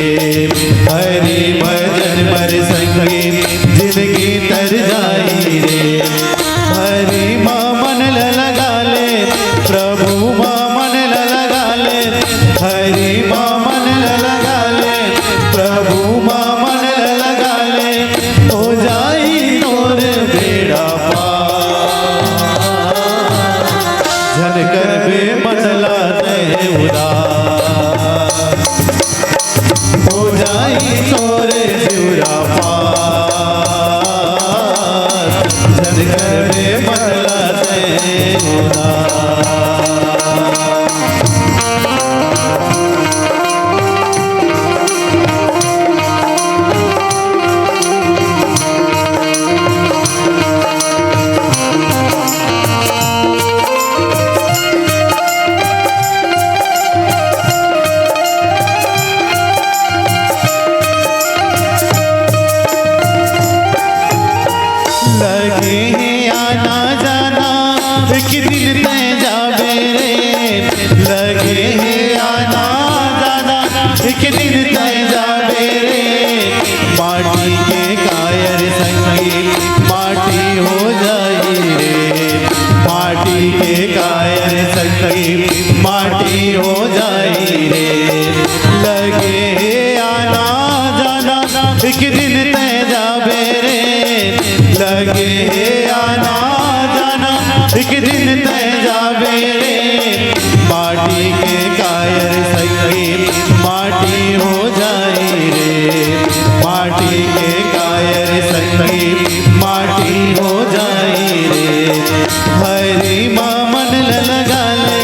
हरि भजन मर संगीत जिंदगी तर जाई रे। हरि माँ मन लगा ले, प्रभु माँ मन लगा ले। हरि माँ मन लगा ले, प्रभु माँ मन लगा ले। हो जाई तोर बेड़ा पार। झनकर बे मनला दे उदार। हो जाई तोर बेड़ा पार। झनकर बे मनला दे उदार। लगे हैं आना जाना एक दिन तय जावे रे। लगे हैं आना जाना एक दिन तय जावे रे। माटी के कायर संगीत माटी हो जाई रे। माटी के कायर संगीत माटी हो जाई रे। लगे हैं आना जाना एक दिन तय जावे रे। लगे आना जाना एक दिन तय जावे रे। माटी के कायर संगीत माटी हो जाई रे। माटी के कायर संगीत माटी हो जाई रे। हरि माँ मन लगा ले,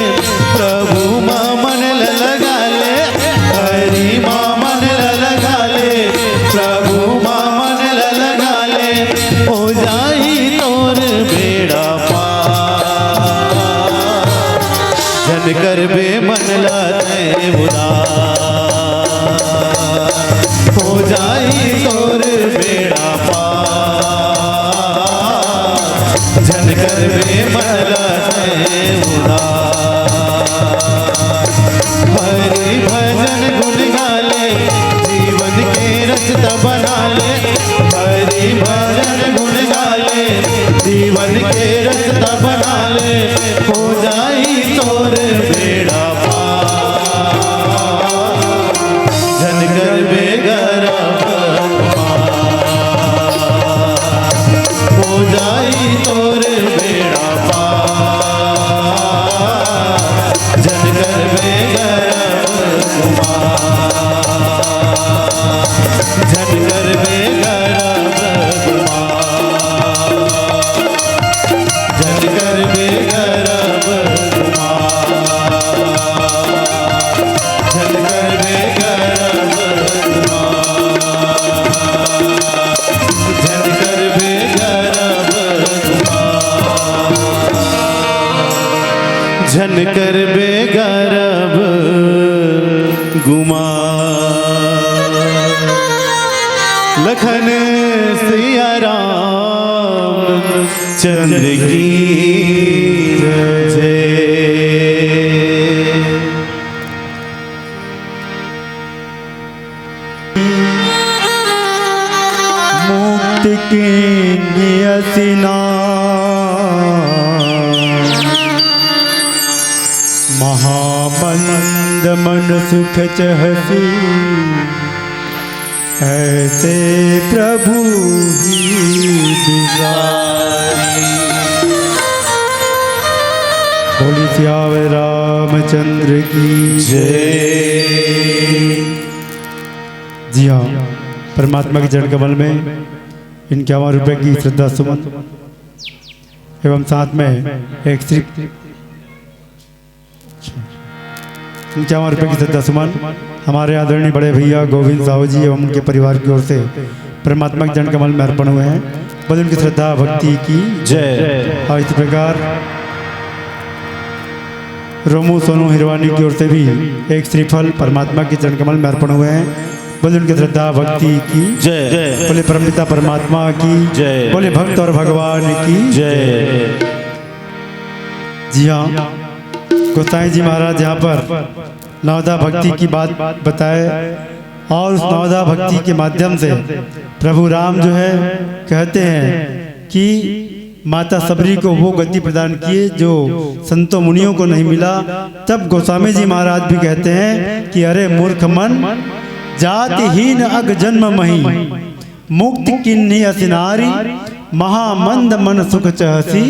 प्रभु माँ मन लगा ले। हरि माँ मन लगा ले, प्रभु माँ मन लगा ले। हो जाई तोर बेड़ा पार। झनकर बे मनला दे उदार। हो जाई तोर बेड़ा पार। झनकर बे मनला दे उदार। हरि भजन गुण गाले, जीवन के रास्ता बना ले। हरि भजन गुण गाले, जीवन के रास्ता बना ले। हो जाई तोर बेड़ा पार। झनकर बेगरब झनकर बेगरब गुमा लखन सिया राम चंद्र की जय। मुक्त के नियसिना महामंद मन सुख चहसी ऐसे प्रभु ही बिसारी। बोली सियावर रामचंद्र की जय। जी हाँ, परमात्मा के चरण कमल में 51 रुपये की श्रद्धा सुमन एवं साथ में एक श्री 51 रुपये की श्रद्धा सुमन हमारे आदरणीय बड़े भैया गोविंद साहू जी एवं उनके परिवार की ओर से परमात्मा के चरण कमल में अर्पण हुए हैं। बस उनकी श्रद्धा भक्ति की जय। और इस प्रकार रोमू सोनू हिरवानी की ओर से भी एक श्रीफल परमात्मा के चरण कमल में अर्पण हुए हैं। बोले उनकी श्रद्धा भक्ति की जय। बोले परमपिता परमात्मा की जय। बोले भक्त और भगवान की जय। जी हाँ, गोसाई जी महाराज यहाँ पर नवदा भक्ति की बात बताए और उस नवदा भक्ति के माध्यम से प्रभु राम जो है कहते हैं कि माता सबरी को वो गति प्रदान किए जो संतों मुनियों को नहीं मिला। तब गोस्वामी जी महाराज भी कहते हैं कि अरे मूर्ख मन जातिहीन अग जन्म मही मुक्त किन्नी असिनारी महामंद मन सुख चहसी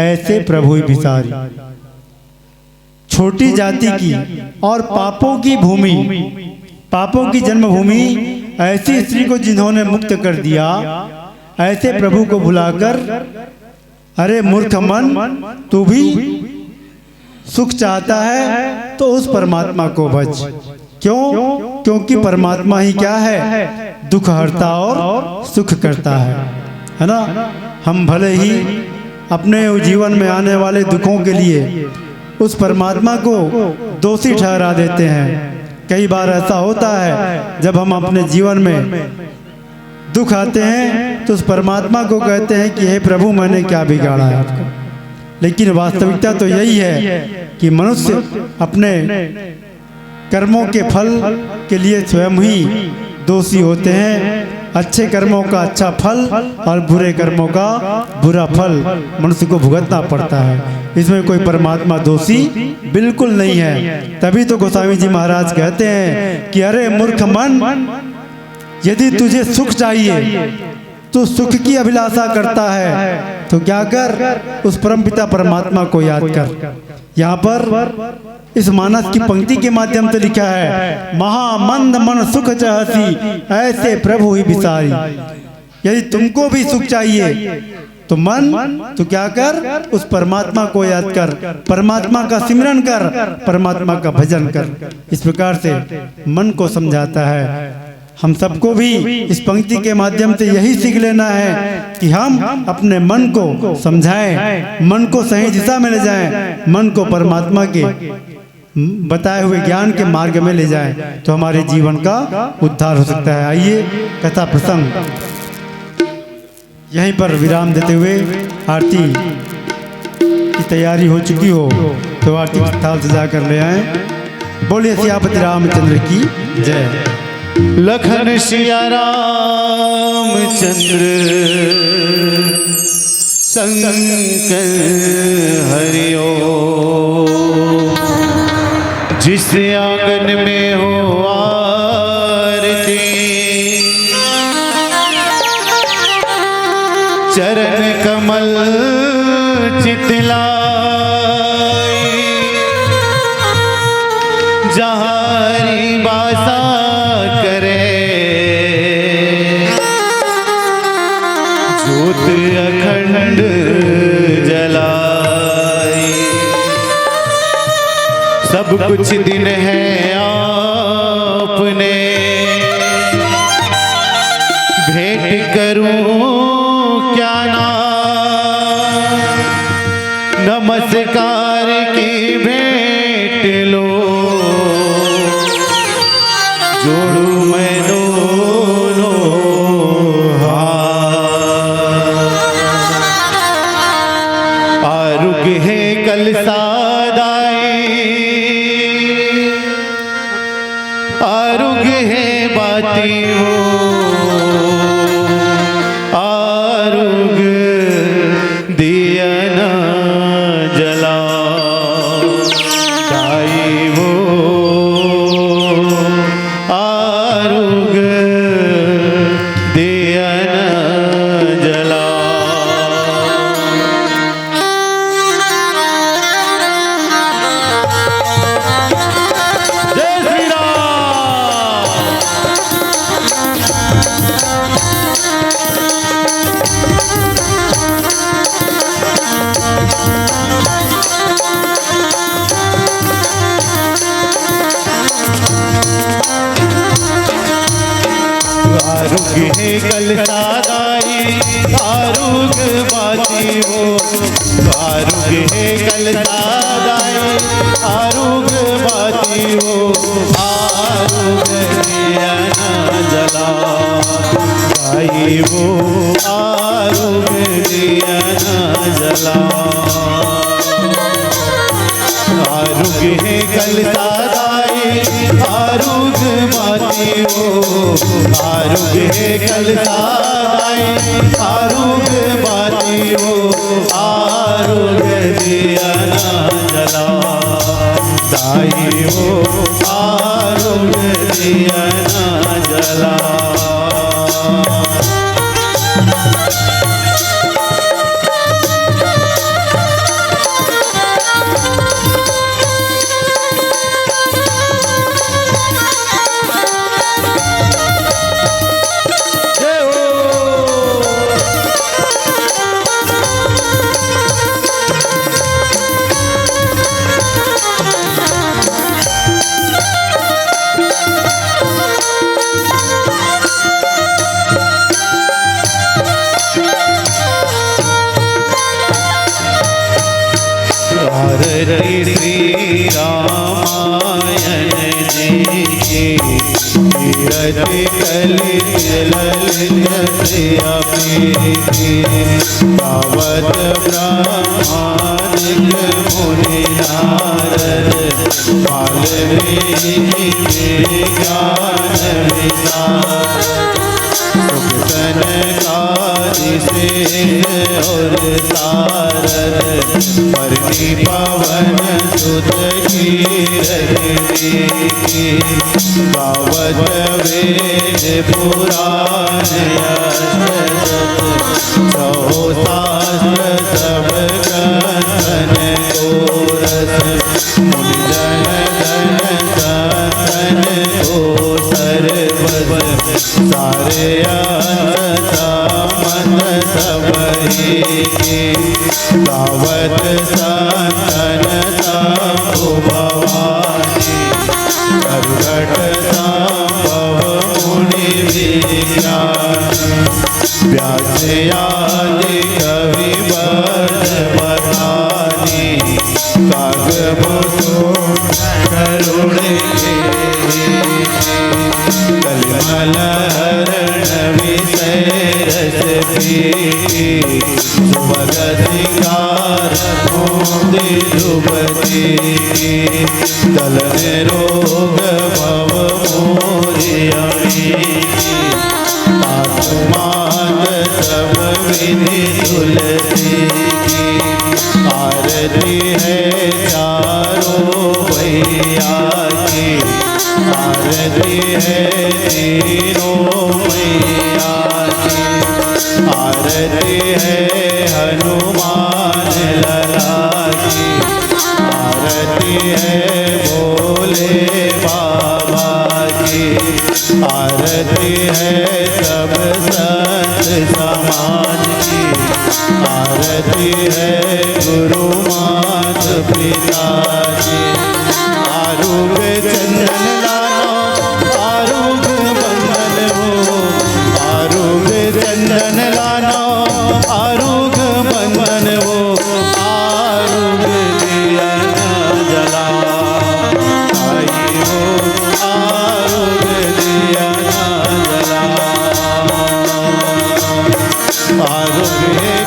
ऐसे प्रभु बिसारी। छोटी जाति की और पापों की भूमि, पापों की जन्मभूमि ऐसी स्त्री को जिन्होंने मुक्त कर दिया, ऐसे प्रभु को भुलाकर अरे मूर्ख मन तू भी सुख चाहता है तो उस परमात्मा को भज। क्यों? क्योंकि परमात्मा ही क्या है? दुख हरता और सुख करता है ना। हम भले ही अपने जीवन में आने वाले दुखों के लिए उस परमात्मा को दोषी ठहरा देते हैं। कई बार ऐसा होता है जब हम अपने जीवन में दुख आते हैं तो उस परमात्मा को कहते हैं कि हे प्रभु मैंने क्या बिगाड़ा है आपको। लेकिन वास्तविकता तो यही है कि मनुष्य अपने कर्मों के फल के लिए स्वयं ही दोषी होते हैं। अच्छे कर्मों का अच्छा फल और बुरे कर्मों का बुरा फल मनुष्य को भुगतना पड़ता है। इसमें कोई परमात्मा दोषी बिल्कुल नहीं है। तभी तो गोस्वामी जी महाराज कहते हैं कि अरे मूर्ख मन, यदि तुझे सुख चाहिए तो सुख की अभिलाषा करता है तो क्या कर, उस परमपिता परमात्मा को याद कर। यहाँ पर इस मानस की पंक्ति के माध्यम से लिखा है महामंद मन सुख चाहसी ऐसे प्रभु ही बिसारी। यदि तुमको भी सुख चाहिए तो मन तो क्या कर, उस परमात्मा को याद कर, परमात्मा का सिमरन कर, परमात्मा का भजन कर। इस प्रकार से मन को समझाता है। हम सबको भी इस पंक्ति के माध्यम से यही सीख लेना है कि हम अपने मन को समझाएं, मन को सही दिशा में ले जाएं, मन को परमात्मा के बताए हुए ज्ञान के मार्ग में ले जाएं तो हमारे जीवन का उद्धार हो सकता है। आइए कथा प्रसंग यहीं पर विराम देते हुए आरती की तैयारी हो चुकी हो तो आरती की थाल सजा कर ले आए। बोलिए सियापति रामचंद्र की जय। लखन सिया रामचंद्र शंकर हरिओ। जिस आंगन में हो आरती चरण कमल चितलाई। जहारी बासा करे ज्योत अखंड जलाई। सब कुछ दिन है आपने भेंट करूं क्या ना। नमस्कार की भेंट कल सादाई आरुग है बाती वो आरुग दिया ना जला दाई वो आरुग दिया ना जला। जय श्री राम। आरुग है कल सादाई आरुग बाती वो आरुग है कल सादाई आरुग बाती वो आरुग दिया ना जला गाई वो आरुग दिया ना जला। आरुग है कल सादाई आरुग बाती वो आरुग है कल सादाई आरुग बाती वो आरुग दिया ना जला दाई वो आरुग दिया ना जला। आरती श्री रामायण जी की कीरति कलित ललित श्री तावत ब्रह्मादिक मुनि नारद वाल्मीकि ज्ञान विशारद सुख सनकादि से और सारद परनी पवन सुत कीरति गावत वेद पुराण सौ शास्त्र सब ग्रंथन कोरस मुनि जन धन सतन को सर्वस सारे मन सबरी गावत संतन संभु भवानी करघट संभव मुनि विज्ञानी व्यास आदि कवि बरबरानी कागभूषण करुण कलिमल हरण विषय रस पी सुभग सिंगार मोदी ध्रुपदी दलन रोग भव मोरियमी आत्मान सब विधि तुलसी की आरती है चारों भैया की आरती है तीनों मैया की आरती है हनुमान लला की आरती है भोले बाबा की आरती है सब संत समाज की आरती है गुरु मात पिता की आरुग चंदन लानो आरुग बंधन हो आरुग चंदन लानो आरुग बंधन हो आरुग दिया ना जला आई हो आरुग दिया ना जला आरुग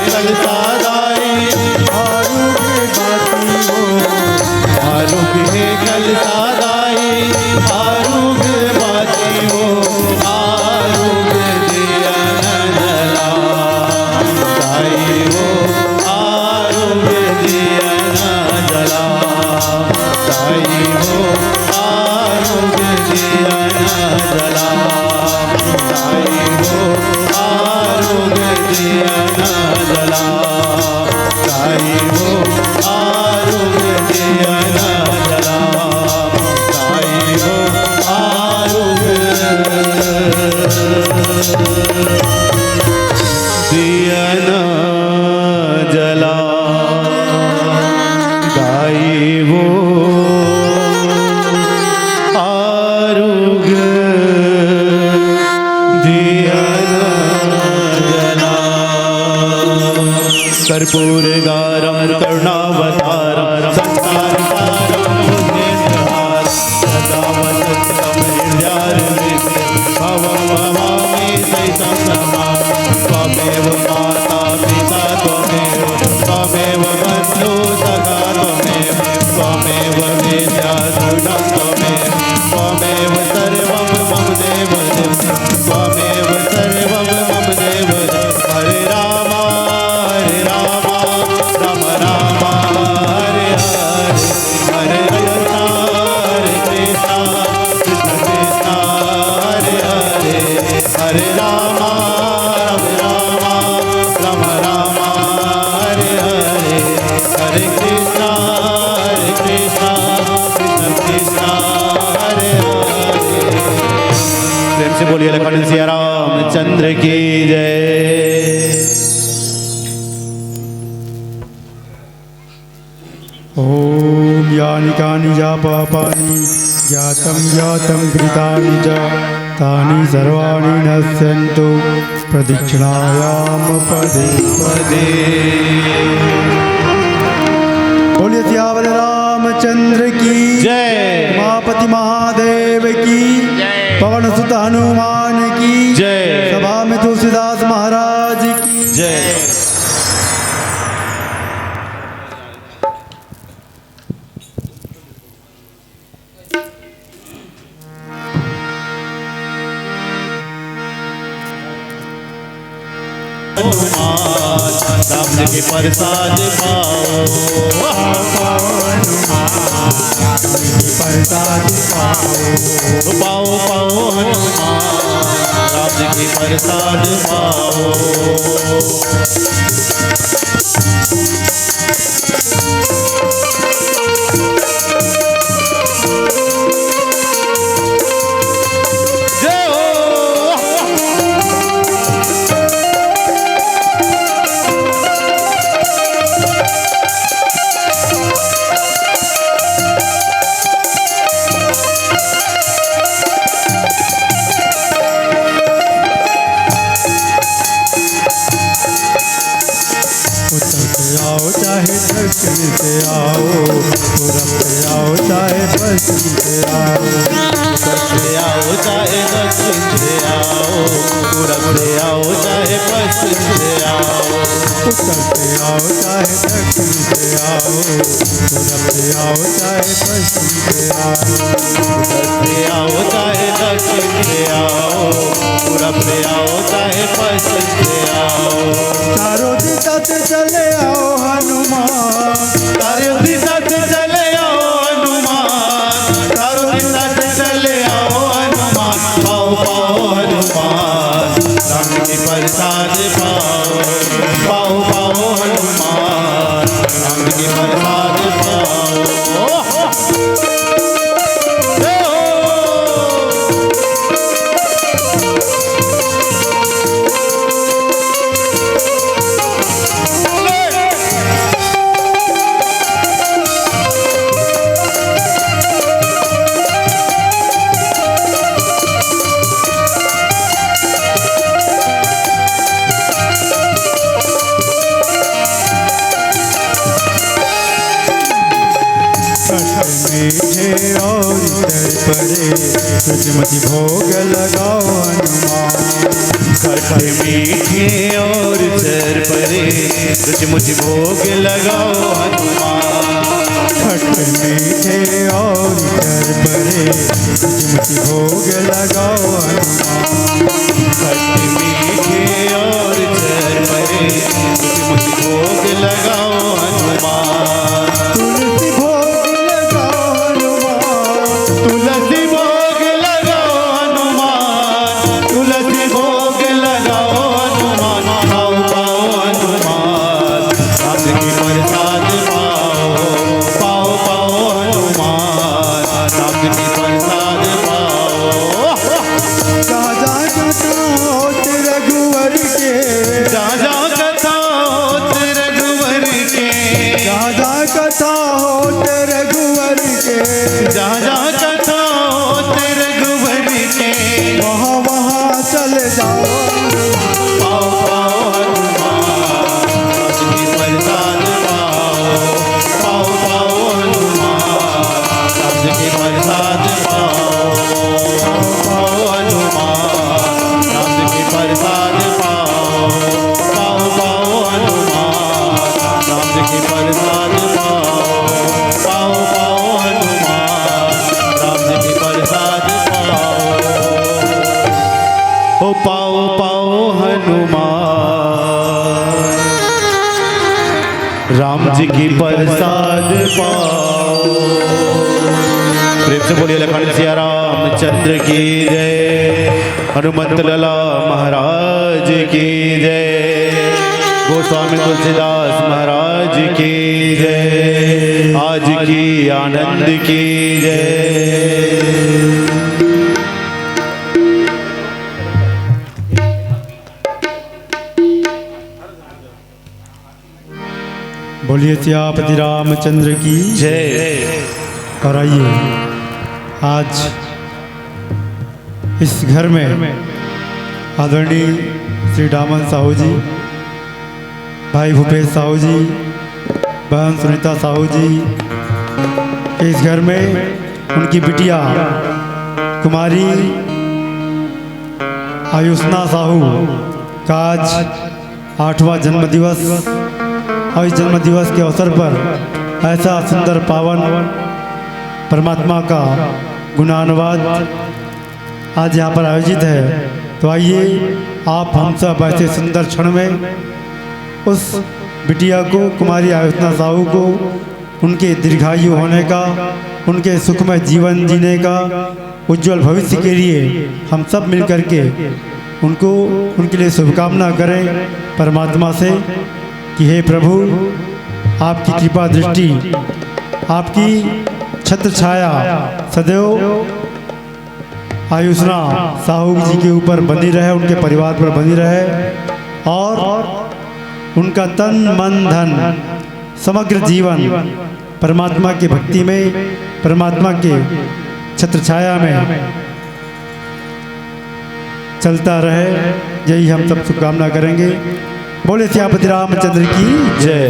कल सादाई आरुग बाती न जला गाई वो आरोग्य दिया न जला गाई वो आरोग्य दिया न जला गाई वो आरोग्य दिया न जला कर्पूर गारम करुणावतारम संसारसारम भुजगेन्द्रहार सदा वसंतम हृदयारविंदे भवं भवामि सहितं नमामि त्वमेव माता पिता त्वमेव बन्धु सखा त्वमेव विद्या दृढं त्वमेव सर्वं मम देव त्वमेव सर्वं मम देव हरे राम राम राम हरे हरे हरे कृष्ण कृष्ण कृष्ण हरे हरे हरे राम राम राम हरे हरे हरे कृष्ण कृष्ण कृष्ण हरे हरे। प्रेम से बोलिए लखन सिया रामचंद्र की जय। ओम यानि कानि जा पापानि ज्ञातं कृतानि च तानि सर्वाणि नश्यन्तु प्रदक्षिणायां पदे पदे। बोलिए सियावर रामचंद्र की जय। उमापति महादेव की जय। पवन सुत हनुमान की जय। सभा में तुलसीदास महाराज की जय। राम जी के प्रसाद पाओ प्रसाद पाओ पाओ हनुमान राम जी के प्रसाद पाओ। जय हो। आओ चाहे दक्षिण से आओ पूरब से आओ चाहे पश्चिम से आओ उत्तर से आओ चाहे दक्षिण से आओ पूरब से आओ चाहे पश्चिम से आओ उत्तर से आओ चाहे दक्षिण से आओ पूरब से आओ चाहे पश्चिम से आओ उत्तर से आओ चाहे दक्षिण से आओ पूरब से आओ चाहे पश्चिम से आओ। चारों दिशा से चले आओ हनुमान चारों दिशा से चले आओ हनुमान चारों दिशा से चले आओ हनुमान पाओ पाओ हनुमान राम के प्रसाद पाओ पाओ पाओ हनुमान राम के प्रसाद पाओ। जय हो। मीठे और इधर परे तुझमति भोग लगाओ हनुमान खट्टे मीठे और चर परे तुझ मुझ भोग लगाओ हनुमान। खट्टे मीठे और इधर परे तुझमति भोग लगाओ हनुमान खट्टे मीठे और चर परे तुझ मुझ भोग लगाओ हनुमान। तुलसी भोग लगाओ हनुमान तुलसी भोग लगाओ हनुमान तुलसी भोग लगाओ हनुमान पाओ पाओ राम जी की प्रसाद पाओ। प्रेम से बोलिए लखन सिया रामचंद्र की जय। हनुमत लला महाराज की जय। गोस्वामी तुलसीदास महाराज की जय। आज की आनंद की जय। बोलिए सियापति रामचंद्र की जय। और आइए आज इस घर में आदरणीय श्री डामन साहू जी, भाई भूपेश साहू जी, बहन सुनीता साहू जी, इस घर में उनकी बिटिया कुमारी आयुष्ना साहू का आज 8वां जन्मदिवस, और इस जन्मदिवस के अवसर पर ऐसा सुंदर पावन परमात्मा का गुणानुवाद आज यहाँ पर आयोजित है। तो आइए आप हम सब ऐसे सुंदर क्षण में उस बिटिया को, कुमारी आयुष्ना साहू को, उनके दीर्घायु होने का, उनके सुखमय जीवन जीने का, उज्जवल भविष्य के लिए हम सब मिलकर के उनको, उनके लिए शुभकामना करें परमात्मा से कि हे प्रभु, आपकी कृपा दृष्टि, आपकी छत्र छाया सदैव आयुष्ना साहू जी के ऊपर बनी रहे, उनके परिवार पर बनी रहे और उनका तन मन धन समग्र जीवन परमात्मा की भक्ति में, परमात्मा के छत्र छाया में चलता रहे। यही हम सब शुभकामना करेंगे। बोले सियापति रामचंद्र की जय।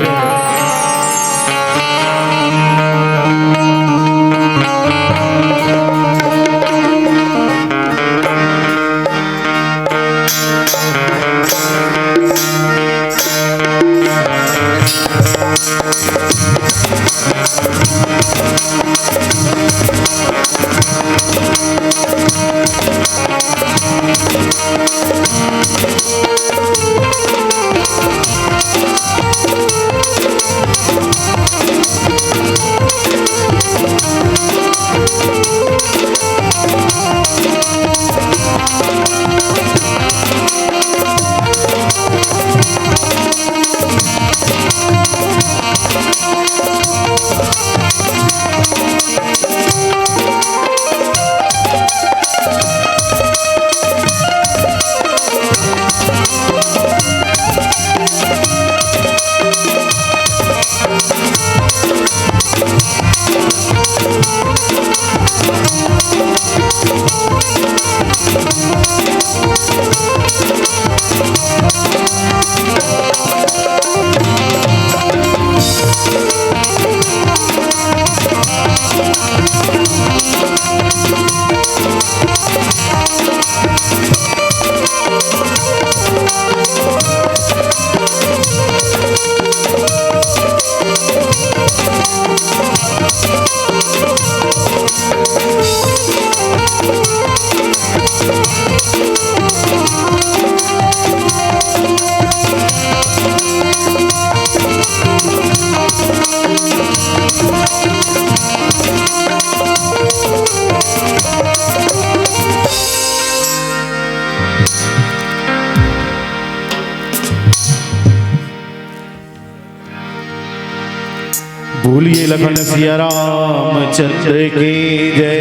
बोलिए लखन सिया रामचंद्र की जय।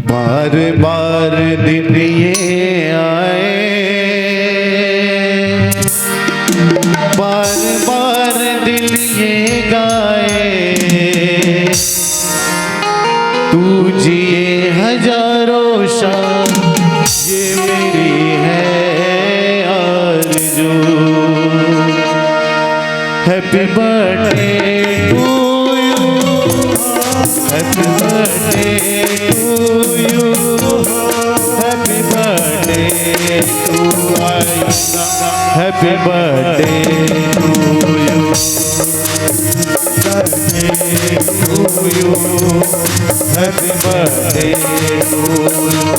बार बार दिन ये आए, बार बार दिल ये गाए, तू जिए हजारों शाम ये मेरी है आरज़ू। Happy birthday to you, happy birthday to you, happy birthday to Ayushna, happy birthday to you, birthday to you, happy birthday to you.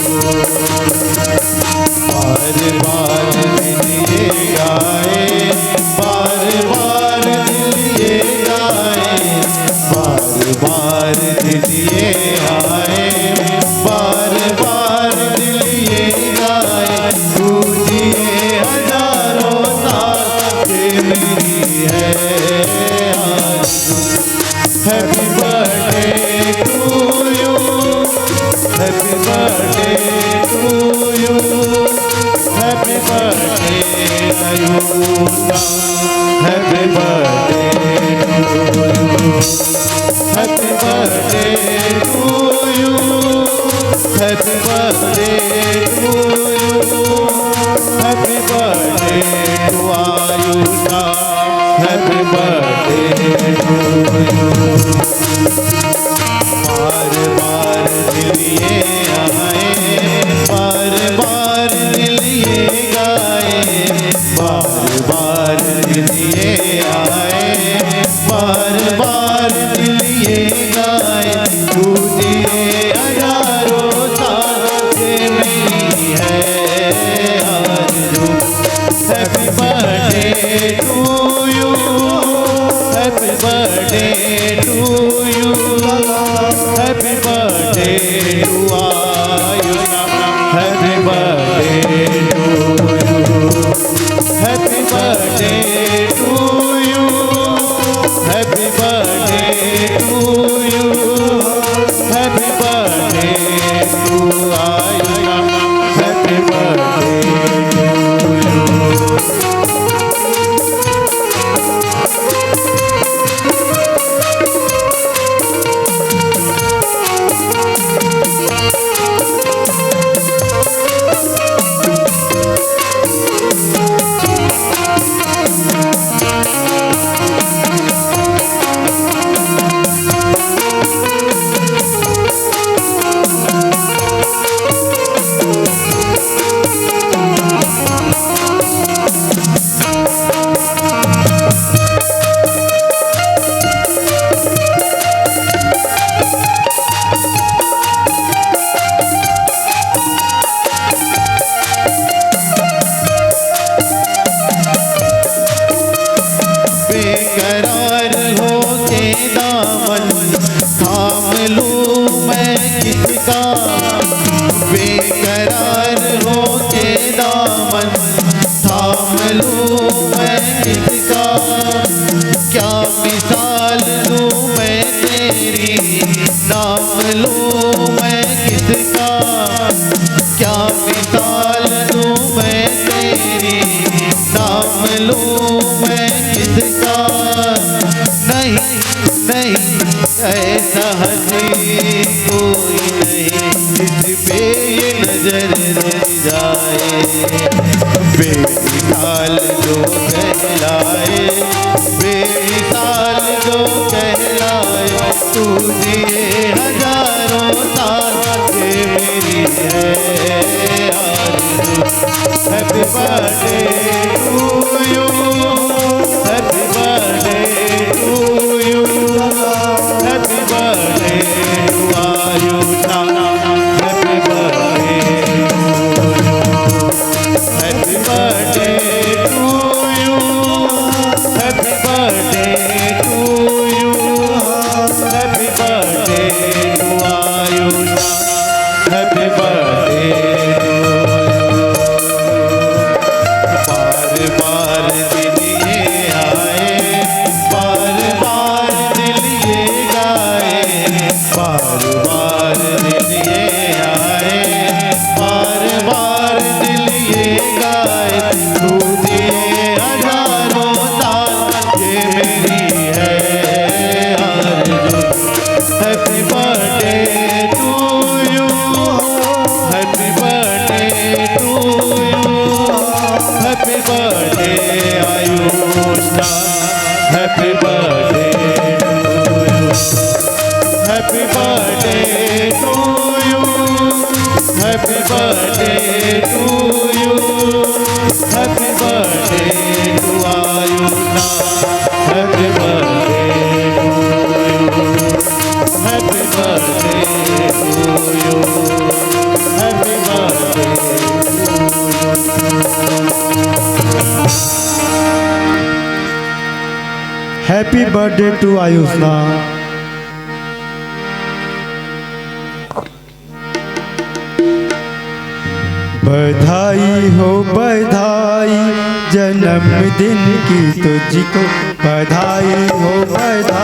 बार बार मेरी है आरज़ू। Happy birthday to you, happy birthday to you, happy birthday Ayusha, happy birthday to you, happy birthday to you, happy birthday to you, happy birthday to Ayusha, happy birthday to you. बार बार दिल ये आए, बार बार दिल ये गाए, बार बार दिल ये आए, बार बार दिल ये गाए, तुझे हजारों साल से मेरी है आरज़ू। Happy birthday to you, happy birthday to you, happy birthday to Ayusha, happy birthday to you, happy birthday to you, happy birthday to you, happy birthday to Ayusha, happy birthday to you. बेकरार हो के दामन थाम लूं मैं किसका, बेकरार हो के दामन थाम लूं मैं किसका, क्या मिसाल दूं मैं तेरी, नाम लूं मैं किसका, क्या मिसाल दूं मैं तेरी, नाम लूं मैं किसका। नहीं नहीं ऐसा हंसी कोई नहीं जिस पे ये नजर रह जाए, बेमिसाल जो कहलाए, बेमिसाल जो कहलाए, तुझे हजारों साल ये मेरी है आरज़ू। Happy birthday to you, happy birthday to you, happy birthday to Ayusha, happy birthday happy birthday to you, happy birthday to you, happy birthday to Ayusha, happy birthday to you. बार बार दिल ये आए, बार बार दिल ये गाए, बार बार दिल ये आए, बार बार दिल ये गाए, तुझे हजारों साल ये मेरी है आरज़ू। Happy birthday to you, happy birthday to you, happy birthday Ayusha, happy birthday to you, happy birthday to you, happy birthday to you, happy birthday to Ayusha, happy birthday to you, happy birthday to you, happy birthday happy birthday to Ayusha. बधाई हो बधाई जन्मदिन की तुझको बधाई हो बधाई।